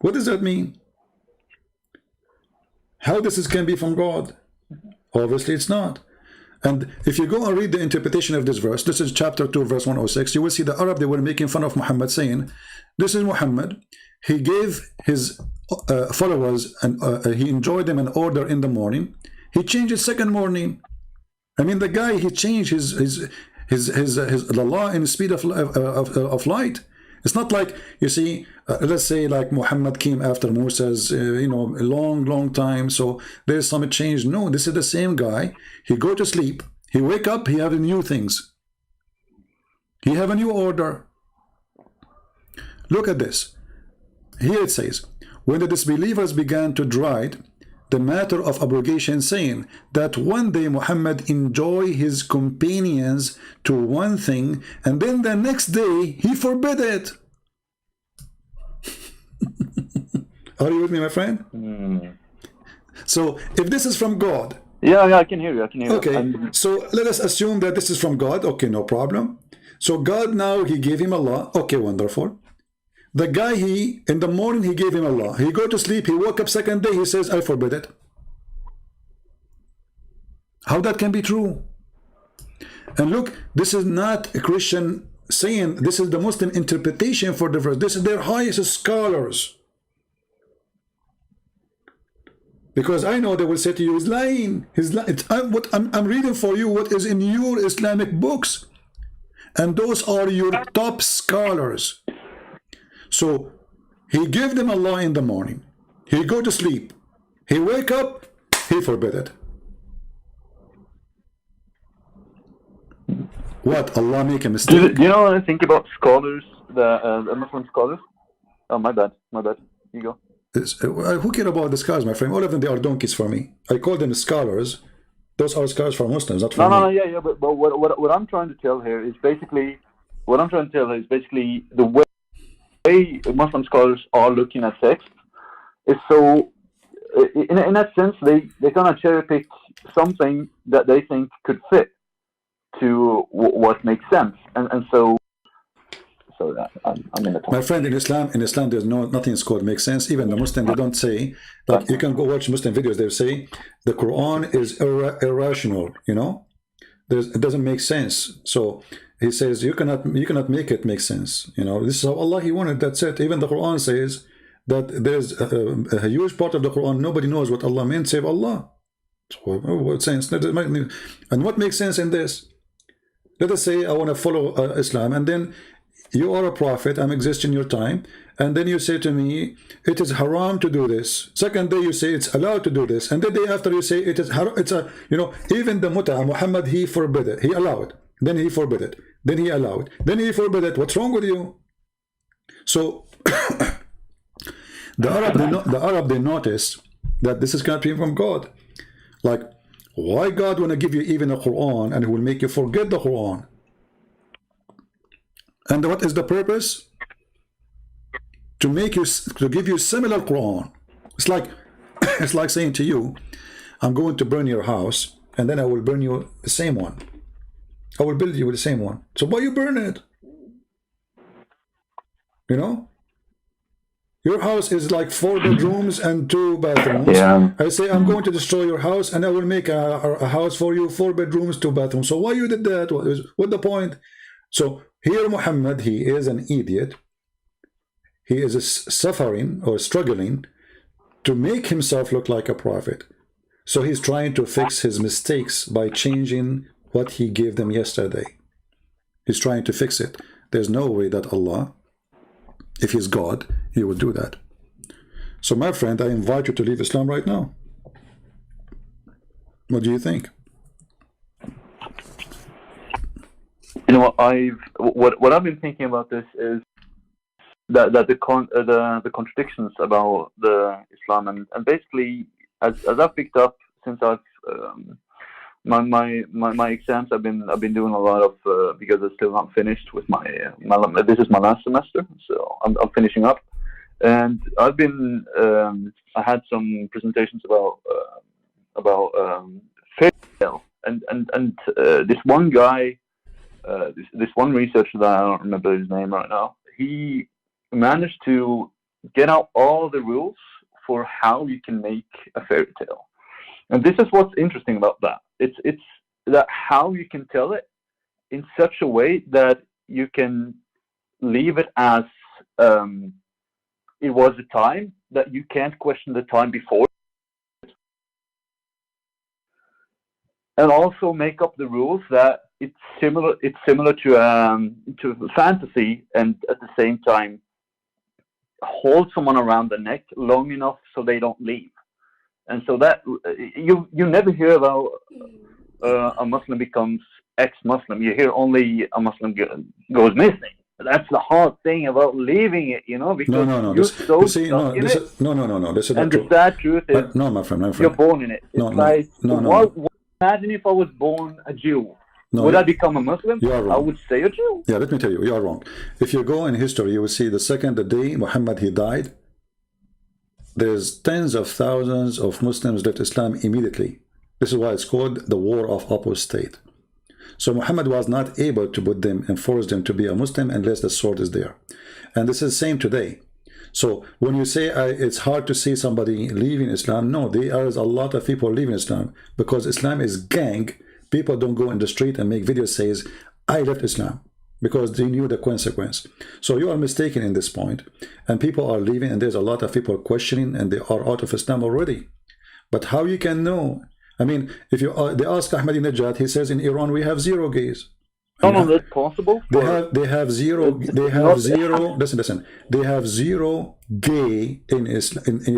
What does that mean? How this can be from God? Obviously it's not. And if you go and read the interpretation of this verse, this is chapter 2, verse 106, you will see the Arab, they were making fun of Muhammad, saying, this is Muhammad. He gave his followers, and he enjoyed them an order in the morning. He changed his second morning. I mean, the guy, he changed the law in the speed of light. It's not like, you see, let's say like Muhammad came after Moses, a long time, so there's some change. No, this is the same guy. He go to sleep, he wake up, he have new things. He have a new order. Look at this. Here it says, when the disbelievers began to deride the matter of abrogation, saying that one day Muhammad enjoy his companions to one thing, and then the next day he forbid it. Are you with me, my friend? So if this is from God, yeah, I can hear you. Okay, so let us assume that this is from God. Okay, no problem. So God now, he gave him a law. Okay, wonderful. The guy, in the morning, he gave him a law. He go to sleep, he woke up second day, he says, I forbid it. How that can be true? And look, this is not a Christian saying, this is the Muslim interpretation for the verse. This is their highest scholars. Because I know they will say to you, he's lying. I'm reading for you what is in your Islamic books. And those are your top scholars. So he gave them a law in the morning. He go to sleep. He wake up. He forbid it. What? Allah make a mistake? Do you know what I think about scholars, the Muslim scholars? Oh, my bad. You go. Who care about the scholars, my friend? All of them, they are donkeys for me. I call them scholars. Those are scholars for Muslims, not for me. No, yeah. But what I'm trying to tell here is basically the way Muslim scholars are looking at text is so, in that sense, they kind of cherry pick something that they think could fit to what makes sense, and so I'm in the top. My friend, in Islam there's nothing is called makes sense. Even the Muslim, they don't say, like, you can go watch Muslim videos, they say the Quran is irrational, it doesn't make sense. So he says you cannot make it make sense. This is how Allah He wanted. That's it. Even the Quran says that there's a huge part of the Quran nobody knows what Allah meant save Allah. So what sense? And what makes sense in this? Let us say I want to follow Islam, and then you are a prophet, I'm existing your time, and then you say to me, it is haram to do this. Second day you say it's allowed to do this, and the day after you say it is haram. Even the mut'a, Muhammad, he forbid it, he allowed, then he forbid it, then he allowed, then he forbid it. What's wrong with you? So the Arab, they notice that this is coming from God. Like, why God want to give you even a Quran and He will make you forget the Quran? And what is the purpose? To give you similar Quran. It's like saying to you, I'm going to burn your house, and then I will burn you the same one. I will build you with the same one. So why you burn it? Your house is like 4 bedrooms and 2 bathrooms. Yeah. I say I'm going to destroy your house, and I will make a house for you, 4 bedrooms, 2 bathrooms. So why you did that? What's the point? So here Muhammad, he is an idiot. He is suffering or struggling to make himself look like a prophet. So he's trying to fix his mistakes by changing what he gave them yesterday. He's trying to fix it. There's no way that Allah, if He's God, He would do that. So my friend, I invite you to leave Islam right now. What do you think? What I've been thinking about this is that the contradictions about the Islam, and basically as I've picked up since I've my exams, I've been doing a lot of because I'm still not finished with my this is my last semester, so I'm finishing up, and I've been I had some presentations about fairy tale, and this one guy, this one researcher that I don't remember his name right now, he managed to get out all the rules for how you can make a fairy tale. And this is what's interesting about that. that how you can tell it in such a way that you can leave it as it was a time, that you can't question the time before, and also make up the rules that it's similar to fantasy, and at the same time hold someone around the neck long enough so they don't leave. And so that you never hear about a Muslim becomes ex-Muslim. You hear only a Muslim goes missing. That's the hard thing about leaving it, you know, because No. you're so You see, stuck in it. no. This is not And the true. sad truth is, No, my friend, you're born in it. It's imagine if I was born a Jew. Would I become a Muslim? You are wrong. I would say a Jew. Yeah, let me tell you, you are wrong. If you go in history, you will see the day Muhammad he died, there's tens of thousands of Muslims left Islam immediately. This is why it's called the War of Apostate. So Muhammad was not able to put them and force them to be a Muslim unless the sword is there. And this is the same today. So when you say it's hard to see somebody leaving Islam, no, there is a lot of people leaving Islam because Islam is gang. People don't go in the street and make videos says, I left Islam, because they knew the consequence. So you are mistaken in this point. And people are leaving, and there's a lot of people questioning, and they are out of Islam already. But how you can know? I mean, if you they ask Ahmadinejad, he says in Iran we have 0 gays. No, that's possible. They have zero. Listen. They have 0 gay in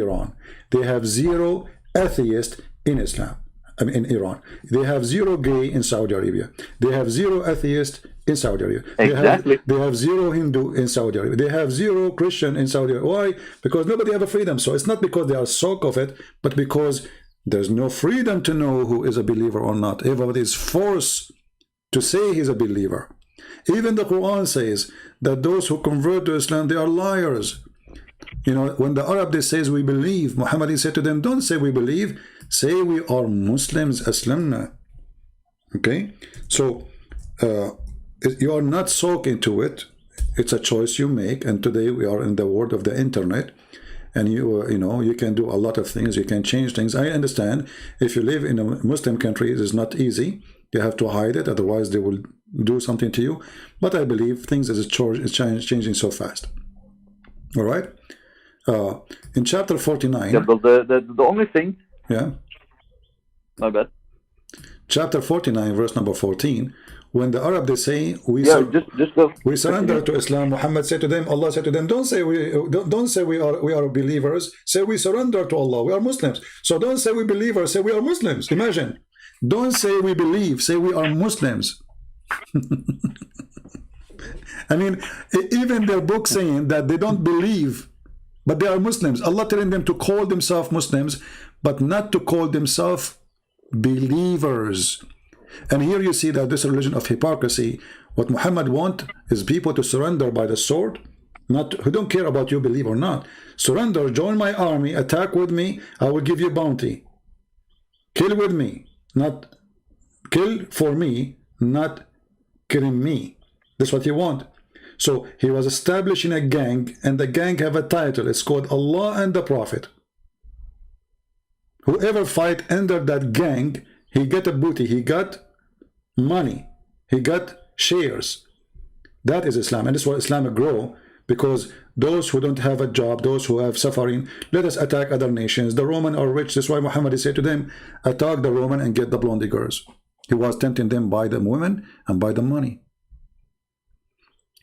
Iran. They have 0 atheist in Islam. I mean, in Iran. They have 0 gay in Saudi Arabia. They have 0 atheist in Saudi Arabia. Exactly. They have 0 Hindu in Saudi Arabia. They have 0 Christian in Saudi Arabia. Why? Because nobody have a freedom. So it's not because they are soak of it, but because there's no freedom to know who is a believer or not. Everybody is forced to say he's a believer. Even the Quran says that those who convert to Islam, they are liars. You know, when the Arab they says we believe, Muhammad said to them, don't say we believe, say we are Muslims, Aslamna. Okay? So you are not soaked into it. It's a choice you make. And today we are in the world of the internet. And you know, you can do a lot of things. You can change things. I understand if you live in a Muslim country, it is not easy. You have to hide it. Otherwise, they will do something to you. But I believe things is changing so fast. All right? In chapter 49. Yeah, but the only thing. Yeah. My bad. Chapter 49, verse number 14. When the Arab they say we surrender to Islam, Muhammad said to them, Allah said to them, don't say we are believers. Say we surrender to Allah. We are Muslims. So don't say we believers. Say we are Muslims. Imagine. Don't say we believe. Say we are Muslims. I mean, even their book saying that they don't believe, but they are Muslims. Allah telling them to call themselves Muslims, but not to call themselves believers. And here you see that this religion of hypocrisy, what Muhammad want is people to surrender by the sword, not who don't care about you believe or not. Surrender, join my army, attack with me, I will give you bounty. Kill with me, not kill for me, not killing me. That's what he want. So he was establishing a gang, and the gang have a title. It's called Allah and the Prophet. Whoever fight under that gang, he get a booty, he got money, he got shares. That is Islam, and this is why Islam grow, because those who don't have a job, those who have suffering, let us attack other nations. The Roman are rich. That's why Muhammad said to them, attack the Roman and get the blondie girls. He was tempting them by the women and by the money.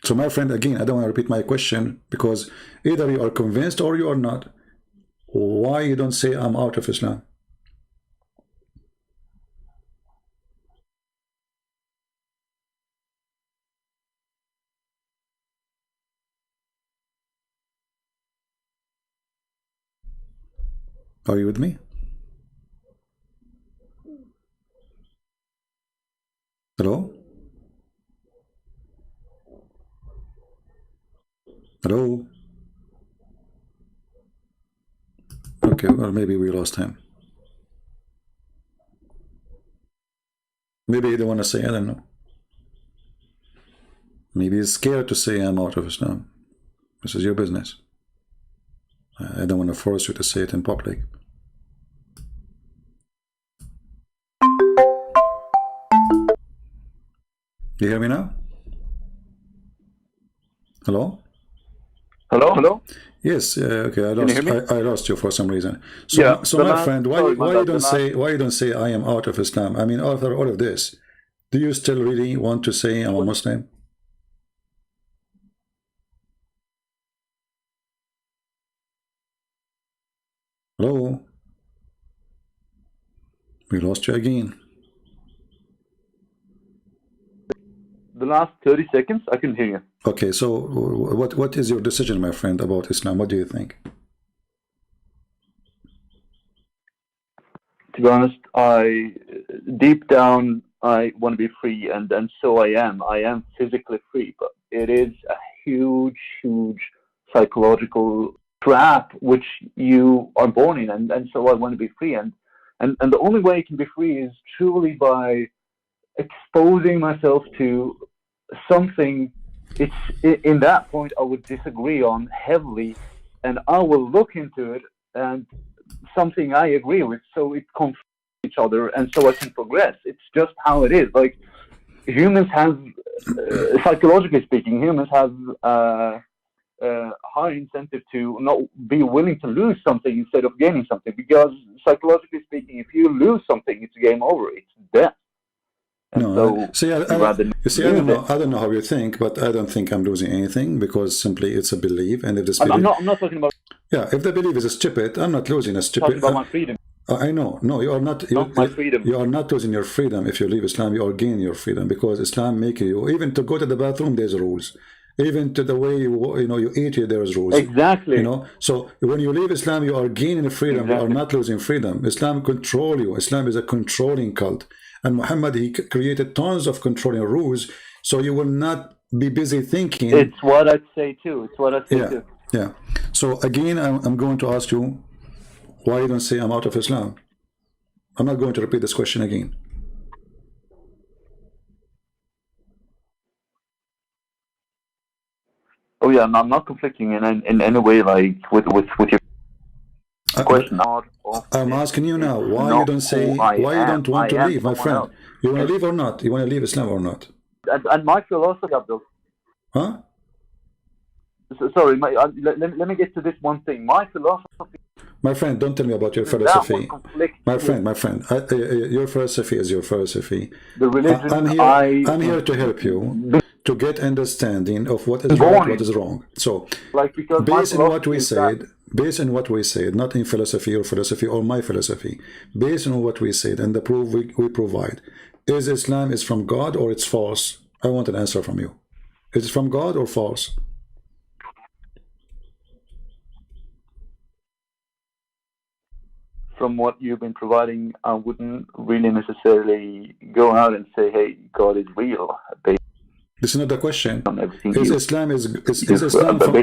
So my friend, again, I don't want to repeat my question, because either you are convinced or you are not. Why you don't say I'm out of Islam? Are you with me? Hello? Hello? Okay, well, maybe we lost him. Maybe he don't want to say, I don't know. Maybe he's scared to say I'm out of Islam. This is your business. I don't want to force you to say it in public. You hear me now? Hello? Hello, hello. Yes. Okay. you hear me? I lost you for some reason. So, Yeah, so the my last- friend, sorry, my why you bad, the don't last- say I am out of Islam? I mean, after all of this, do you still really want to say I'm a Muslim? Hello? We lost you again. The last 30 seconds, I couldn't hear you. Okay, so what is your decision, my friend, about Islam? What do you think? To be honest, deep down, I want to be free, and so I am. I am physically free, but it is a huge, huge psychological trap which you are born in, and so I want to be free, and the only way I can be free is truly by exposing myself to something. It's in that point I would disagree on heavily, and I will look into it and something I agree with, so it confronts each other, and so I can progress. It's just how it is. Like humans have, psychologically speaking, humans have high incentive to not be willing to lose something instead of gaining something, because psychologically speaking, if you lose something, it's game over. It's death. And No, so see, you see, I don't know how you think, but I don't think I'm losing anything, because simply it's a belief, and if this belief, I'm not talking about. yeah, if the belief is stupid, I'm not losing a Talking stupid. about my freedom. I know, no, you are not. Not my freedom. You are not losing your freedom if you leave Islam. You are gaining your freedom, because Islam makes you, even to go to the bathroom, there's rules. Even to the way you eat, there's rules. Exactly. You know, so when you leave Islam, you are gaining freedom. You are not losing freedom. Islam control you. Islam is a controlling cult. And Muhammad, he created tons of controlling rules, so you will not be busy thinking. It's what I'd say too. It's what I say too. Yeah. So again, I'm going to ask you, why you don't say I'm out of Islam? I'm not going to repeat this question again. Oh yeah, I'm not conflicting in any way, like with your question. I'm asking you now, why you don't say, why you don't want to leave, my friend? You want to leave or not? You want to leave Islam or not? And my philosophy, Abdul. Huh? Sorry, let me get to this one thing. My philosophy. My friend, don't tell me about your philosophy. My friend, your philosophy is your philosophy. The religion. I'm here to help you to get understanding of what is right, what is wrong. So, based on what we said, not in philosophy or my philosophy, based on what we said and the proof we provide, is Islam is from God or it's false? I want an answer from you. Is it from God or false? From what you've been providing, I wouldn't really necessarily go out and say, "Hey, God is real." This is not the question. Is Islam from?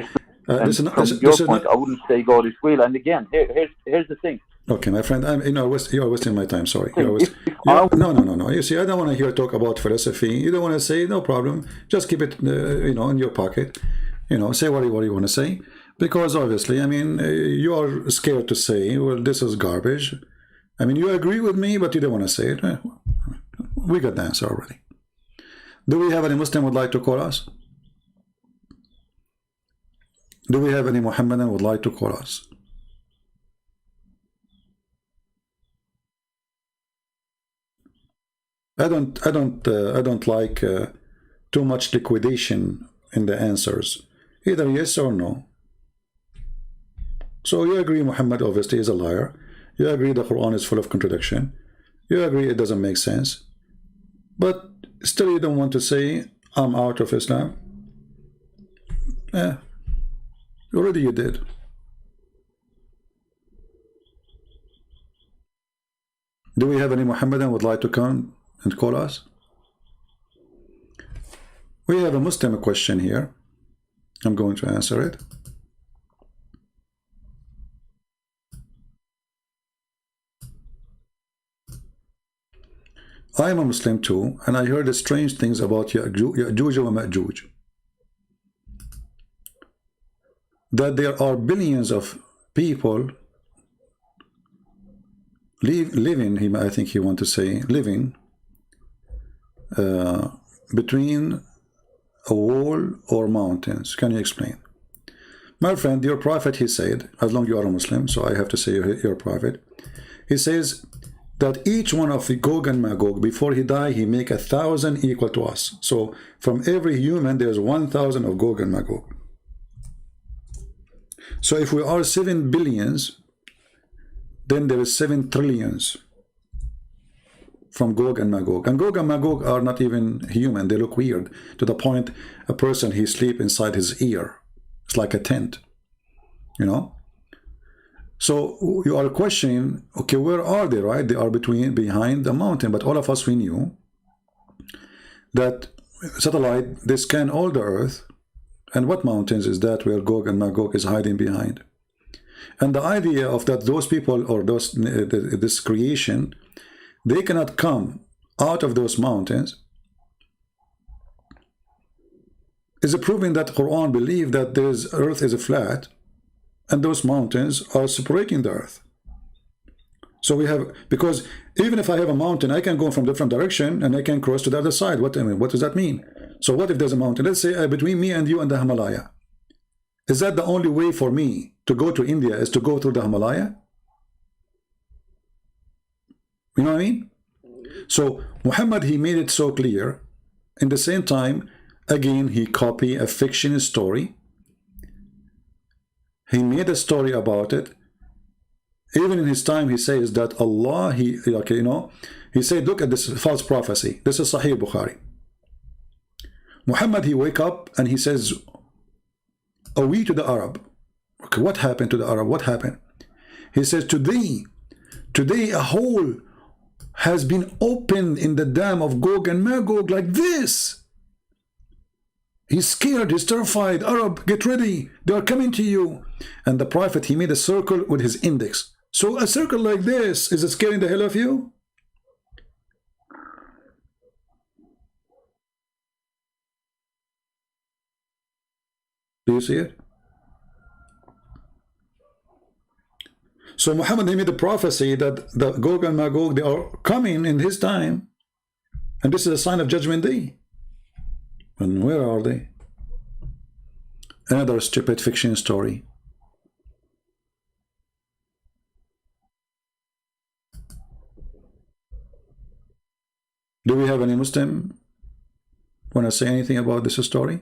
From your point, I wouldn't say God is real. And again, here's the thing. Okay, my friend, you are wasting my time. Sorry. No. You see, I don't want to hear talk about philosophy. You don't want to say, no problem. Just keep it, in your pocket. Say what you want to say. Because obviously, I mean, you are scared to say, well, this is garbage. I mean, you agree with me, but you don't want to say it. We got the answer already. Do we have any Muslim would like to call us? Do we have any Muhammadan would like to call us? I don't like too much liquidation in the answers. Either yes or no. So you agree Muhammad obviously is a liar. You agree the Quran is full of contradiction. You agree it doesn't make sense. But still you don't want to say, I'm out of Islam. Already you did. Do we have any Muhammadan would like to come and call us? We have a Muslim question here. I'm going to answer it. I am a Muslim too, and I heard strange things about Ya'juj wa Ma'juj. That there are billions of people living, I think he want to say, living between a wall or mountains? Can you explain? My friend, your prophet, he said, as long as you are a Muslim, so I have to say your prophet, he says that each one of the Gog and Magog, before he die, he make 1,000 equal to us. So from every human, there's 1,000 of Gog and Magog. So if we are 7 billions, then there is 7 trillions from Gog and Magog. And Gog and Magog are not even human. They look weird, to the point a person, he sleep inside his ear. It's like a tent, you know. So you are questioning, okay, where are they, right? They are behind the mountain. But all of us, we knew that satellite, they scan all the earth. And what mountains is that where Gog and Magog is hiding behind? And the idea of that those people or those this creation, they cannot come out of those mountains, is proving that Quran believe that this earth is flat and those mountains are separating the earth. So we have, because even if I have a mountain, I can go from different direction and I can cross to the other side. What does that mean? So what if there's a mountain, let's say between me and you and the Himalaya? Is that the only way for me to go to India is to go through the Himalaya? You know what I mean? So Muhammad, he made it so clear. In the same time, again, he copied a fiction story. He made a story about it. Even in his time, he says that Allah, he said, look at this false prophecy. This is Sahih Bukhari. Muhammad, he wake up and he says, "Awi to the Arab." Okay, what happened to the Arab? What happened? He says, today a hole has been opened in the dam of Gog and Magog like this. He's scared, he's terrified. Arab, get ready, they are coming to you. And the prophet, he made a circle with his index. So a circle like this, is it scaring the hell of you? Do you see it? So Muhammad, he made a prophecy that the Gog and Magog, they are coming in his time. And this is a sign of Judgment Day. And where are they? Another stupid fiction story. Do we have any Muslim want to say anything about this story?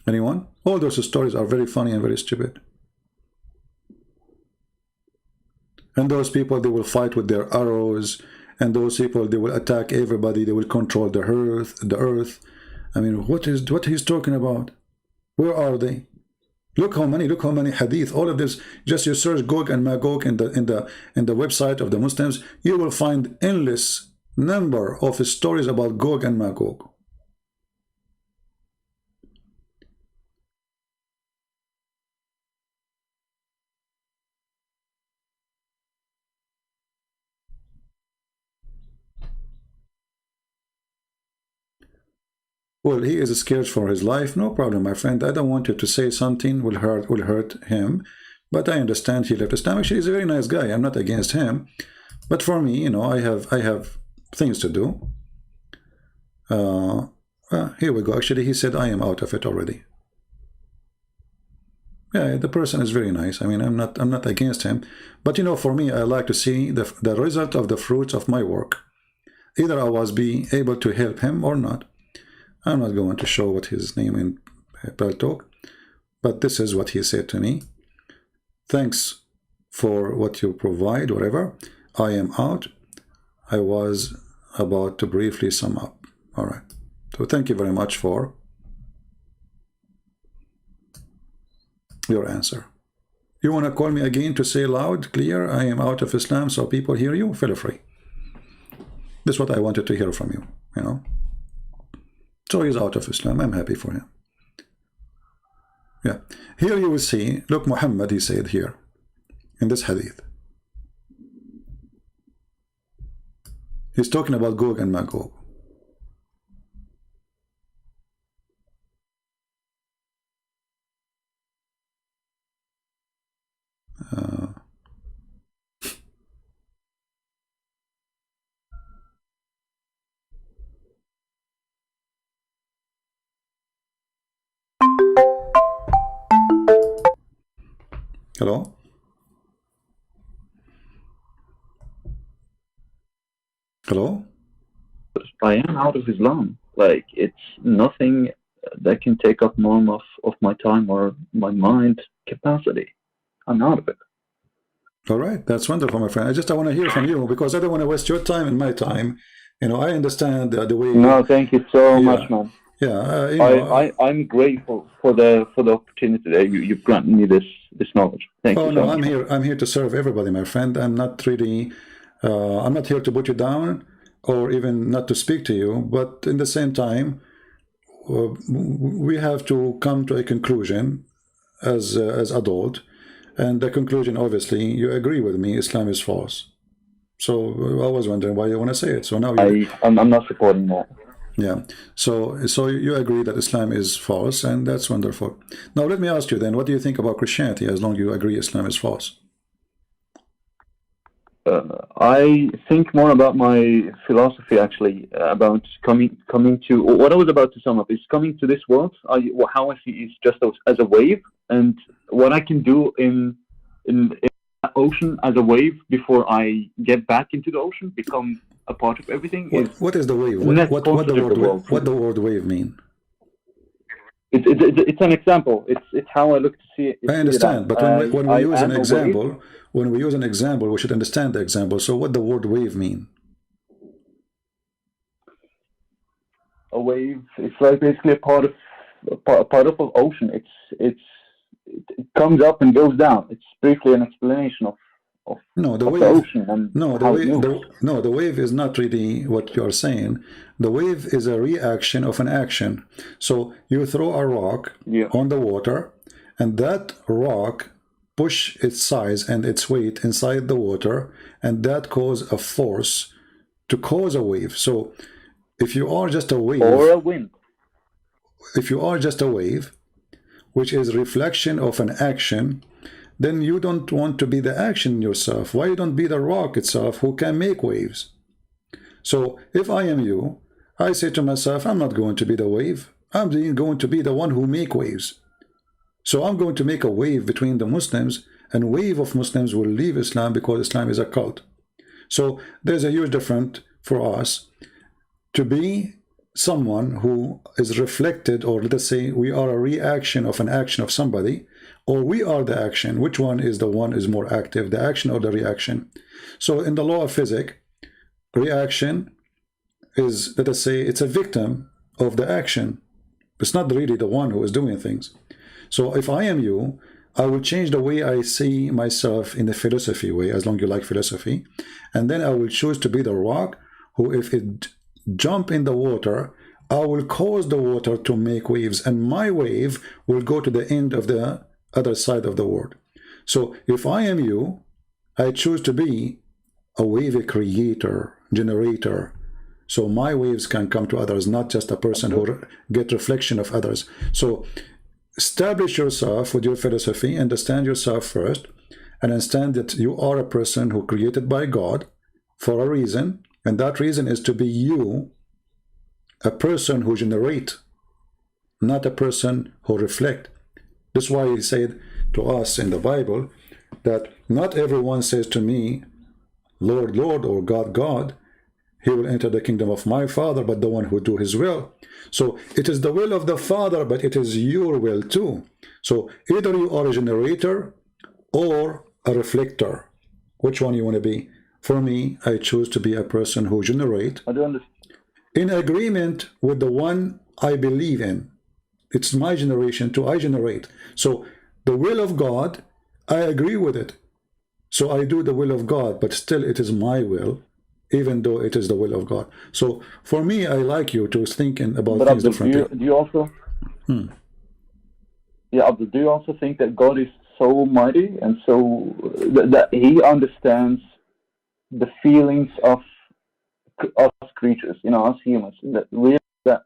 Anyone? All those stories are very funny and very stupid. And those people, they will fight with their arrows. And those people, they will attack everybody. They will control the earth. I mean, what he's talking about? Where are they? Look how many hadith. All of this. Just you search Gog and Magog in the website of the Muslims, you will find endless number of stories about Gog and Magog. Well, he is scared for his life. No problem, my friend. I don't want you to say something will hurt him. But I understand he left Islam. Actually, he's a very nice guy. I'm not against him. But for me, I have things to do. Here we go. Actually, he said I am out of it already. Yeah, the person is very nice. I mean, I'm not against him. But for me, I like to see the result of the fruits of my work. Either I was be able to help him or not. I'm not going to show what his name in Paltalk, but this is what he said to me. Thanks for what you provide, whatever. I am out. I was about to briefly sum up. All right. So thank you very much for your answer. You want to call me again to say loud, clear, I am out of Islam so people hear you? Feel free. This is what I wanted to hear from you, So he's out of Islam. I'm happy for him. Yeah. Here you will see, look, Muhammad, he said here, in this hadith. He's talking about Gog and Magog. Hello? Hello? I am out of Islam. Like, it's nothing that can take up more of my time or my mind capacity. I'm out of it. All right, that's wonderful, my friend. I want to hear from you because I don't want to waste your time and my time. You know, I understand the way. No, thank you so much, man. Yeah, you know, I'm grateful for the opportunity that you've granted me this knowledge. Thank you so no, much. I'm here to serve everybody, my friend. I'm not really, I'm not here to put you down or even not to speak to you. But in the same time, we have to come to a conclusion as adult, and the conclusion, obviously, you agree with me, Islam is false. So I was wondering why you want to say it. So now I'm not supporting that. yeah. So you agree that Islam is false, and that's wonderful. Now let me ask you then, what do you think about Christianity? As long as you agree Islam is false. I think more about my philosophy, actually, about coming to what I was about to sum up is coming to this world. How I see it is just as a wave, and what I can do in the ocean as a wave before I get back into the ocean, become a part of everything. What is the wave? What the word wave mean? It's an example. It's how I look to see it. I understand, but when we use an example, we should understand the example. So what the word wave mean? A wave, it's like basically a part of an ocean. It comes up and goes down. It's briefly an explanation of the ocean. And the wave is not really what you're saying. The wave is a reaction of an action. So you throw a rock on the water, and that rock push its size and its weight inside the water, and that cause a force to cause a wave. So if you are just a wave, or a wind, if you are just a wave, which is reflection of an action, then you don't want to be the action yourself. Why you don't be the rock itself who can make waves? So if I am you, I say to myself, I'm not going to be the wave. I'm going to be the one who make waves. So I'm going to make a wave between the Muslims, and wave of Muslims will leave Islam because Islam is a cult. So there's a huge difference for us to be someone who is reflected, or let us say we are a reaction of an action of somebody, or we are the action. Which one is the one is more active, the action or the reaction? So in the law of physics, reaction is, let us say, it's a victim of the action. It's not really the one who is doing things. So if I am you, I will change the way I see myself in the philosophy way, as long as you like philosophy, and then I will choose to be the rock who, if it jump in the water, I will cause the water to make waves, and my wave will go to the end of the other side of the world. So if I am you, I choose to be a wave creator, generator, so my waves can come to others, not just a person who get reflection of others. So establish yourself with your philosophy, understand yourself first, and understand that you are a person who created by God for a reason, and that reason is to be you, a person who generate, not a person who reflect. That's why he said to us in the Bible that not everyone says to me, Lord, Lord, or God, God, he will enter the kingdom of my Father, but the one who do his will. So it is the will of the Father, but it is your will too. So either you are a generator or a reflector. Which one you want to be? For me, I choose to be a person who generate I do understand. in agreement with the one I believe in. It's my generation too. I generate. So the will of God, I agree with it. So I do the will of God, but still it is my will, even though it is the will of God. So for me, I like you to thinking about But things Abdul, differently. do you also? Yeah, Abdul, do you also think that God is so mighty and so that He understands the feelings of us creatures, us humans, that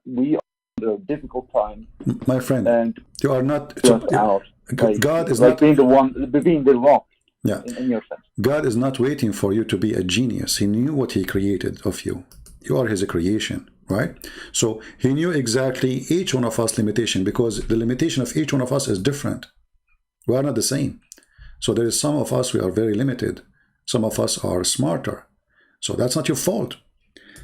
we are under a difficult time, My friend, and you are not. just out. God is like not. being the rock. Yeah. In your sense. God is not waiting for you to be a genius. He knew what he created of you. You are his creation, right? So he knew exactly each one of us limitation, because the limitation of each one of us is different. We are not the same. So there is some of us, we are very limited. Some of us are smarter. So that's not your fault.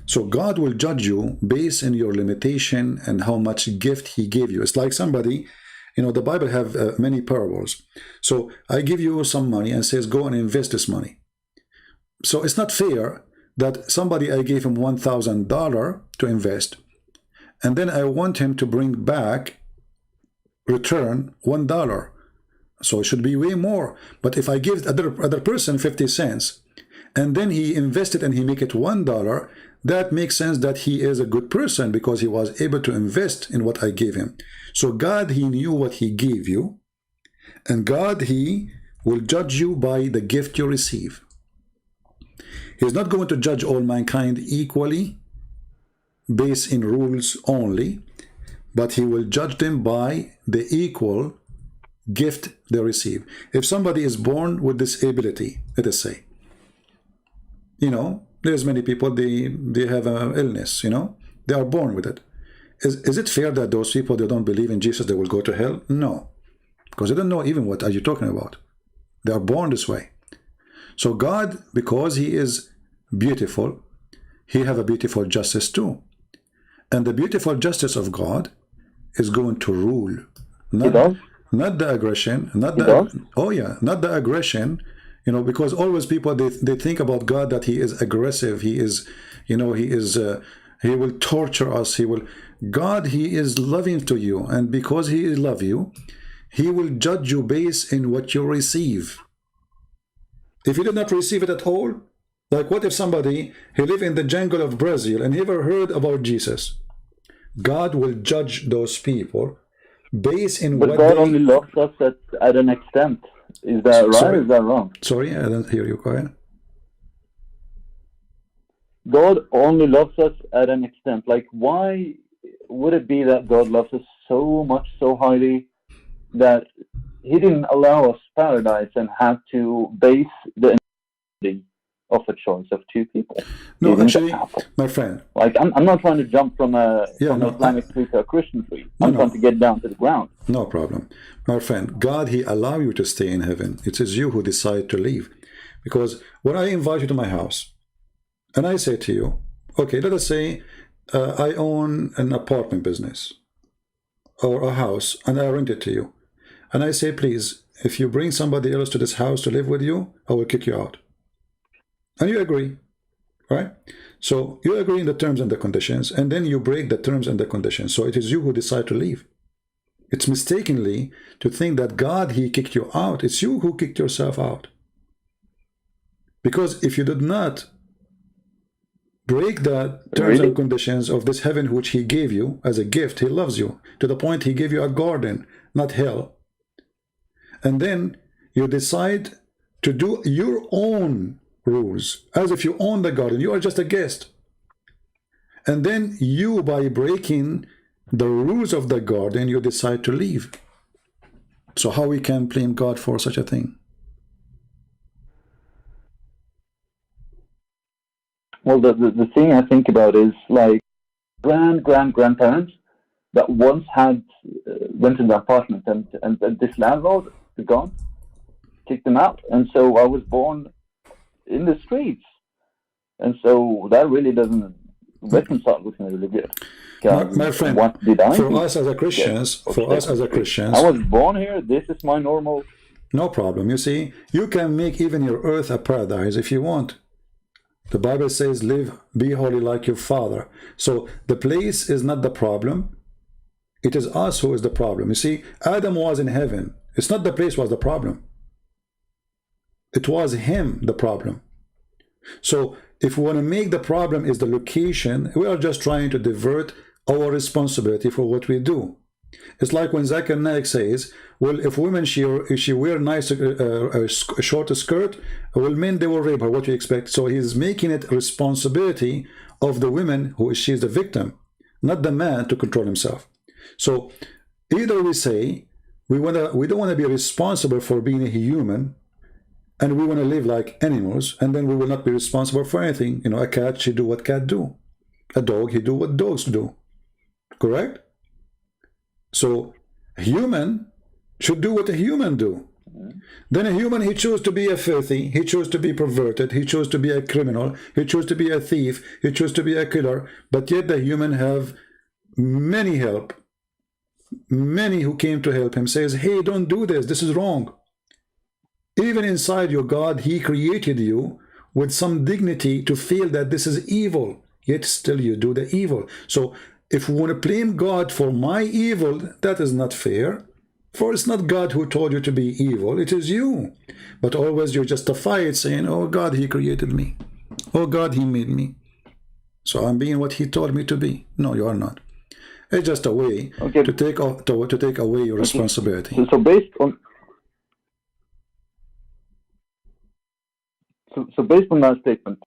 So God will judge you based on your limitation and how much gift he gave you. It's like somebody, you know, the Bible have many parables. So I give you some money and says, go and invest this money. So it's not fair that somebody, I gave him $1,000 to invest, and then I want him to bring back, return $1. So it should be way more. But if I give other person 50 cents, and then he invested and he make it $1, that makes sense that he is a good person because he was able to invest in what I gave him. So God, he knew what he gave you, and God, he will judge you by the gift you receive. He's not going to judge all mankind equally based in rules only, but he will judge them by the equal gift they receive. If somebody is born with disability, let us say, you know, there's many people, they have an illness, you know, they are born with it. Is it fair that those people, they don't believe in Jesus, they will go to hell? No, because they don't know even what are you talking about. They are born this way. So God, because he is beautiful, he have a beautiful justice too. And the beautiful justice of God is going to rule. Not the aggression, not the, oh yeah, not the aggression, you know, because always people, they think about God that he is aggressive, he is, you know, he is, he will torture us, God, he is loving to you, and because he loves you, he will judge you based in what you receive. If you did not receive it at all, like what if somebody, he live in the jungle of Brazil and never heard about Jesus? God will judge those people based in but what God they... only loves us at an extent. Is that right or is that wrong? Sorry, I don't hear you. Go ahead. God only loves us at an extent. Like, why would it be that God loves us so much, so highly, that he didn't allow us paradise and had to base the of a choice of two people? No, actually, my friend. Like, I'm not trying to jump from an Islamic tree to a Christian tree. I'm trying to get down to the ground. No problem. My friend, God, he allow you to stay in heaven. It is you who decide to leave. Because when I invite you to my house, and I say to you, okay, let us say I own an apartment business or a house, and I rent it to you. And I say, please, if you bring somebody else to this house to live with you, I will kick you out. And you agree, right? So you agree in the terms and the conditions, and then you break the terms and the conditions. So it is you who decide to leave. It's mistakenly to think that God, he kicked you out. It's you who kicked yourself out. Because if you did not break the terms and conditions of this heaven which he gave you as a gift, he loves you to the point he gave you a garden, not hell. And then you decide to do your own rules as if you own the garden. You are just a guest. And then you, by breaking the rules of the garden, you decide to leave. So how we can blame God for such a thing? Well, the thing I think about is like grandparents that once had rented an apartment, and this landlord is gone, kicked them out, and so I was born in the streets, and so that really doesn't reconcile with me really good. My friend, what did I for do? us as a Christians, I was born here. This is my normal. No problem. You see, you can make even your earth a paradise if you want. The Bible says, live, be holy like your Father. So the place is not the problem. It is us who is the problem. You see, Adam was in heaven. It's not the place was the problem. It was him, the problem. So if we want to make the problem is the location, we are just trying to divert our responsibility for what we do. It's like when Zakir Naik says, well, if women, she wear nice short skirt, well, men, they will rape her. What do you expect? So he's making it a responsibility of the women who she's the victim, not the man to control himself. So either we say we don't want to be responsible for being a human, and we want to live like animals, and then we will not be responsible for anything. You know, a cat, she do what cat do. A dog, he do what dogs do. Correct? So a human should do what a human do. Then a human, he chose to be a filthy, he chose to be perverted, he chose to be a criminal, he chose to be a thief, he chose to be a killer, but yet the human have many help. Many who came to help him says, hey, don't do this, this is wrong. Even inside your God, he created you with some dignity to feel that this is evil, yet still you do the evil. So if we want to blame God for my evil, that is not fair. For it's not God who told you to be evil, it is you. But always you justify it saying, oh God, he created me. Oh God, he made me. So I'm being what he told me to be. No, you are not. It's just a way to take away your responsibility. So based on based on that statement,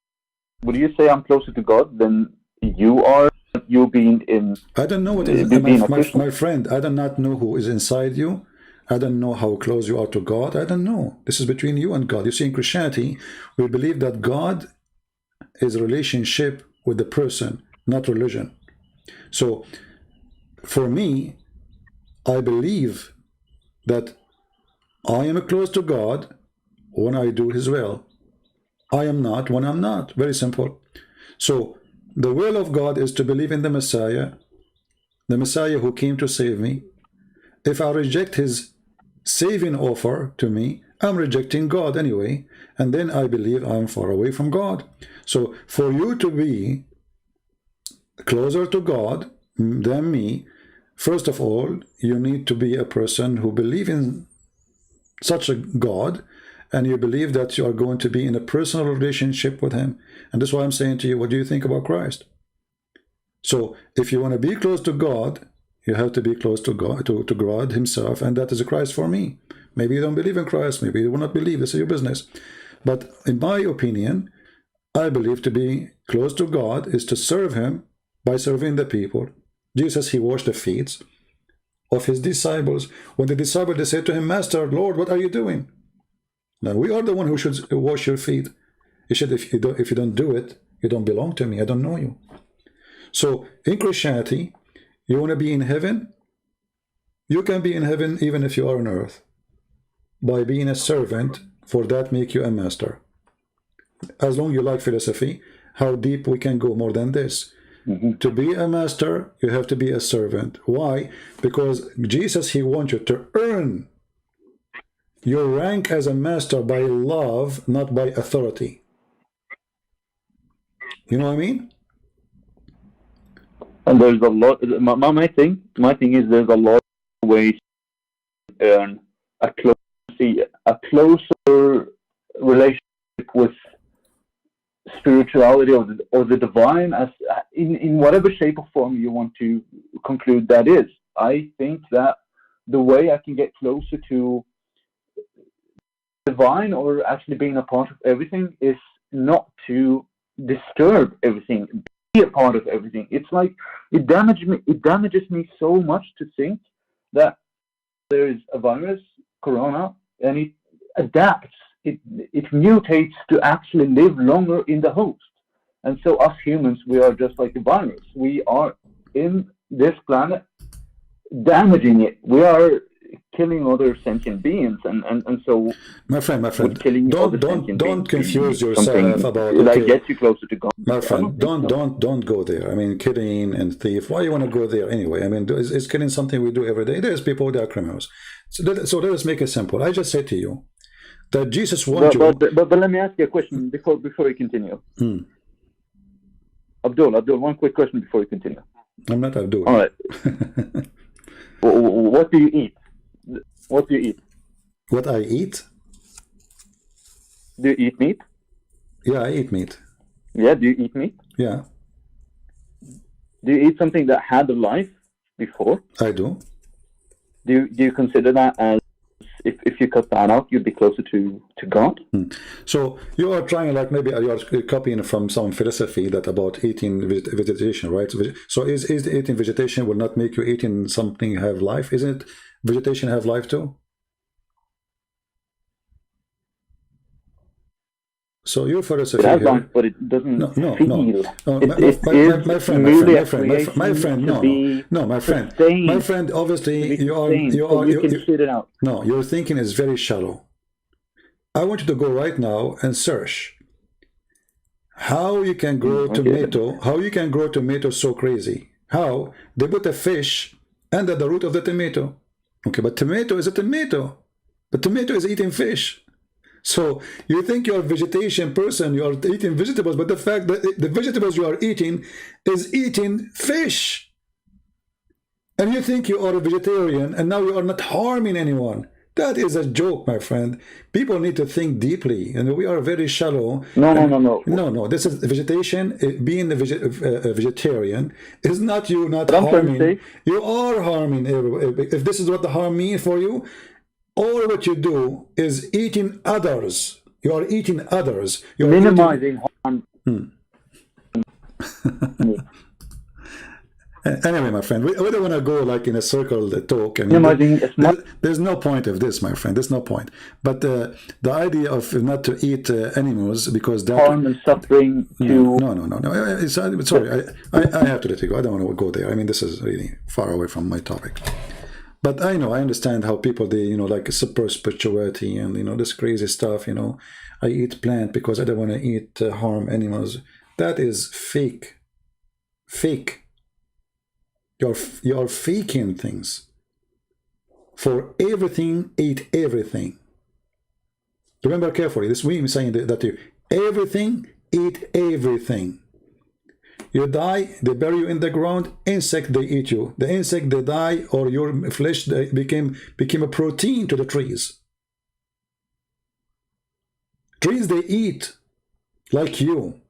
would you say I'm closer to God than you are? You being in, I don't know what is my friend. I do not know who is inside you. I don't know how close you are to God. I don't know. This is between you and God. You see, in Christianity, we believe that God is a relationship with the person, not religion. So, for me, I believe that I am close to God when I do His will. I am not when I'm not. Very simple. So, the will of God is to believe in the Messiah who came to save me. If I reject His saving offer to me, I'm rejecting God anyway, and then I believe I'm far away from God. So for you to be closer to God than me, first of all, you need to be a person who believes in such a God, and you believe that you are going to be in a personal relationship with Him. And that's why I'm saying to you, what do you think about Christ? So if you want to be close to God, you have to be close to God, to God Himself, and that is Christ for me. Maybe you don't believe in Christ, maybe you will not believe, this is your business. But in my opinion, I believe to be close to God is to serve Him by serving the people. Jesus, He washed the feet of His disciples. When the disciples, they said to Him, Master, Lord, what are you doing? Now, we are the one who should wash your feet. He said, if you don't do it, you don't belong to me. I don't know you. So, in Christianity, you want to be in heaven? You can be in heaven even if you are on earth. By being a servant, for that make you a master. As long as you like philosophy, how deep we can go more than this. To be a master, you have to be a servant. Why? Because Jesus, He wants you to earn your rank as a master by love, not by authority. You know what I mean? And there's a lot. My thing is there's a lot of ways to earn a closer relationship with spirituality or the divine, as in whatever shape or form you want to conclude that is. I think that the way I can get closer to divine, or actually being a part of everything, is not to disturb everything, be a part of everything. It's like it damages me so much to think that there is a virus, corona, and it adapts, it mutates to actually live longer in the host. And so us humans, we are just like a virus. We are in this planet damaging it. We are killing other sentient beings, and so my friend, don't confuse yourself about that gets you closer to God. My friend, don't go there. I mean, killing and thief. Why you want to go there anyway? I mean, is killing something we do every day? There's people that are criminals. So let us make it simple. I just said to you that Jesus wants you. But let me ask you a question before we continue. Abdul, one quick question before we continue. I'm not Abdul. All right. What do you eat? What do you eat? What I eat? Do you eat meat? Yeah, I eat meat. Yeah, do you eat meat? Yeah. Do you eat something that had a life before? I do. Do you consider that as, if you cut that out, you'd be closer to God? So you are trying, like, maybe you are copying from some philosophy that about eating vegetation, right? So is eating vegetation will not make you eating something have life? Isn't it? Vegetation have life too? So your philosophy it has here, life, but it doesn't feel. My friend, obviously you you can shit it out. are. No, your thinking is very shallow. You can shit it out. No, my friend, obviously you are. No, you can shit it out. No, your thinking is very shallow. I want you to go right now and search how you can grow tomato, how you can grow tomato so crazy. How they put a fish under the root of the tomato. Okay, but tomato is a tomato. But tomato is eating fish. So you think you're a vegetation person, you are eating vegetables, but the fact that the vegetables you are eating is eating fish. And you think you are a vegetarian and now you are not harming anyone. That is a joke, my friend. People need to think deeply, and we are very shallow. No. This is vegetation. Being a vegetarian is not you not harming. You are harming everybody. If this is what the harm means for you, all what you do is eating others. You are eating others. You are minimizing harm. Anyway, my friend, we don't want to go like in a circle talk. I mean, there's no point of this, my friend. There's no point. But the idea of not to eat animals because that harm and suffering. No. Sorry, I have to let you go. I don't want to go there. I mean, this is really far away from my topic. But I understand how people, they, like super spirituality and, this crazy stuff, I eat plant because I don't want to eat harm animals. That is fake. Fake. You're faking things. For everything, eat everything. Remember carefully, this we saying that to you. Everything, eat everything. You die, they bury you in the ground, insect, they eat you. The insect, they die, or your flesh they became a protein to the trees. Trees, they eat like you,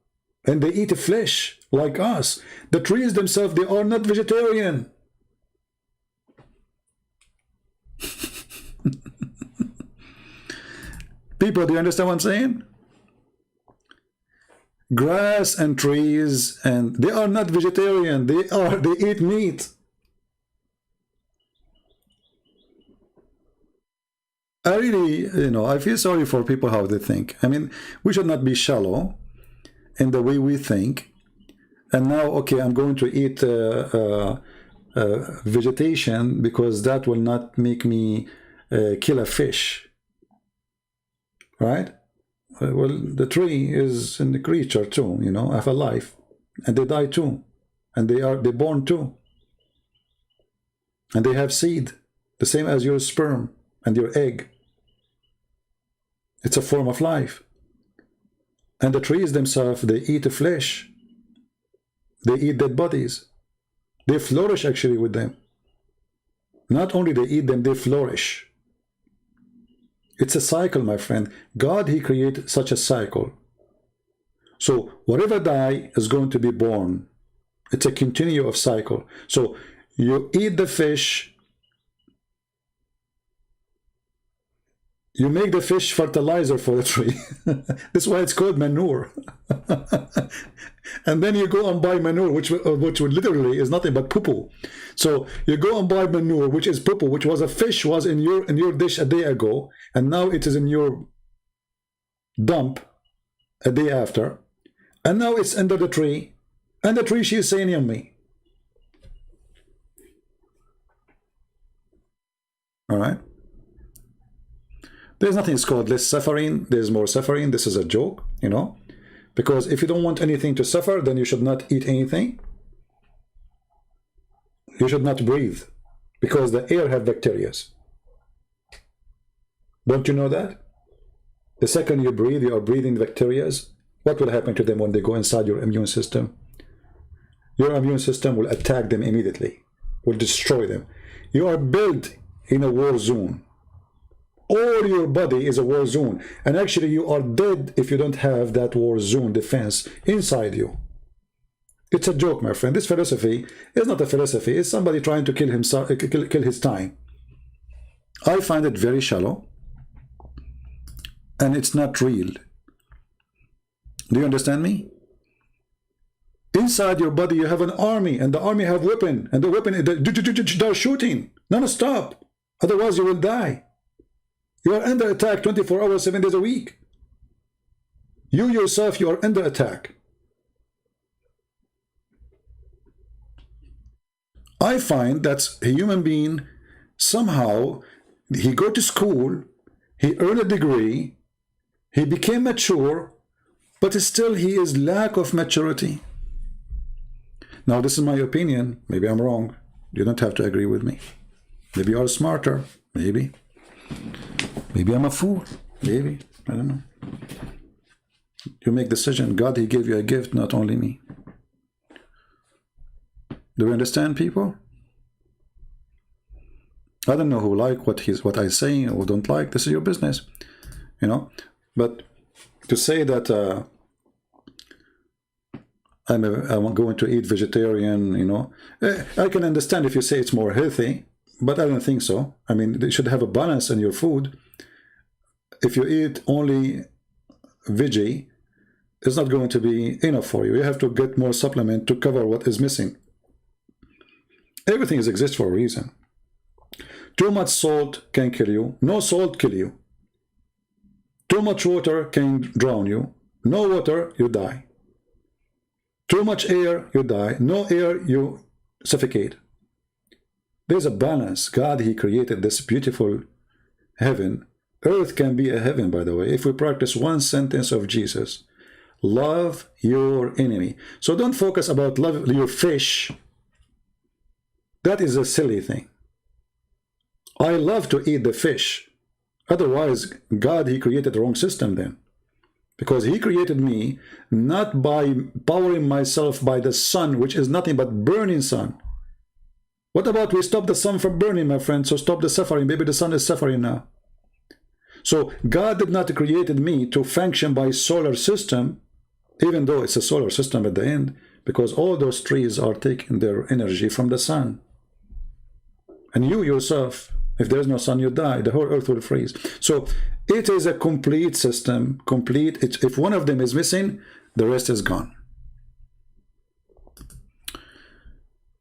and they eat flesh like us. The trees themselves, they are not vegetarian. People, do you understand what I'm saying? Grass and trees, and they are not vegetarian. They eat meat. I really, I feel sorry for people how they think. I mean, we should not be shallow in the way we think. And now, okay, I'm going to eat vegetation because that will not make me kill a fish, right? Well, the tree is a creature too, have a life, and they die too, and they're born too, and they have seed, the same as your sperm and your egg. It's a form of life. And the trees themselves, they eat the flesh. They eat dead bodies. They flourish actually with them. Not only they eat them, they flourish. It's a cycle, my friend. God, he created such a cycle. So whatever die is going to be born. It's a continue of cycle. So you eat the fish, you make the fish fertilizer for the tree. That's why it's called manure. And then you go and buy manure, which literally is nothing but poo-poo. So you go and buy manure, which is poo-poo, which was a fish was in your dish a day ago, and now it is in your dump a day after, and now it's under the tree, and the tree, she is saying yummy. All right. There's nothing called less suffering. There's more suffering. This is a joke, because if you don't want anything to suffer, then you should not eat anything. You should not breathe, because the air have bacteria. Don't you know that? The second you breathe, you are breathing bacteria. What will happen to them when they go inside your immune system? Your immune system will attack them immediately, will destroy them. You are built in a war zone. All your body is a war zone, and actually you are dead if you don't have that war zone defense inside you. It's a joke, my friend. This philosophy is not a philosophy. It's somebody trying to kill himself, kill his time. I find it very shallow, and it's not real. Do you understand me? Inside your body you have an army, and the army have weapon, and the weapon, they're shooting non-stop. Otherwise you will die. You are under attack 24 hours, 7 days a week. You yourself, you are under attack. I find that a human being, somehow, he go to school, he earn a degree, He became mature, but still he is lack of maturity. Now, this is my opinion. Maybe I'm wrong. You don't have to agree with me. Maybe you are smarter. Maybe. Maybe I'm a fool. Maybe. I don't know. You make decision. God, he gave you a gift, not only me. Do you understand, people? I don't know who like what I say or don't like. This is your business, you know. But to say that I'm going to eat vegetarian, you know, I can understand if you say it's more healthy, but I don't think so. I mean, they should have a balance in your food. If you eat only veggie, it's not going to be enough for you. You have to get more supplement to cover what is missing. Everything exists for a reason. Too much salt can kill you. No salt kill you. Too much water can drown you. No water, you die. Too much air, you die. No air, you suffocate. There's a balance. God, he created this beautiful heaven. Earth can be a heaven, by the way, if we practice one sentence of Jesus. Love your enemy. So don't focus about love your fish. That is a silly thing. I love to eat the fish. Otherwise, God, he created the wrong system then. Because he created me not by powering myself by the sun, which is nothing but burning sun. What about we stop the sun from burning, my friend? So stop the suffering. Maybe the sun is suffering now. So God did not create me to function by solar system, even though it's a solar system at the end, because all those trees are taking their energy from the sun. And you yourself, if there is no sun, you die. The whole earth will freeze. So it is a complete system, complete. If one of them is missing, the rest is gone.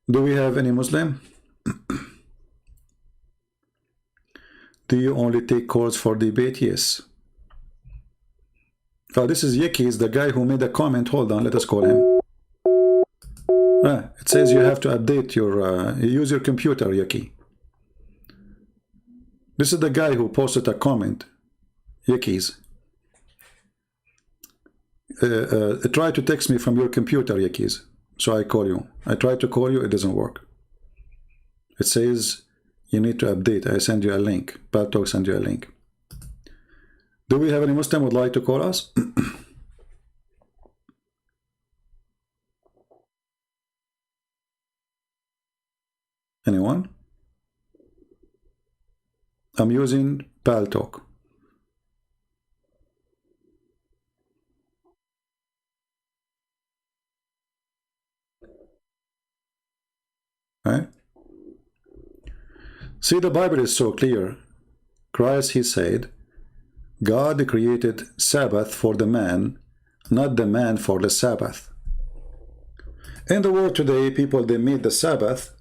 Do we have any Muslim? Do you only take calls for debate? Yes. Oh, this is Yekis, the guy who made a comment. Hold on, let us call him. It says you have to update your, use your computer, Yeki. This is the guy who posted a comment. Yekis. Try to text me from your computer, Yekis. So I call you. I try to call you, it doesn't work. It says you need to update. I send you a link. Paltalk send you a link. Do we have any Muslim would like to call us? Anyone? I'm using Paltalk. Right? See, the Bible is so clear. Christ, he said, God created Sabbath for the man, not the man for the Sabbath. In the world today, people, they made the Sabbath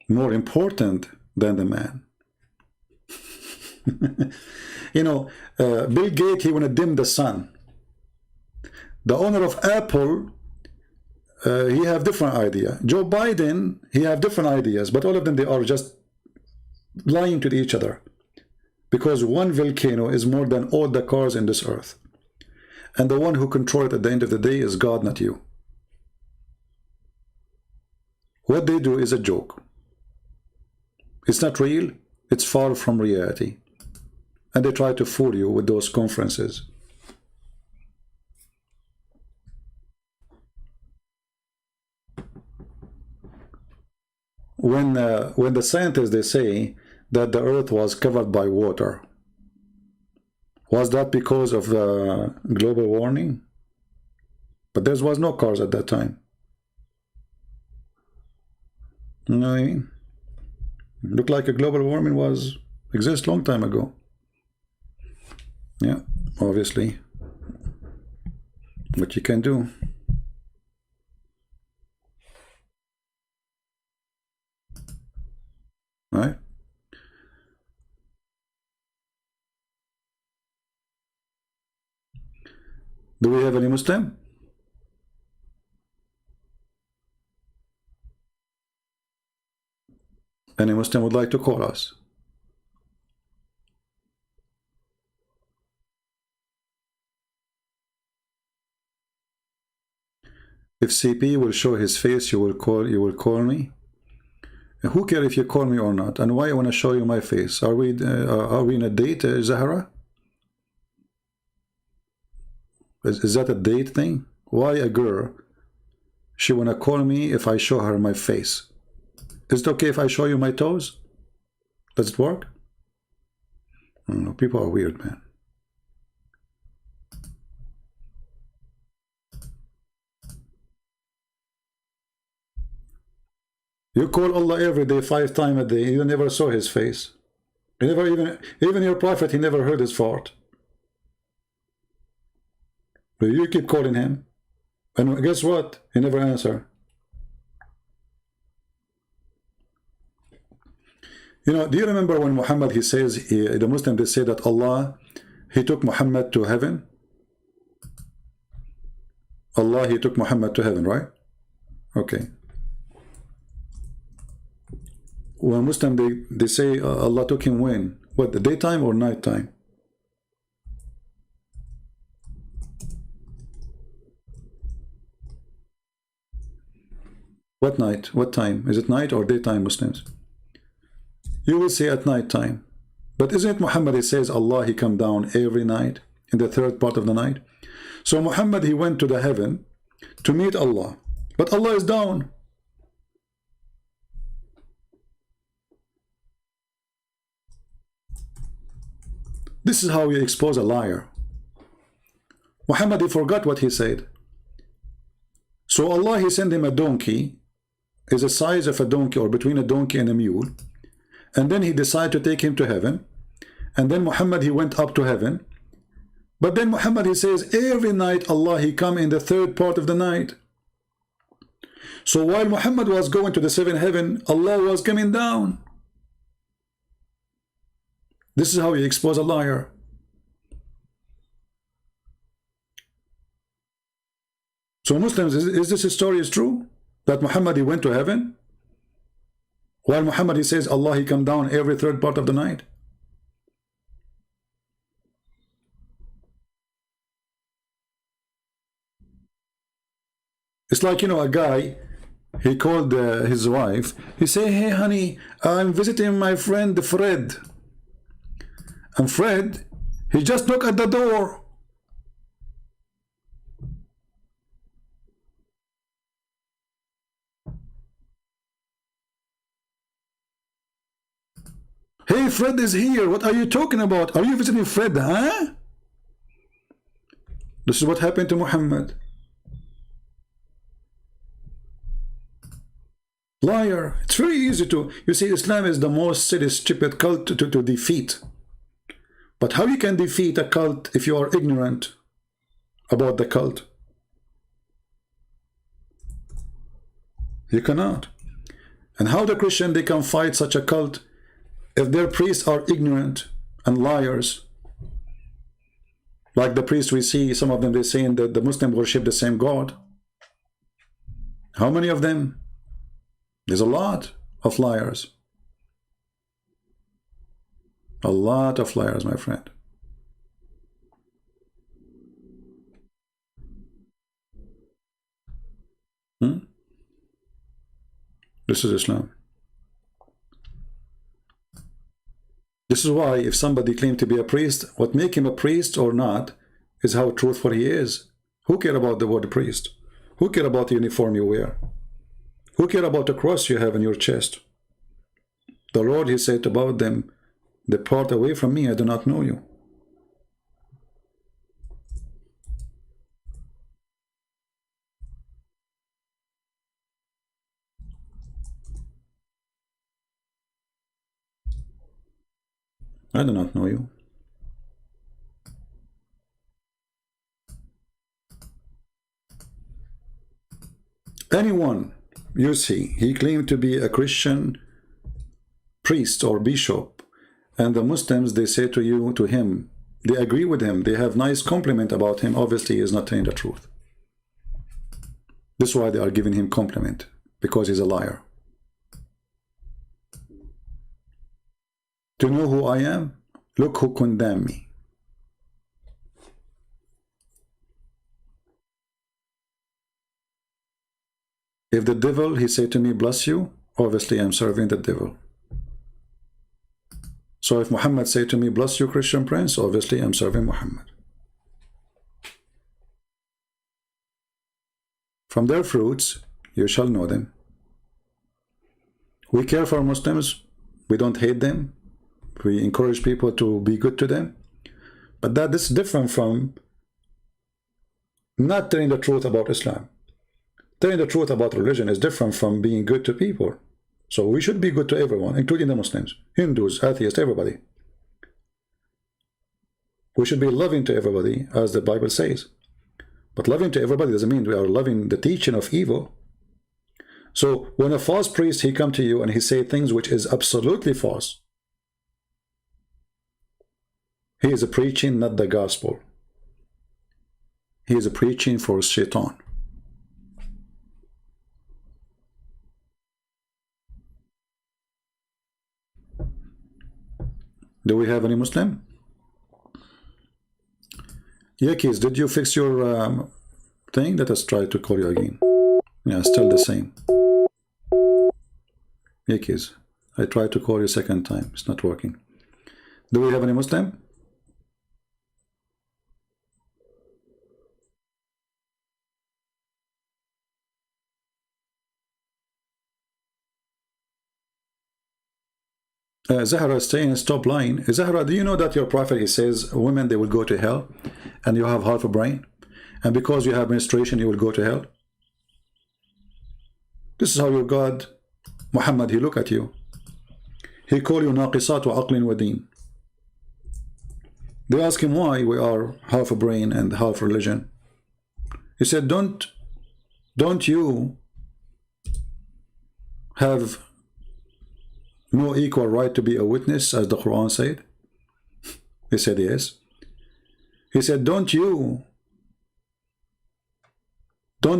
more important than the man. You know, Bill Gates, he want to dim the sun. The owner of Apple, he have different idea. Joe Biden, he have different ideas, but all of them, they are just lying to each other. Because one volcano is more than all the cars in this earth. And the one who controls it at the end of the day is God, not you. What they do is a joke. It's not real. It's far from reality. And they try to fool you with those conferences. When the scientists, they say that the earth was covered by water, was that because of global warming? But there was no cars at that time. You know what I mean? Looked like a global warming was exist long time ago. Yeah, obviously. What you can do. Right? Do we have any Muslim? Any Muslim would like to call us? If CP will show his face, you will call me. And who cares if you call me or not? And why I want to show you my face? Are we in a date, Zahra? Is that a date thing? Why a girl, she want to call me if I show her my face? Is it okay if I show you my toes? Does it work? I don't know, people are weird, man. You call Allah every day, 5 times a day. You never saw his face. You never even your prophet, he never heard his fart. But you keep calling him, and guess what? He never answer. You know, do you remember when Muhammad, he says, the Muslims, they say that Allah, he took Muhammad to heaven? Allah, he took Muhammad to heaven, right? Okay. When Muslim, they say Allah took him when? What, the daytime or nighttime? What night? What time? Is it night or daytime, Muslims? You will say at night time. But isn't it Muhammad, he says Allah, he come down every night in the 3rd part of the night? So Muhammad, he went to the heaven to meet Allah. But Allah is down. This is how you expose a liar. Muhammad, he forgot what he said. So Allah, he sent him a donkey, is the size of a donkey or between a donkey and a mule. And then he decided to take him to heaven. And then Muhammad, he went up to heaven. But then Muhammad, he says, every night Allah, he come in the 3rd part of the night. So while Muhammad was going to the 7th heaven, Allah was coming down. This is how you expose a liar. So Muslims, is this story is true? That Muhammad, he went to heaven? While Muhammad, he says Allah, he come down every 3rd part of the night. It's like, you know, a guy, he called his wife. He say, hey honey, I'm visiting my friend Fred. And Fred, he just knocked at the door. Hey, Fred is here. What are you talking about? Are you visiting Fred, huh? This is what happened to Muhammad. Liar. It's very easy to, you see, Islam is the most silly, stupid cult to defeat. But how you can defeat a cult if you are ignorant about the cult? You cannot. And how the Christian, they can fight such a cult if their priests are ignorant and liars? Like the priests we see, some of them, they saying that the Muslim worship the same God. How many of them? There's a lot of liars. A lot of liars, my friend. This is Islam. This is why if somebody claims to be a priest, what make him a priest or not is how truthful he is. Who care about the word priest? Who care about the uniform you wear? Who care about the cross you have in your chest? The Lord, he said about them, depart away from me, I do not know you. I do not know you. Anyone you see, he claimed to be a Christian priest or bishop, and the Muslims, they say to you, to him, they agree with him, they have nice compliment about him, obviously he is not telling the truth. This is why they are giving him compliment, because he's a liar. To know who I am, look who condemned me. If the devil, he say to me, bless you, obviously I'm serving the devil. So if Muhammad say to me, bless you, Christian Prince, obviously I'm serving Muhammad. From their fruits, you shall know them. We care for Muslims. We don't hate them. We encourage people to be good to them. But that is different from not telling the truth about Islam. Telling the truth about religion is different from being good to people. So we should be good to everyone, including the Muslims, Hindus, atheists, everybody. We should be loving to everybody, as the Bible says. But loving to everybody doesn't mean we are loving the teaching of evil. So when a false priest, he come to you and he say things which is absolutely false, he is preaching not the gospel. He is preaching for Shaitan. Do we have any Muslim? Yakis, did you fix your thing? Let us try to call you again. Yeah, still the same. Yakis, I tried to call you second time. It's not working. Do we have any Muslim? Zahra is saying, stop lying. Zahra, do you know that your prophet, he says, women, they will go to hell, and you have half a brain, and because you have menstruation, you will go to hell? This is how your God, Muhammad, he look at you. He call you naqisat wa aqlin wa deen. They ask him why we are half a brain and half religion. He said, don't you have no equal right to be a witness, as the Quran said? He said yes. He said, don't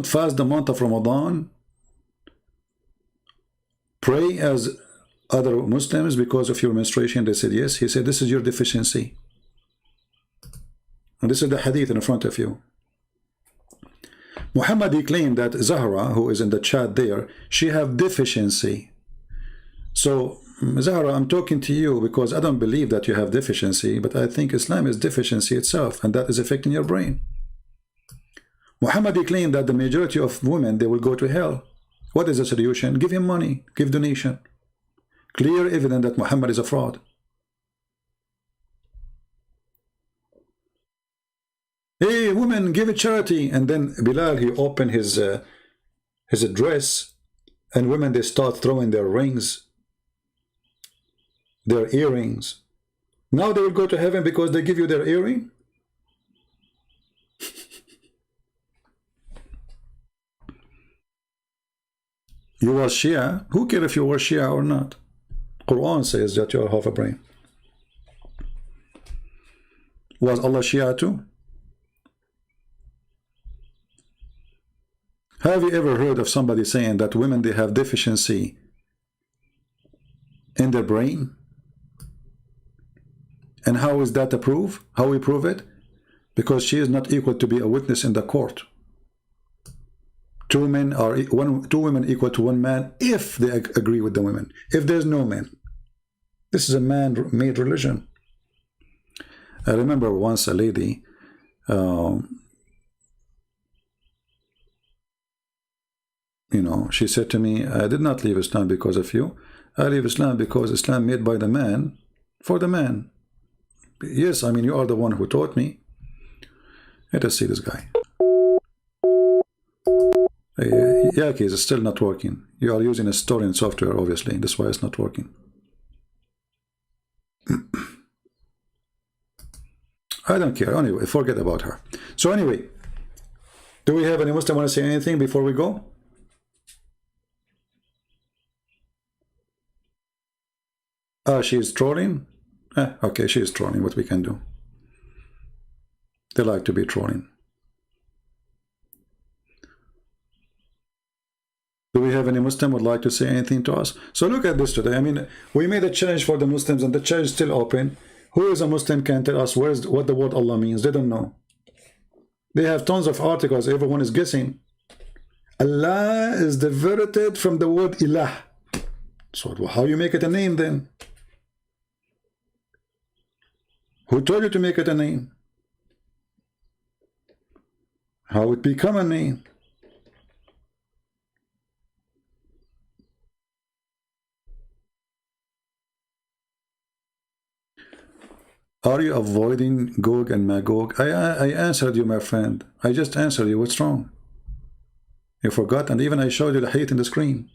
fast the month of Ramadan, pray as other Muslims because of your menstruation? They said yes. He said, this is your deficiency. And this is the hadith in front of you. Muhammad, he claimed that Zahra, who is in the chat there, she have deficiency. So Zahra, I'm talking to you because I don't believe that you have deficiency, but I think Islam is deficiency itself, and that is affecting your brain. Muhammad, he claimed that the majority of women, they will go to hell. What is the solution? Give him money, give donation. Clear evidence that Muhammad is a fraud. Hey, women, give it charity. And then Bilal, he opened his dress, and women, they start throwing their rings, their earrings. Now they will go to heaven because they give you their earring? You were Shia. Who cares if you were Shia or not? Quran says that you are half a brain. Was Allah Shia too? Have you ever heard of somebody saying that women, they have deficiency in their brain? And how is that to prove? How we prove it? Because she is not equal to be a witness in the court. Two women equal to one man if they agree with the women. If there's no man, this is a man-made religion. I remember once a lady, you know, she said to me, I did not leave Islam because of you. I leave Islam because Islam made by the man for the man. Yes, I mean, you are the one who taught me. Let us see this guy. Yaki is still not working. You are using a storing software, obviously. That's why it's not working. I don't care. Anyway, forget about her. So anyway, do we have any Muslim want to say anything before we go? She is trolling? Okay, she is trolling. What we can do? They like to be trolling. Do we have any Muslim would like to say anything to us? So look at this today. I mean, we made a challenge for the Muslims and the challenge is still open. Who is a Muslim can tell us what the word Allah means? They don't know. They have tons of articles. Everyone is guessing. Allah is diverted from the word ilah. So how you make it a name then? Who told you to make it a name? How it become a name? Are you avoiding Gog and Magog? I answered you, my friend. I just answered you. What's wrong? You forgot, and even I showed you the hadith in the screen.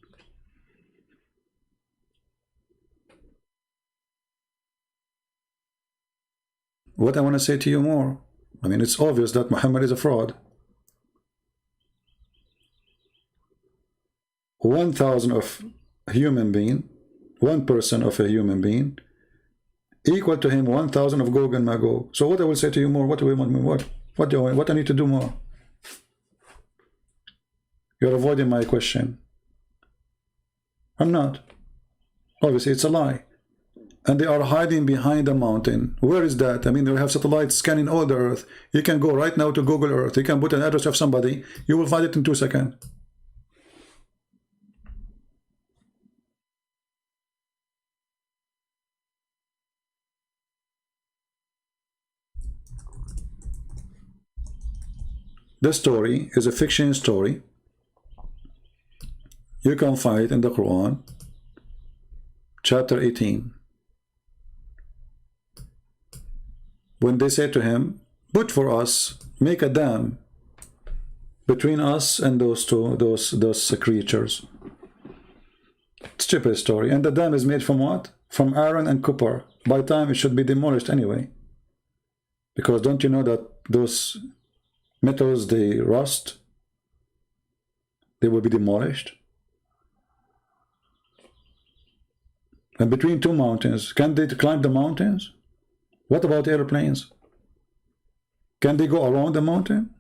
What I want to say to you more, I mean, it's obvious that Muhammad is a fraud. 1,000 of a human being, 1 person of a human being, equal to him 1,000 of Gog and Magog. So what I will say to you more, what do we want me, what I need to do more? You're avoiding my question. I'm not. Obviously it's a lie. And they are hiding behind a mountain. Where is that? I mean, they have satellites scanning all the earth. You can go right now to Google Earth. You can put an address of somebody. You will find it in 2 seconds. This story is a fiction story. You can find it in the Quran, chapter 18. When they say to him, put for us, make a dam between us and those creatures. Stupid story. And the dam is made from what? From iron and copper. By time it should be demolished anyway. Because don't you know that those metals, they rust? They will be demolished. And between 2 mountains, can they climb the mountains? What about airplanes? Can they go around the mountain?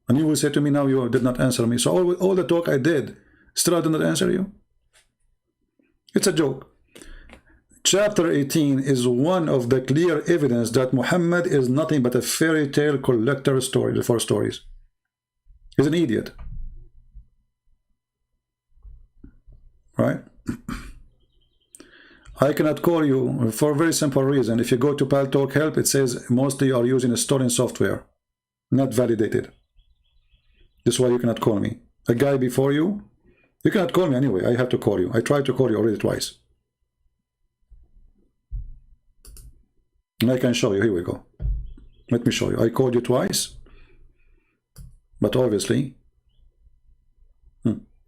And you will say to me, now you did not answer me. So all the talk I did, still I did not answer you? It's a joke. Chapter 18 is one of the clear evidence that Muhammad is nothing but a fairy tale collector story for stories. He's an idiot. Right? I cannot call you for a very simple reason. If you go to Paltalk Help, it says mostly you are using a storing software, not validated. This is why you cannot call me. A guy before you cannot call me anyway. I have to call you. I tried to call you already twice. And I can show you. Here we go. Let me show you. I called you twice, but obviously,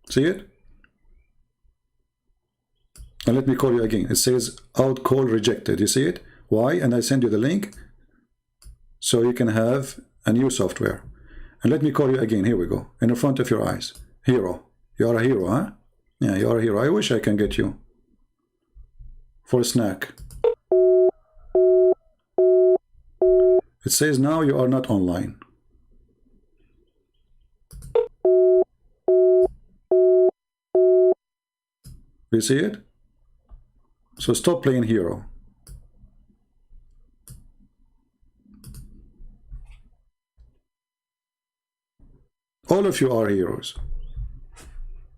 see it? And let me call you again. It says out call rejected. You see it? Why? And I send you the link so you can have a new software. And let me call you again. Here we go. In front of your eyes. Hero. You are a hero, huh? Yeah, you are a hero. I wish I can get you for a snack. It says now you are not online. You see it? So stop playing hero. All of you are heroes.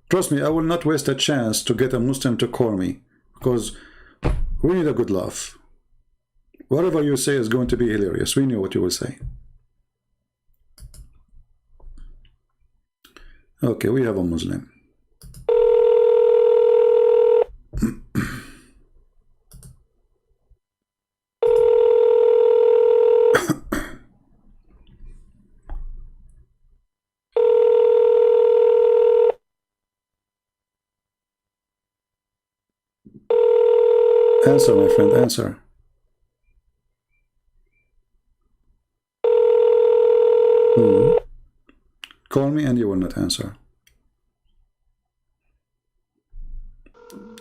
Trust me, I will not waste a chance to get a Muslim to call me, because we need a good laugh. Whatever you say is going to be hilarious. We know what you will say. Okay, we have a Muslim. Answer, my friend, answer. Call me and you will not answer.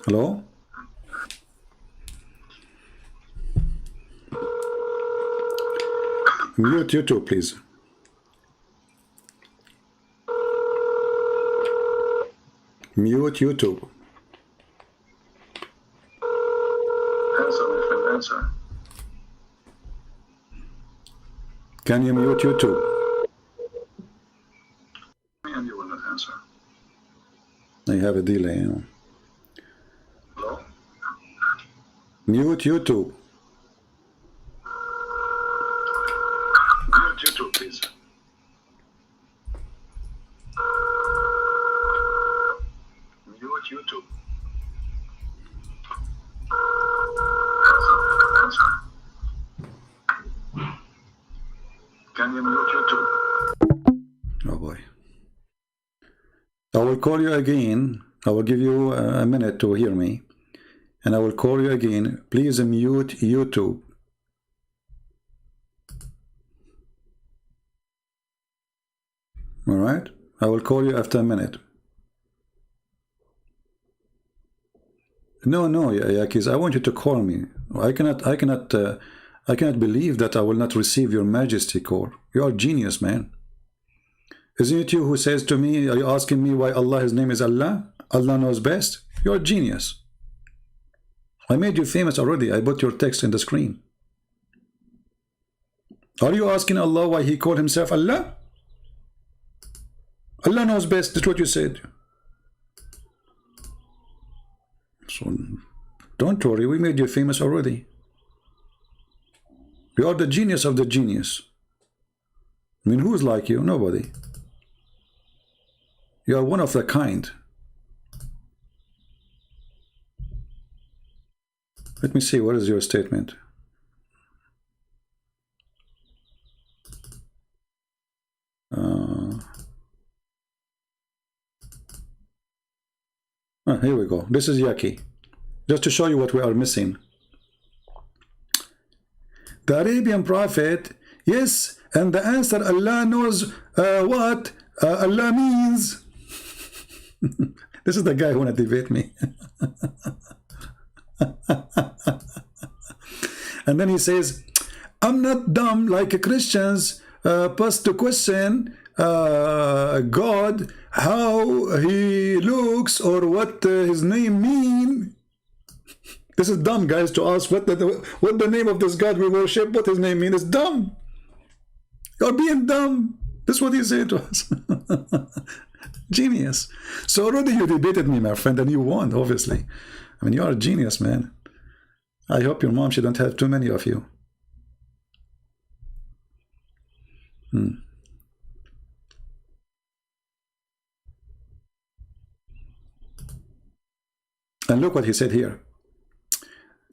Hello? Mute YouTube, please. Mute YouTube. Answer, my friend, answer. Can you mute YouTube? And you will not answer. have a delay, you know. Mute YouTube. Mute YouTube, please. Mute YouTube. Can you mute YouTube? Oh boy. I will call you again. I will give you a minute to hear me. And I will call you again. Please mute YouTube. All right? I will call you after a minute. No, Yakis, I want you to call me. I cannot believe that I will not receive your majesty call. You are a genius, man. Isn't it you who says to me, are you asking me why Allah, his name is Allah? Allah knows best? You're a genius. I made you famous already. I put your text in the screen. Are you asking Allah why he called himself Allah? Allah knows best. That's what you said. So don't worry, we made you famous already. You are the genius of the genius. I mean, who's like you? Nobody. You are one of a kind. Let me see, what is your statement? Here we go. This is Yaki. Just to show you what we are missing. The Arabian prophet, yes, and the answer, Allah knows what Allah means. This is the guy who wanna debate me. And then he says, I'm not dumb like Christians past to question God, how he looks or what his name mean. This is dumb, guys, to ask what the name of this God we worship, what his name mean. It's dumb. You're being dumb. This is what he said to us. Genius. So already you debated me, my friend, and you won, obviously. I mean, you are a genius, man. I hope your mom, she don't have too many of you. And look what he said here.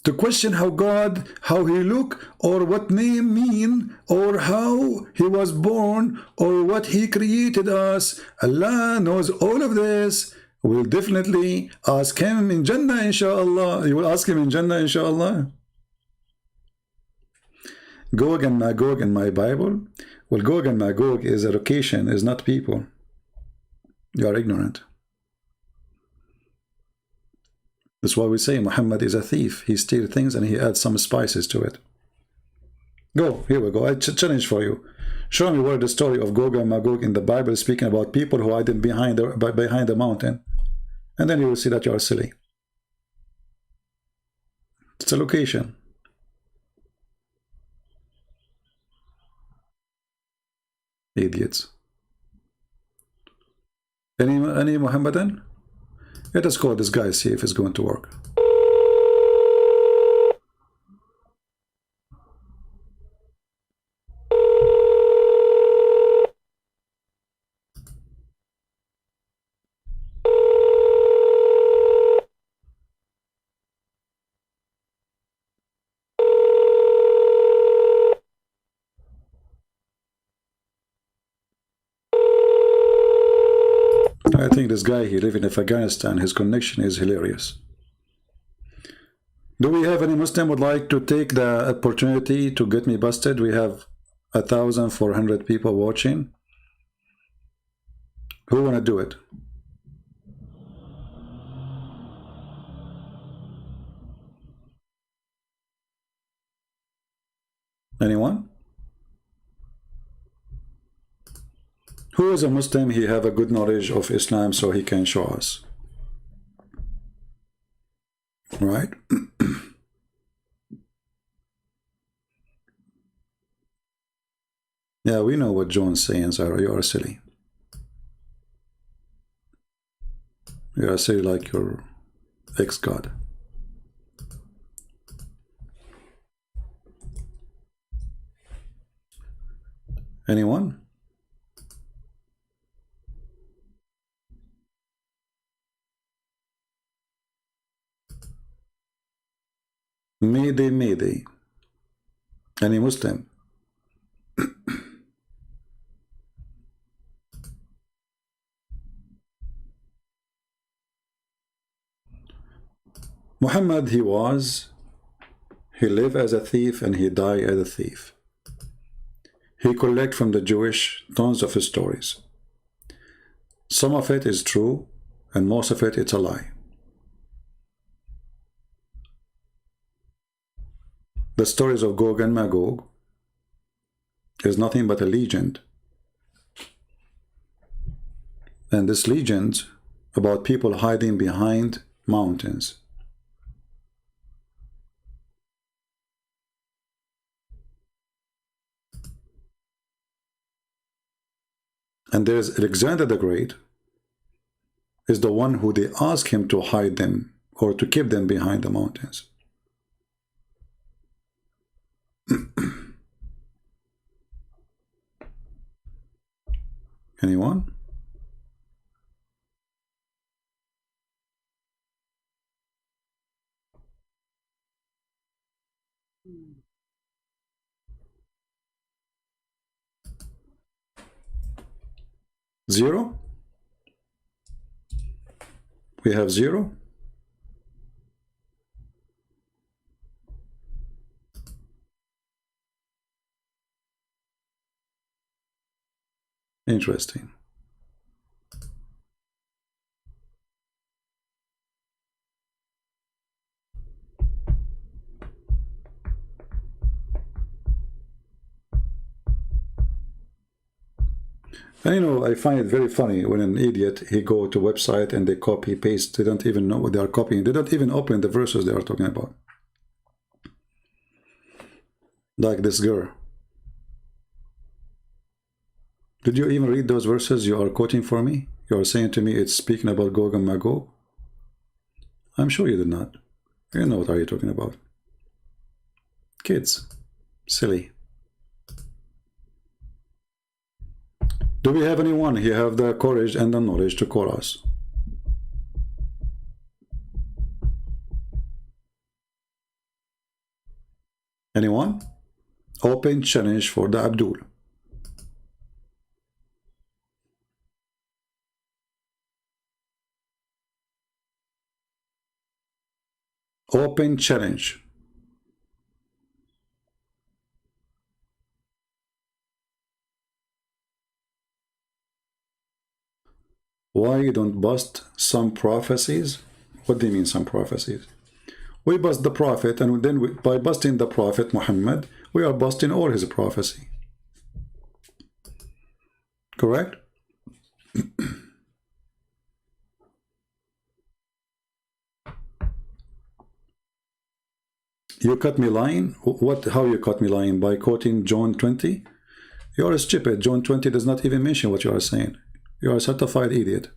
To question how God, how he look, or what name mean, or how he was born, or what he created us. Allah knows all of this. We'll definitely ask him in Jannah, inshallah. You will ask him in Jannah, inshallah. Gog and Magog in my Bible. Well, Gog and Magog is a location, is not people. You are ignorant. That's why we say Muhammad is a thief. He steals things and he adds some spices to it. Go, here we go. I challenge for you. Show me where the story of Gog and Magog in the Bible is speaking about people who hide behind the mountain. And then you will see that you are silly. It's a location. Idiots. Any Muhammadan? Let us call this guy, see if it's going to work. I think this guy, he lives in Afghanistan. His connection is hilarious. Do we have any Muslim would like to take the opportunity to get me busted? We have 1,400 people watching. Who want to do it? Anyone? Who is a Muslim? He have a good knowledge of Islam, so he can show us. Right? Yeah, we know what John's saying, Zara. You are silly. You are saying like your ex-God. Anyone? Mayday, Mayday. Any Muslim? Muhammad, he lived as a thief and he died as a thief. He collected from the Jewish tons of stories. Some of it is true and most of it it's a lie. The stories of Gog and Magog is nothing but a legend. And this legend about people hiding behind mountains. And there's Alexander the Great is the one who they ask him to hide them or to keep them behind the mountains. Anyone? Zero? We have zero? Interesting. And you know, I find it very funny when an idiot, he go to a website and they copy, paste, they don't even know what they are copying. They don't even open the verses they are talking about. Like this girl. Did you even read those verses you are quoting for me? You are saying to me it's speaking about Gog and Magog? I'm sure you did not. You know what are you talking about. Kids. Silly. Do we have anyone who have the courage and the knowledge to call us? Anyone? Open challenge for the Abdul. Open challenge. Why you don't bust some prophecies? What do you mean some prophecies? We bust the prophet, and then by busting the prophet Muhammad, we are busting all his prophecy. Correct? You cut me lying? What? How you cut me lying? By quoting John 20? You are stupid. John 20 does not even mention what you are saying. You are a certified idiot.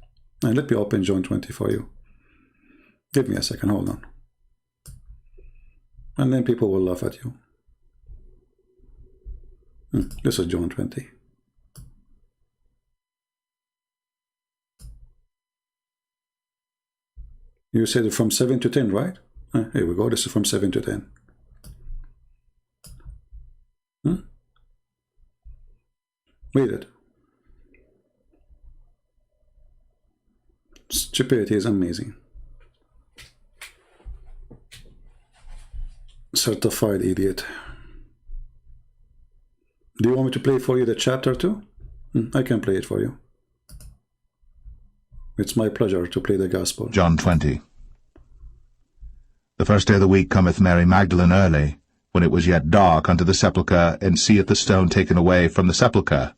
And let me open John 20 for you. Give me a second, hold on. And then people will laugh at you. This is John 20. You said from 7 to 10, right? Here we go. This is from 7 to 10. Read it. Stupidity is amazing. Certified idiot. Do you want me to play for you the chapter too? I can play it for you. It's my pleasure to play the gospel. John 20. The first day of the week cometh Mary Magdalene early, when it was yet dark, unto the sepulchre, and seeth the stone taken away from the sepulchre.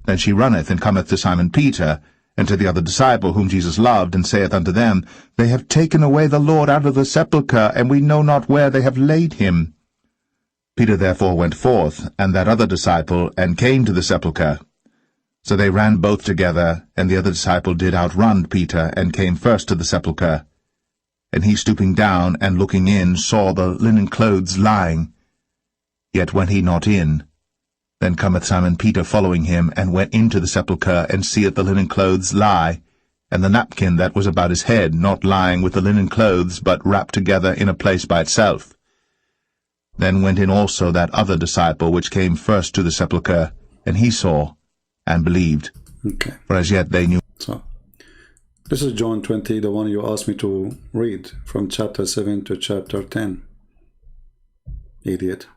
Then she runneth, and cometh to Simon Peter, and to the other disciple whom Jesus loved, and saith unto them, They have taken away the Lord out of the sepulchre, and we know not where they have laid him. Peter therefore went forth, and that other disciple, and came to the sepulchre. So they ran both together, and the other disciple did outrun Peter, and came first to the sepulchre. And he, stooping down and looking in, saw the linen clothes lying. Yet went he not in. Then cometh Simon Peter following him, and went into the sepulchre, and seeth the linen clothes lie, and the napkin that was about his head not lying with the linen clothes, but wrapped together in a place by itself. Then went in also that other disciple which came first to the sepulchre, and he saw, and believed. Okay. For as yet they knew. So, this is John 20, the one you asked me to read, from chapter 7 to chapter 10. Idiot.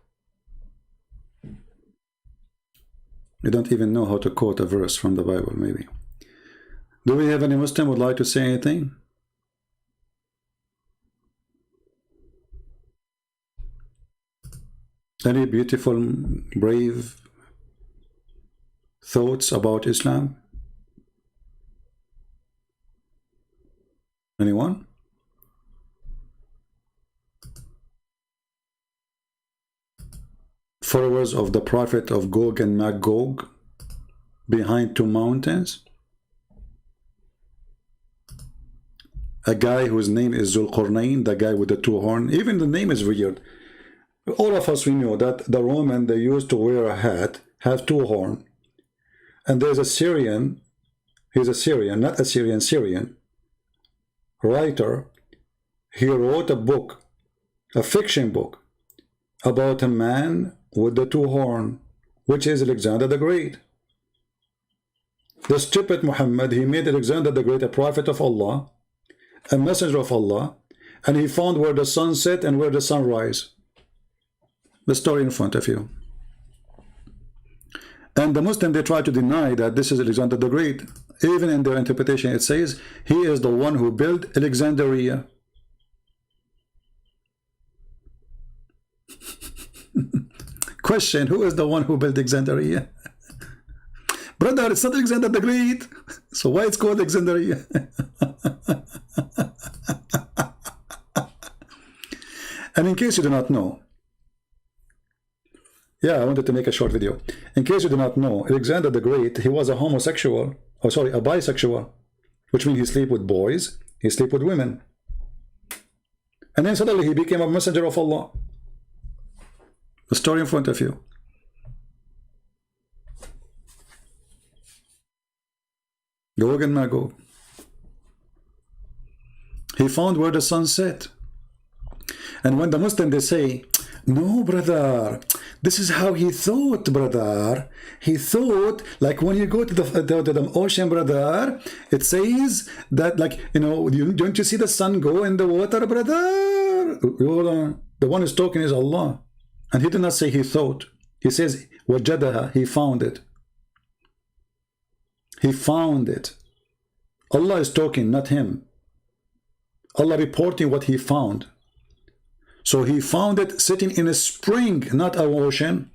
You don't even know how to quote a verse from the Bible, maybe. Do we have any Muslim who would like to say anything? Any beautiful, brave thoughts about Islam? Anyone? Followers of the prophet of Gog and Magog behind two mountains? A guy whose name is Zulqarnain, the guy with the two horns. Even the name is weird. All of us, we know that the Roman, they used to wear a hat, have two horns. And there's a Syrian, he's a Syrian, not a Syrian writer. He wrote a book, a fiction book, about a man with the two horns, which is Alexander the Great. The stupid Muhammad, he made Alexander the Great a prophet of Allah, a messenger of Allah, and he found where the sun set and where the sun rise. The story in front of you. And the Muslim, they try to deny that this is Alexander the Great. Even in their interpretation, it says he is the one who built Alexandria. Question, who is the one who built Alexandria? Brother, it's not Alexander the Great. So why it's called Alexandria? And in case you do not know, yeah, I wanted to make a short video. In case you do not know, Alexander the Great, he was a homosexual, a bisexual, which means he sleep with boys, he sleep with women. And then suddenly he became a messenger of Allah. The story in front of you. Gog and Magog. He found where the sun set. And when the Muslim, they say, no, brother, this is how he thought, brother. He thought, like when you go to the ocean, brother, it says that, like, you know, don't you see the sun go in the water, brother? The one who's talking is Allah. And he did not say he thought. He says, wajadaha, he found it. He found it. Allah is talking, not him. Allah reporting what he found. So he found it sitting in a spring, not an ocean.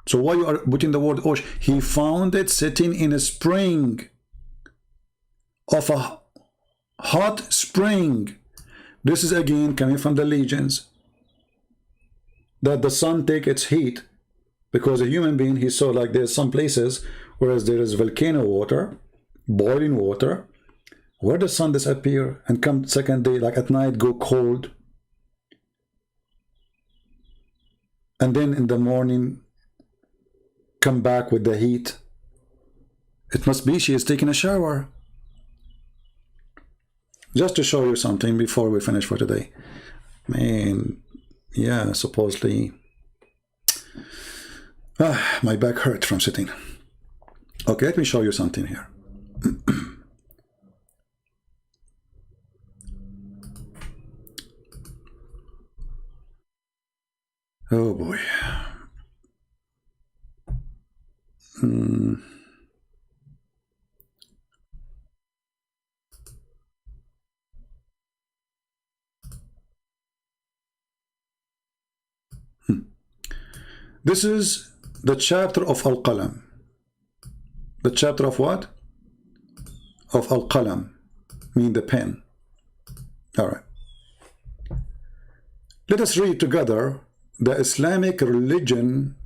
So why you are putting the word ocean? He found it sitting in a spring of a hot spring. This is again coming from the legends. That the sun take its heat, because a human being, he saw like there's some places whereas there is volcano water, boiling water, where the sun disappear and come second day, like at night, go cold. And then in the morning, come back with the heat. It must be she is taking a shower. Just to show you something before we finish for today. Man, yeah, supposedly. My back hurt from sitting. Okay, let me show you something here. Oh boy. This is the chapter of Al-Qalam. The chapter of what? Of Al-Qalam, mean the pen. All right. Let us read together the Islamic religion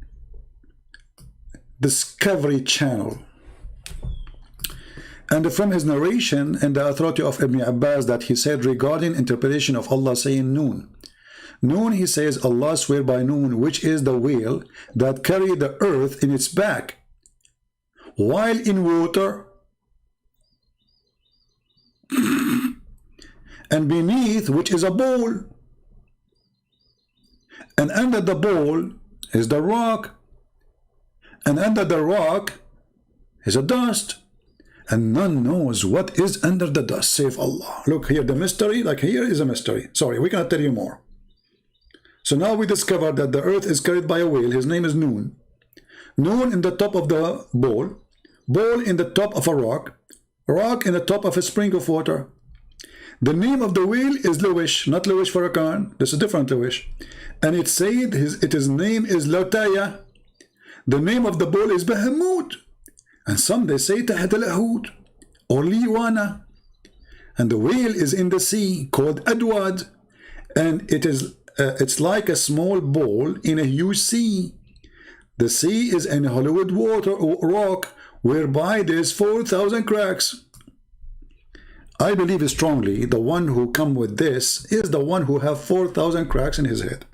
Discovery Channel. And from his narration and the authority of Ibn Abbas that he said regarding interpretation of Allah saying Noon. Noon, he says, Allah swear by Noon, which is the whale that carried the earth in its back, while in water, and beneath which is a bowl, and under the bowl is the rock, and under the rock is a dust, and none knows what is under the dust save Allah. Look here, the mystery, like here is a mystery. Sorry, we cannot tell you more. So now we discovered that the earth is carried by a whale. His name is Noon. Noon in the top of the bowl, bowl in the top of a rock, rock in the top of a spring of water. The name of the whale is Luwish, not Luwish Farrakhan. This is different Luwish. And it said his name is Lotaya. The name of the bowl is Bahamut. And some they say Tahat al-Ahud or Liwana. And the whale is in the sea called Adwad. And it's like a small bowl in a huge sea. The sea is in Hollywood water or rock, whereby there's 4,000 cracks. I believe strongly the one who come with this is the one who have 4,000 cracks in his head.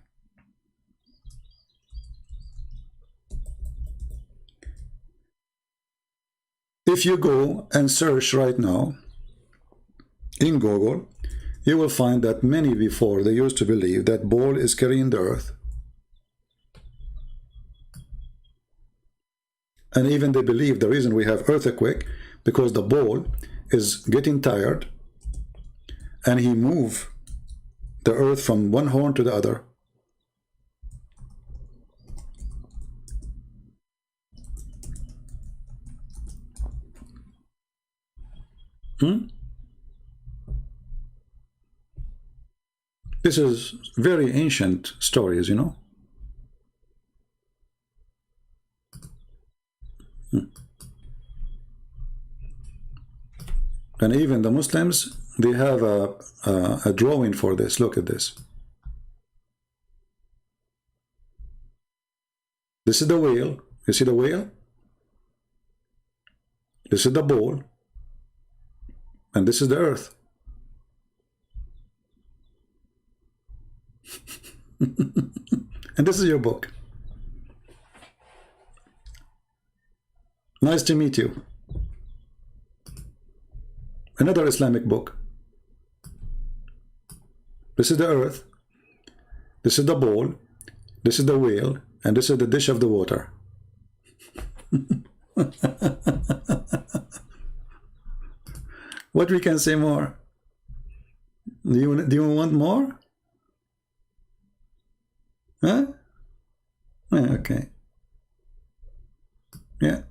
If you go and search right now in Google, you will find that many before they used to believe that ball is carrying the earth. And even they believe the reason we have earthquake because the ball is getting tired and he move the earth from one horn to the other. This is very ancient stories, you know. And even the Muslims, they have a drawing for this. Look at this. This is the whale. You see the whale? This is the bowl. And this is the earth. And this is your book. Nice to meet you. Another Islamic book. This is the earth. This is the bowl. This is the whale. And this is the dish of the water. What we can say more? Do you want more? Huh? Yeah, okay. Yeah.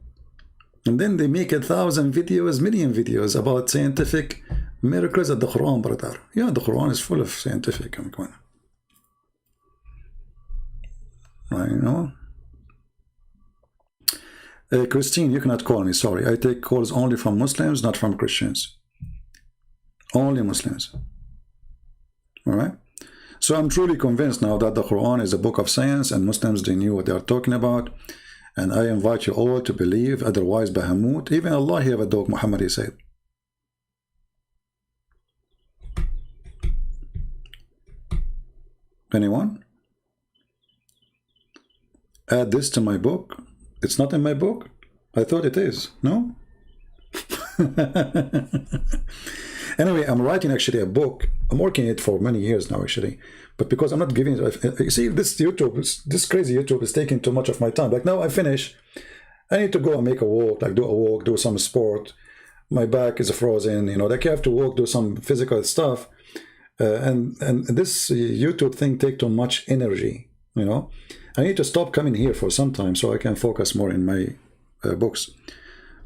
And then they make 1,000 videos, million videos about scientific miracles of the Quran, brother. Yeah, the Quran is full of scientific. Come on. Right, you know? Christine, you cannot call me, sorry. I take calls only from Muslims, not from Christians. Only Muslims. All right? So I'm truly convinced now that the Quran is a book of science and Muslims, they knew what they are talking about. And I invite you all to believe, otherwise Bahamut, even Allah have a dog, Muhammad, he said. Anyone? Add this to my book. It's not in my book? I thought it is. No? Anyway, I'm writing actually a book. I'm working it for many years now actually. But because I'm not giving it, you see, this crazy YouTube is taking too much of my time. Like now I finish, I need to go and make a walk, like do a walk, do some sport. My back is frozen, you know, like you have to walk, do some physical stuff. And this YouTube thing takes too much energy, you know. I need to stop coming here for some time so I can focus more in my books.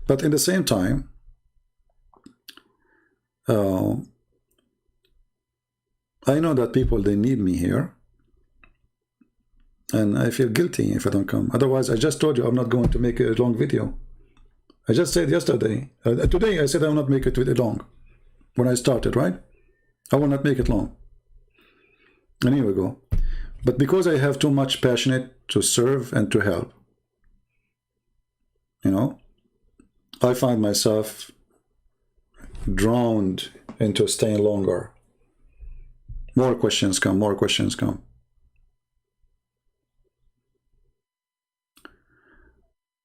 But in the same time, I know that people, they need me here. And I feel guilty if I don't come. Otherwise, I just told you I'm not going to make a long video. I just said yesterday, today I said I will not make it long. When I started, right? I will not make it long. And here we go. But because I have too much passionate to serve and to help, you know, I find myself drowned into staying longer. More questions come, more questions come.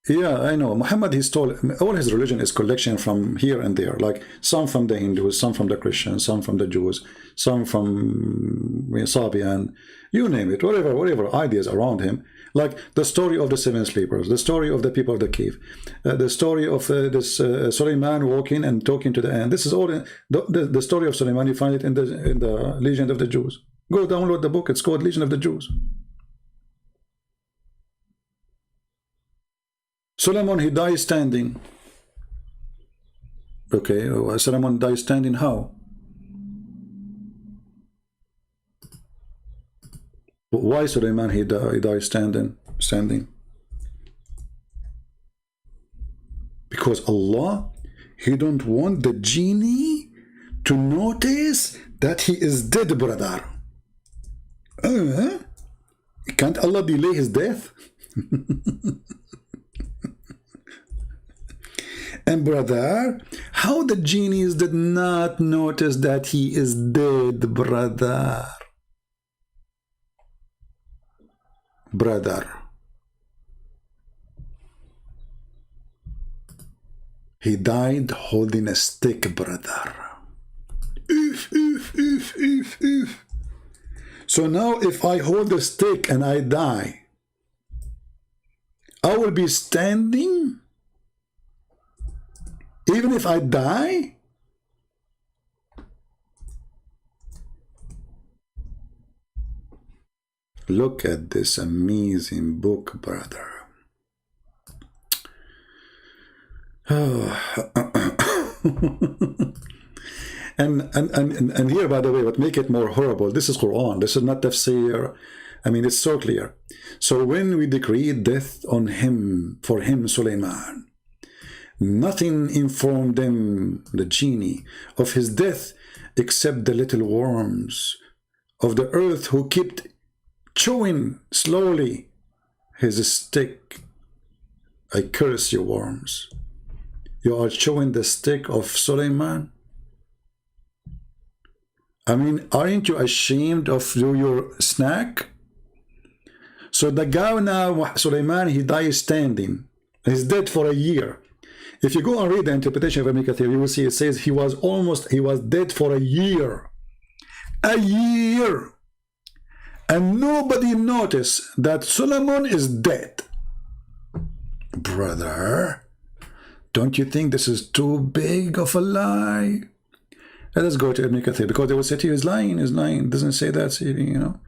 Yeah, I know. Muhammad, he stole all his religion is collection from here and there, like some from the Hindus, some from the Christians, some from the Jews, some from Sabian, you name it, whatever ideas around him. Like the story of the seven sleepers, the story of the people of the cave, the story of this Suleiman walking and talking to the ant. This is all the story of Suleiman. You find it in the Legend of the Jews. Go download the book. It's called Legion of the Jews. Solomon, he dies standing. Okay, Solomon dies standing. How? Why Suleiman he dies standing? Because Allah, he don't want the genie to notice that he is dead, brother. Can't Allah delay his death? And brother, how the genies did not notice that he is dead, brother? He died holding a stick, brother. So now if I hold a stick and I die, I will be standing even if I die? Look at this amazing book, brother. And here, by the way, what make it more horrible, this is Quran, this is not tafsir. I mean, it's so clear. So when we decreed death on him, for him, Suleiman, nothing informed them, the genie, of his death except the little worms of the earth who kept chewing slowly his stick. I curse you, worms. You are chewing the stick of Suleiman. I mean, aren't you ashamed of your snack? So the guy now, Suleiman, he dies standing. He's dead for a year. If you go and read the interpretation of Ibn Kathir, you will see it says he was dead for a year. A year. And nobody noticed that Solomon is dead. Brother, don't you think this is too big of a lie? Let us go to Ibn Kathir, because they will say to you, he's lying. It doesn't say that, you know.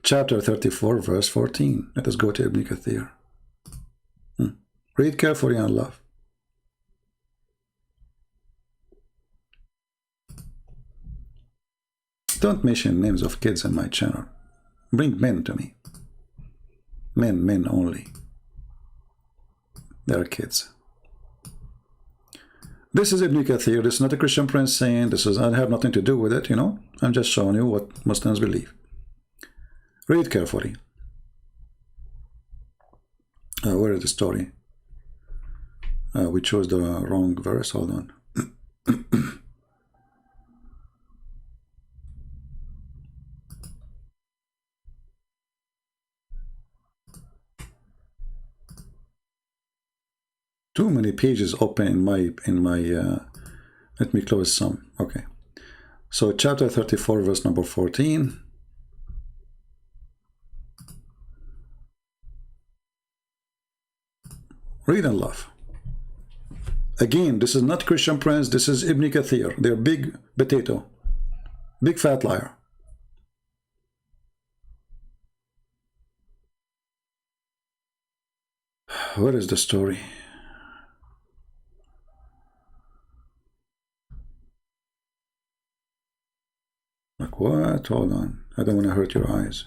Chapter 34, verse 14. Let us go to Ibn Kathir. Read carefully and love. Don't mention names of kids on my channel. Bring men to me. Men only. They are kids. This is Ibn Kathir. This is not a Christian prince saying this is. I have nothing to do with it, you know. I'm just showing you what Muslims believe. Read carefully. Where is the story? We chose the wrong verse. Hold on. Too many pages open in my let me close some. Okay, so chapter 34, verse number 14. Read and laugh. Again, this is not Christian Prince, this is Ibn Kathir. They're big potato, big fat liar. Where is the story? Like what? Hold on. I don't want to hurt your eyes.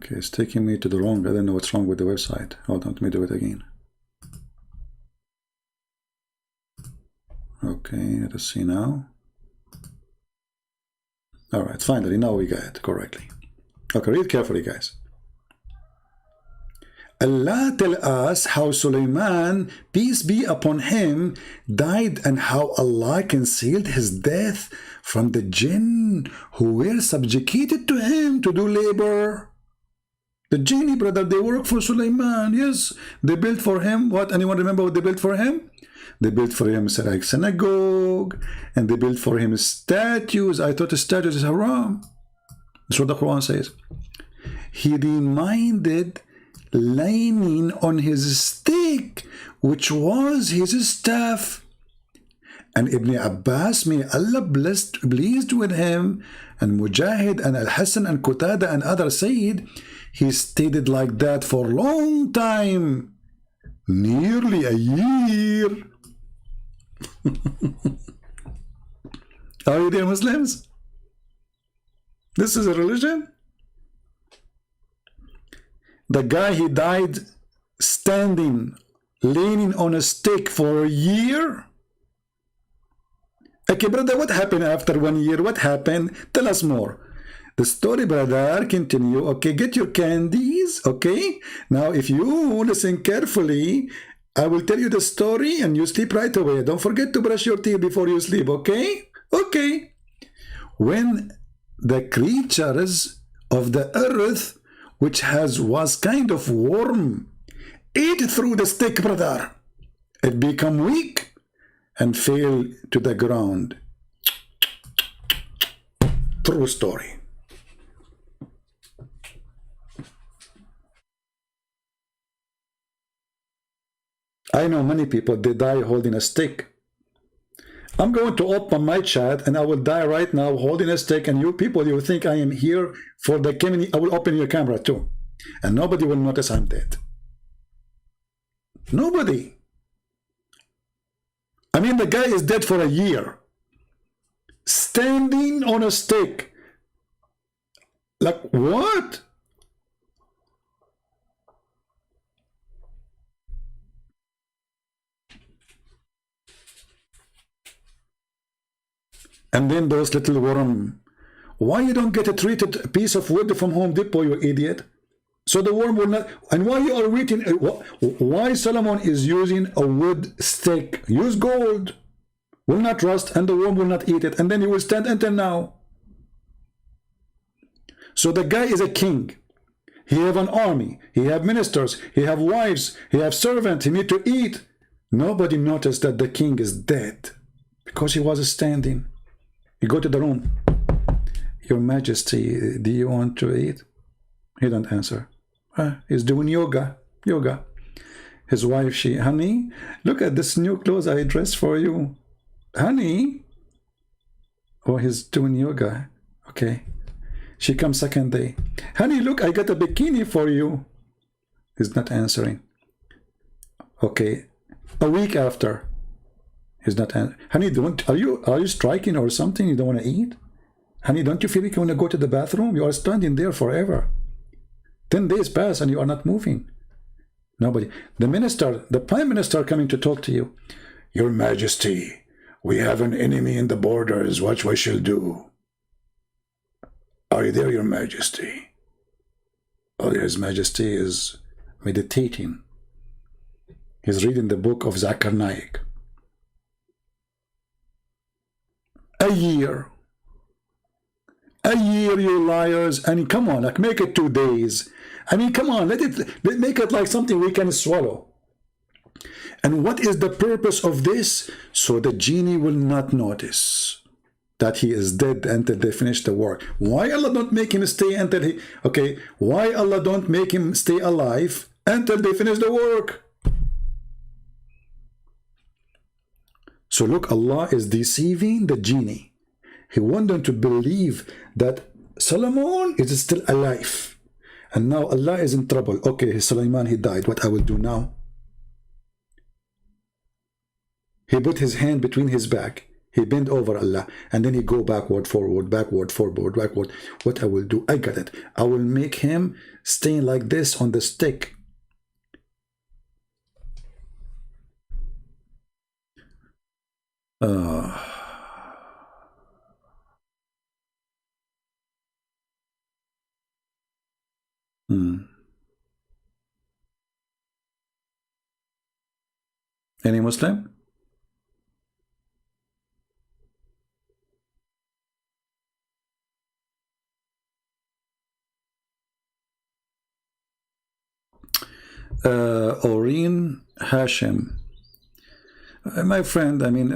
Okay, it's taking me to the wrong. I don't know what's wrong with the website. Hold on, let me do it again. Okay, let us see now. All right, finally, now we got it correctly. Okay, read carefully, guys. Allah tell us how Sulaiman, peace be upon him, died and how Allah concealed his death from the jinn who were subjugated to him to do labor. The genie, brother, they work for Sulaiman. Yes, they built for him. What? Anyone remember what they built for him? They built for him a synagogue, and they built for him statues. I thought the statues is haram. That's what the Quran says. He reminded leaning on his stick, which was his staff. And Ibn Abbas, may Allah pleased with him, and Mujahid and Al-Hasan and Qatada and others said, he stayed like that for a long time, nearly a year. Are you there, Muslims? This is a religion? The guy, he died standing, leaning on a stick for a year. Okay, brother, what happened after 1 year? What happened? Tell us more. The story, brother, continue. Okay, get your candies. Okay, now if you listen carefully, I will tell you the story and you sleep right away. Don't forget to brush your teeth before you sleep. Okay? Okay. When the creatures of the earth, which was kind of warm, ate through the stick, brother, it became weak and fell to the ground. True story. I know many people, they die holding a stick. I'm going to open my chat and I will die right now holding a stick, and you people, you think I am here for the community. I will open your camera too. And nobody will notice I'm dead. Nobody. I mean, the guy is dead for a year. Standing on a stick. Like, what? And then those little worm. Why you don't get a treated piece of wood from Home Depot, you idiot? So the worm will not. And why you are eating? Why Solomon is using a wood stick? Use gold. Will not rust, and the worm will not eat it. And then he will stand until now. So the guy is a king. He have an army. He have ministers. He have wives. He have servants. He need to eat. Nobody noticed that the king is dead because he was standing. You go to the room. Your Majesty, do you want to eat? He don't answer. He's doing yoga. His wife, honey, look at this new clothes I dressed for you. Honey. Oh, he's doing yoga. Okay. She comes second day. Honey, look, I got a bikini for you. He's not answering. Okay. A week after. He's not answering. Honey, are you striking or something? You don't want to eat? Honey, don't you feel like you want to go to the bathroom? You are standing there forever. 10 days pass and you are not moving. Nobody. The minister, the prime minister coming to talk to you. Your Majesty, we have an enemy in the borders. What we shall do? Are you there, Your Majesty? Oh, His Majesty is meditating. He's reading the book of Zakir Naik. A year, you liars. I mean, come on, like, make it 2 days. I mean, come on, make it like something we can swallow. And what is the purpose of this? So the genie will not notice that he is dead until they finish the work. Why Allah don't make him stay until he... Okay, why Allah don't make him stay alive until they finish the work? So look, Allah is deceiving the genie. He wants them to believe that Solomon is still alive. And now Allah is in trouble. Okay, Sulaiman, he died. What I will do now? He put his hand between his back. He bend over Allah, and then he go backward, forward, backward, forward, backward. What I will do, I got it. I will make him stand like this on the stick. Any Muslim? Oreen Hashim. My friend, I mean,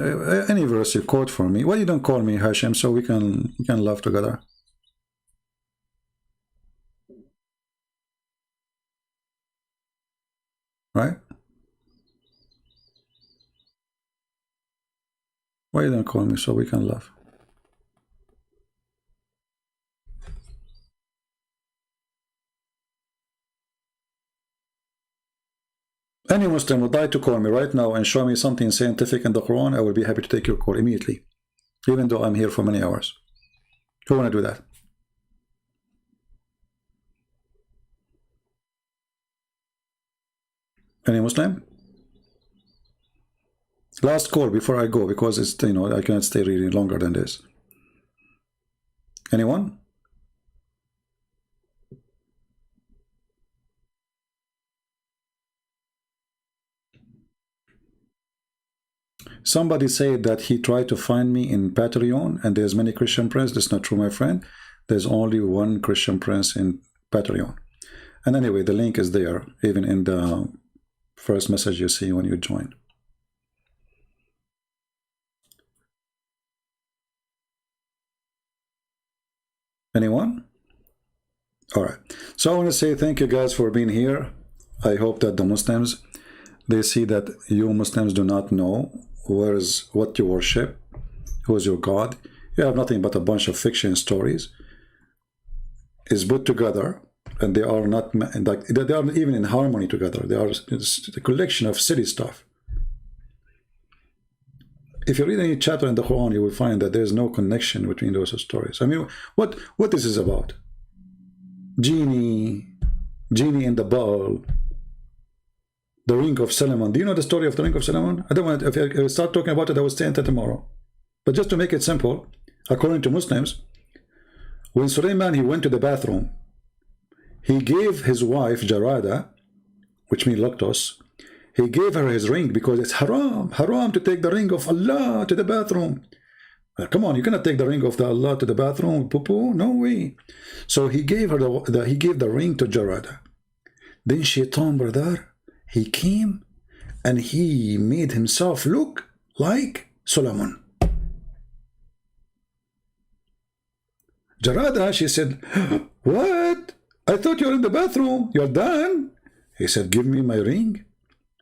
any verse you quote for me. Why you don't call me Hashim so we can laugh together? Right? Why you don't call me so we can laugh? Any Muslim would like to call me right now and show me something scientific in the Quran, I will be happy to take your call immediately, even though I'm here for many hours. Who want to do that? Any Muslim? Last call before I go, because it's, you know, I cannot stay really longer than this. Anyone? Somebody said that he tried to find me in Patreon, and there's many Christian prince. That's not true, my friend. There's only one Christian prince in Patreon. And anyway, the link is there, even in the first message you see when you join. Anyone? All right. So I want to say thank you guys for being here. I hope that the Muslims, they see that you Muslims do not know what you worship, who is your God. You have nothing but a bunch of fiction stories. Is put together, and they are not like they are not even in harmony together. They are a collection of silly stuff. If you read any chapter in the Quran, you will find that there is no connection between those stories. I mean, what this is about? Genie in the bottle. The Ring of Solomon. Do you know the story of the Ring of Solomon? I don't want. If I start talking about it, I will stay until tomorrow. But just to make it simple, according to Muslims, when Sulaiman he went to the bathroom, he gave his wife Jarada, which means Lactos, he gave her his ring because it's haram to take the ring of Allah to the bathroom. Come on, you cannot take the ring of Allah to the bathroom, poo-poo? No way. So he gave her he gave the ring to Jarada. Then Shaitan, brother, he came and he made himself look like Solomon. Jarada, she said, what? I thought you were in the bathroom. You're done. He said, give me my ring.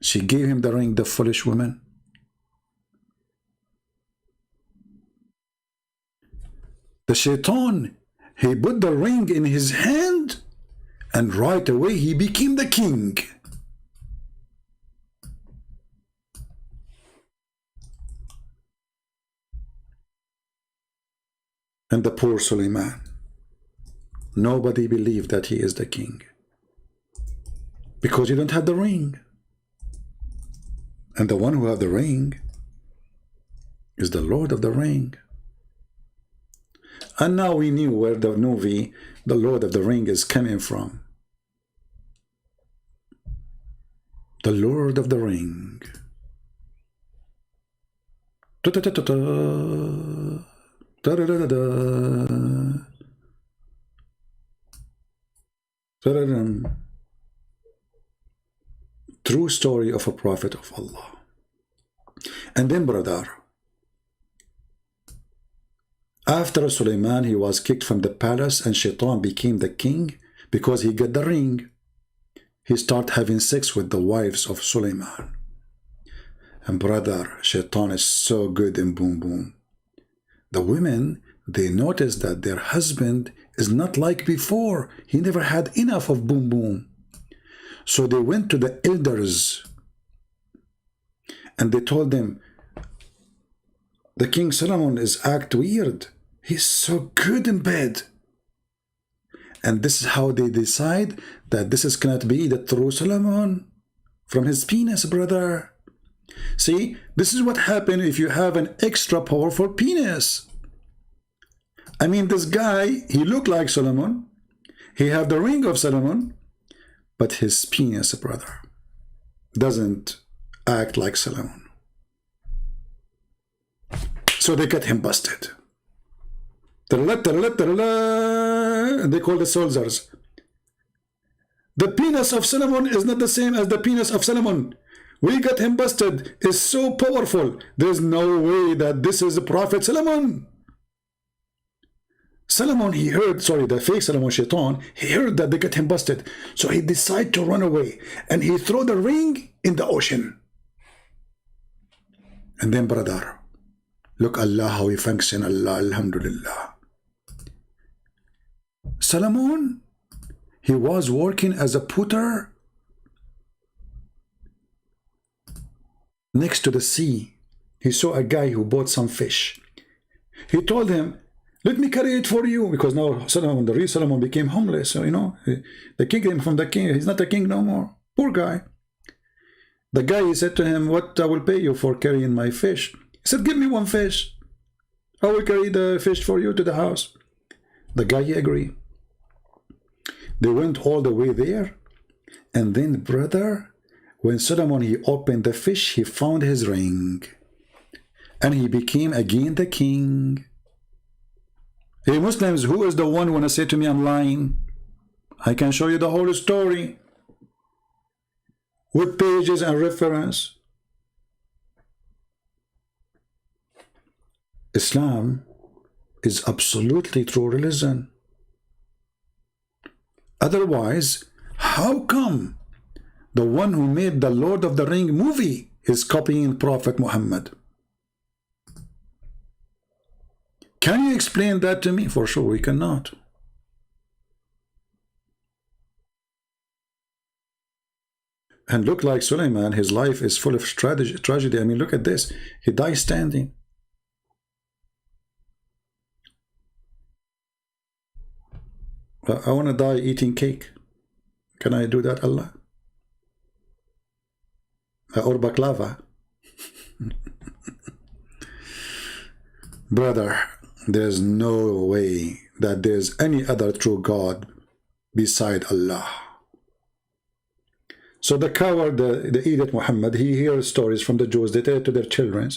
She gave him the ring, the foolish woman. The Shaitan, he put the ring in his hand, and right away he became the king. And the poor Suleiman, nobody believed that he is the king because he don't have the ring. And the one who have the ring is the Lord of the Ring. And now we knew where the movie The Lord of the Ring is coming from. The Lord of the Ring. True story of a prophet of Allah. And then, brother, after Suleiman, he was kicked from the palace and Shaitan became the king because he got the ring. He started having sex with the wives of Suleiman. And brother, Shaitan is so good in boom boom. The women, they noticed that their husband is not like before. He never had enough of boom boom. So they went to the elders and they told them, the King Solomon is act weird. He's so good in bed. And this is how they decide that this is cannot be the true Solomon from his penis, brother. See, this is what happens if you have an extra powerful penis. I mean, this guy, he looked like Solomon. He have the ring of Solomon, but his penis, brother, doesn't act like Solomon. So they got him busted. And they call the soldiers. The penis of Solomon is not the same as the penis of Solomon. We got him busted. It's so powerful. There's no way that this is the Prophet Solomon. Solomon, he heard, sorry, the fake Solomon Shaitan, he heard that they got him busted. So he decided to run away. And he threw the ring in the ocean. And then, brother, look Allah how he function, Allah, alhamdulillah. Solomon, he was working as a putter next to the sea. He saw a guy who bought some fish. He told him, let me carry it for you, because now Solomon, the real Solomon, became homeless. So, you know, the king came from the king. He's not a king no more. Poor guy. The guy, he said to him, what I will pay you for carrying my fish? He said, give me one fish. I will carry the fish for you to the house. The guy, he agreed. They went all the way there. And then, brother, when Solomon, he opened the fish, he found his ring. And he became again the king. Hey Muslims, who is the one when I say to me I'm lying? I can show you the whole story with pages and reference. Islam is absolutely true religion. Otherwise, how come the one who made the Lord of the Ring movie is copying Prophet Muhammad? Can you explain that to me? For sure, we cannot. And look like Suleiman, his life is full of tragedy. I mean, look at this. He dies standing. I want to die eating cake. Can I do that, Allah? Or baklava? Brother, there's no way that there's any other true God beside Allah. So the coward, the idiot Muhammad, he hears stories from the Jews. They tell it to their children.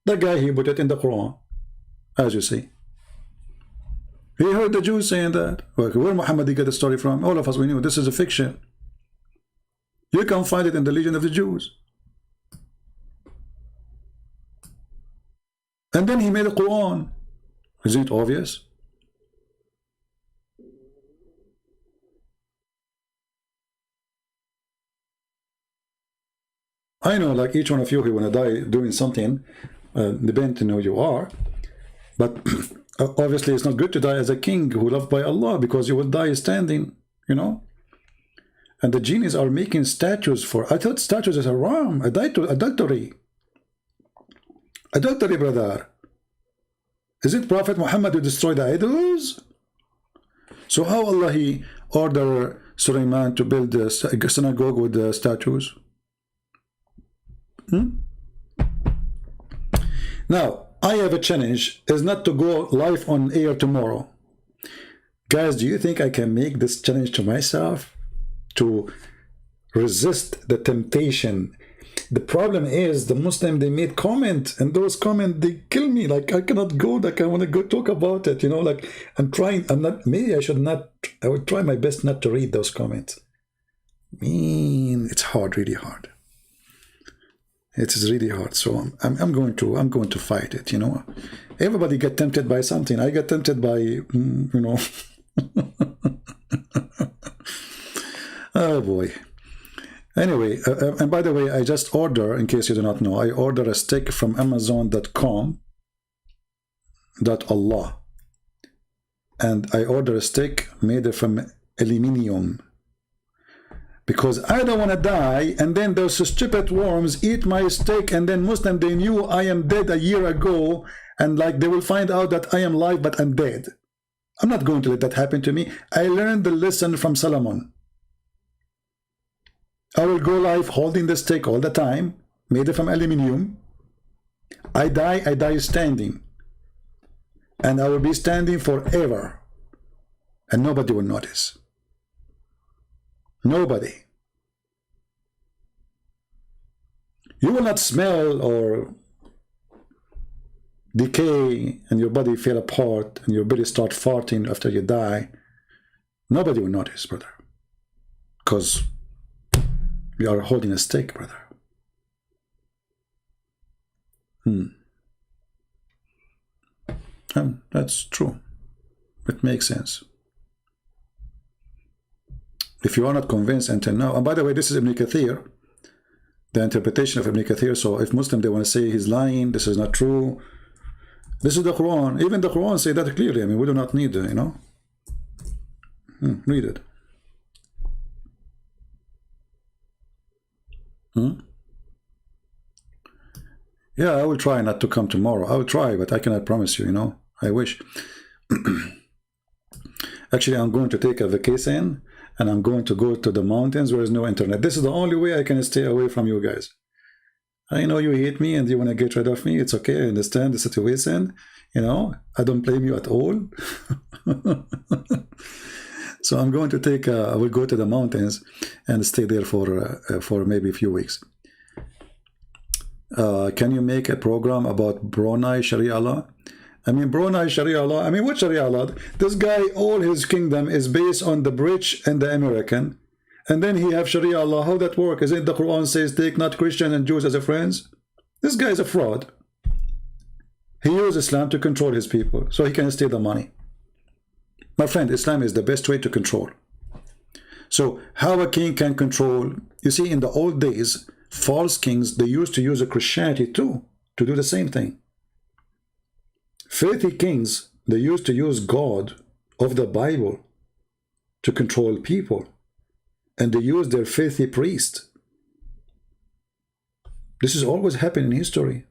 The guy, he put it in the Quran, as you see. He heard the Jews saying that. Where Muhammad did get the story from? All of us, we knew this is a fiction. You can find it in the Legend of the Jews. And then he made a Quran. Isn't it obvious? I know, like each one of you who want to die doing something, depending on who you are, but obviously it's not good to die as a king who loved by Allah, because you will die standing, you know. And the genies are making statues for, I thought statues is haram, adultery. Adultery, brother. Is it Prophet Muhammad who destroyed the idols? So how Allah he ordered Sulaiman to build a synagogue with the statues? Now, I have a challenge, is not to go live on air tomorrow. Guys, do you think I can make this challenge to myself to resist the temptation? The problem is the Muslim, they made comment, and those comments, they kill me. Like, I cannot go, like I want to go talk about it, you know, like I'm not, maybe I should not, I would try my best not to read those comments. It's hard, really hard. It is really hard. So I'm going to fight it, you know. Everybody get tempted by something. I get tempted by, you know. Oh boy. Anyway, and by the way, I just order, in case you do not know, I order a stick from Amazon.com.Allah, and I order a stick made from aluminium, Because I don't want to die, and then those stupid worms eat my steak, and then Muslim, they knew I am dead a year ago, and like they will find out that I am alive, but I'm dead. I'm not going to let that happen to me. I learned the lesson from Solomon. I will go live holding the steak all the time, made it from aluminium. I die standing. And I will be standing forever. And nobody will notice. Nobody. You will not smell or decay and your body fall apart and your body start farting after you die. Nobody will notice, brother. Because we are holding a stake, brother. That's true. It makes sense. If you are not convinced until now, and by the way, this is Ibn Kathir, the interpretation of Ibn Kathir. So if Muslim, they want to say he's lying, this is not true. This is the Quran. Even the Quran say that clearly. I mean, we do not need, you know. Read it. Yeah, I will try not to come tomorrow. I will try, but I cannot promise you, you know. I wish. Actually, I'm going to take a vacation, and I'm going to go to the mountains where there's no internet. This is the only way I can stay away from you guys. I know you hate me and you want to get rid of me. It's okay. I understand the situation. You know, I don't blame you at all. So I'm going to take, I will go to the mountains and stay there for maybe a few weeks. Can you make a program about Brunei Sharia law? I mean, Brunei Sharia law, I mean, what Sharia law? This guy, all his kingdom is based on the British and the American. And then he have Sharia law. How that work? Isn't the Quran says take not Christian and Jews as a friends? This guy is a fraud. He used Islam to control his people so he can steal the money. My friend, Islam is the best way to control. So how a king can control, you see, in the old days, false kings, they used to use a Christianity too, to do the same thing. Filthy kings, they used to use God of the Bible to control people. And they use their filthy priest. This has always happened in history.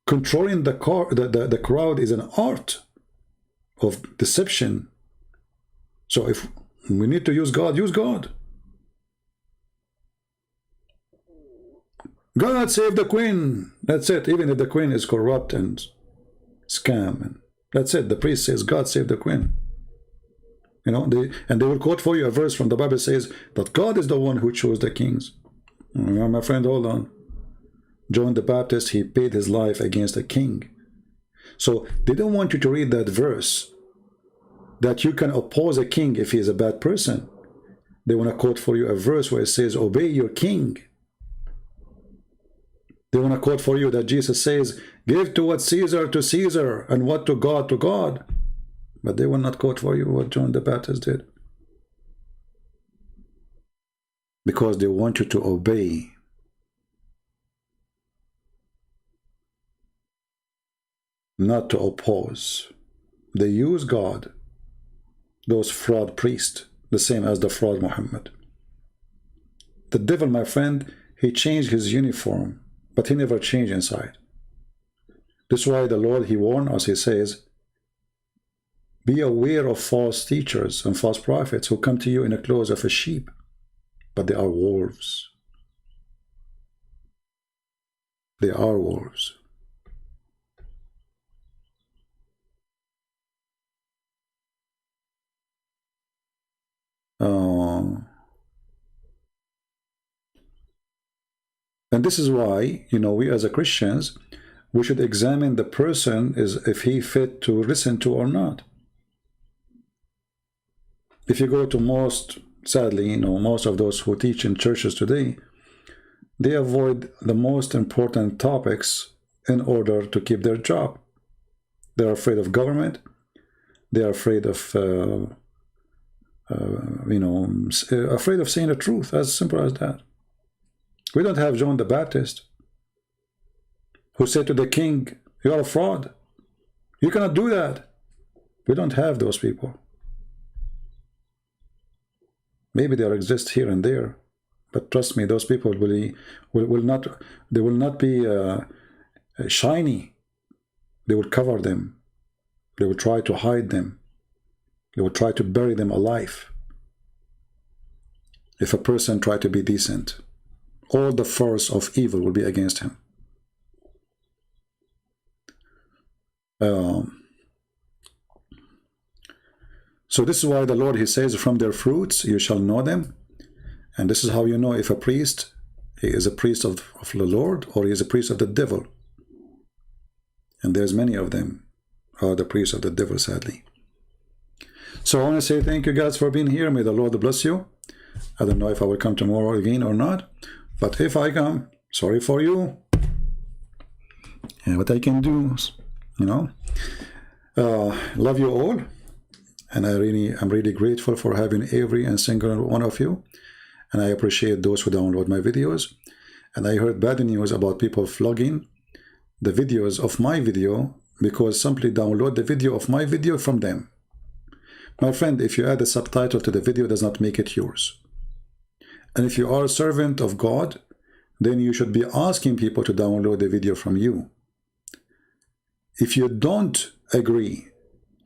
Controlling the crowd is an art of deception. So if we need to use God, use God. God save the queen. That's it. Even if the queen is corrupt and scam, and that's it. The priest says, God save the queen. You know, and they will quote for you a verse from the Bible says that God is the one who chose the kings. My friend, hold on. John the Baptist, he paid his life against a king. So they don't want you to read that verse that you can oppose a king if he is a bad person. They want to quote for you a verse where it says, obey your king. They want to quote for you that Jesus says, give to what Caesar to Caesar and what to God to God. But they will not quote for you what John the Baptist did. Because they want you to obey. Not to oppose. They use God, those fraud priests, the same as the fraud Muhammad. The devil, my friend, he changed his uniform, but he never changed inside. This is why the Lord, he warned us, he says, be aware of false teachers and false prophets who come to you in the clothes of a sheep, but they are wolves. They are wolves. And this is why, you know, we as a Christians, we should examine the person is if he fit to listen to or not. If you go to most, sadly, you know, most of those who teach in churches today, they avoid the most important topics in order to keep their job. They're afraid of government. They're afraid of, you know, afraid of saying the truth, as simple as that. We don't have John the Baptist who said to the king, you are a fraud. You cannot do that. We don't have those people. Maybe they exist here and there, but trust me, those people will not be shiny. They will cover them. They will try to hide them. They will try to bury them alive. If a person try to be decent, all the force of evil will be against him. So this is why the Lord, he says, from their fruits you shall know them. And this is how you know if a priest, he is a priest of the Lord, or he is a priest of the devil. And there's many of them are the priests of the devil, sadly. So I want to say thank you guys for being here. May the Lord bless you. I don't know if I will come tomorrow again or not, but if I come, sorry for you. And what I can do, you know. Love you all, and I'm really grateful for having every and single one of you, and I appreciate those who download my videos. And I heard bad news about people flogging the videos of my video because simply download the video of my video from them. My friend, if you add a subtitle to the video, it does not make it yours. And if you are a servant of God, then you should be asking people to download the video from you. If you don't agree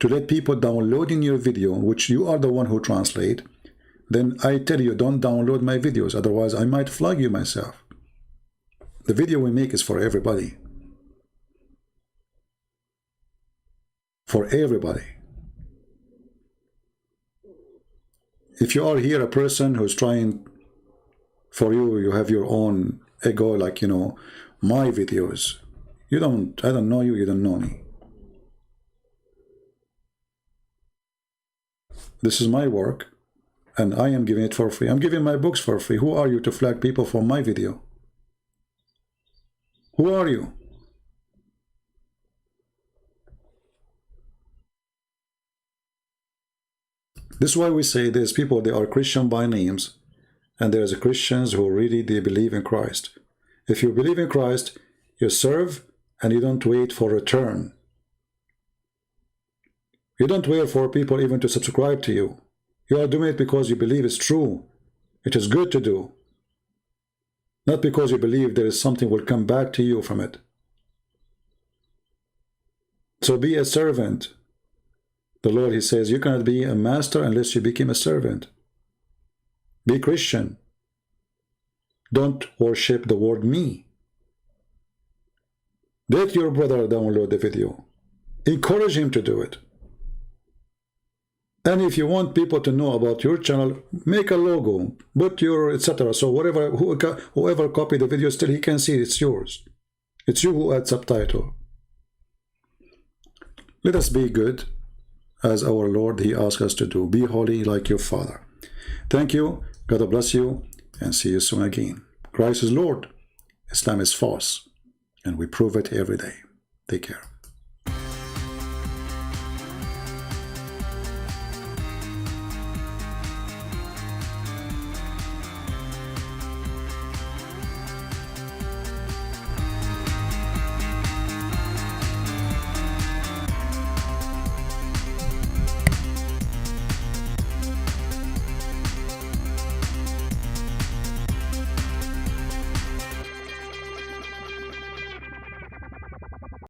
to let people download in your video, which you are the one who translate, then I tell you, don't download my videos, otherwise I might flag you myself. The video we make is for everybody. For everybody. If you are here a person who's trying for you, you have your own ego, like, you know, my videos. I don't know you, you don't know me. This is my work, and I am giving it for free. I'm giving my books for free. Who are you to flag people for my video? Who are you? This is why we say there's people, they are Christian by names, and there's Christians who really, they believe in Christ. If you believe in Christ, you serve, and you don't wait for return. You don't wait for people even to subscribe to you. You are doing it because you believe it's true. It is good to do. Not because you believe there is something will come back to you from it. So be a servant. The Lord, he says, you cannot be a master unless you become a servant. Be Christian. Don't worship the word me. Let your brother download the video. Encourage him to do it. And if you want people to know about your channel, make a logo, put your etc. So whoever copied the video, still he can see it's yours. It's you who add subtitle. Let us be good as our Lord, he asks us to do. Be holy like your Father. Thank you. God bless you, and see you soon again. Christ is Lord. Islam is false, and we prove it every day. Take care.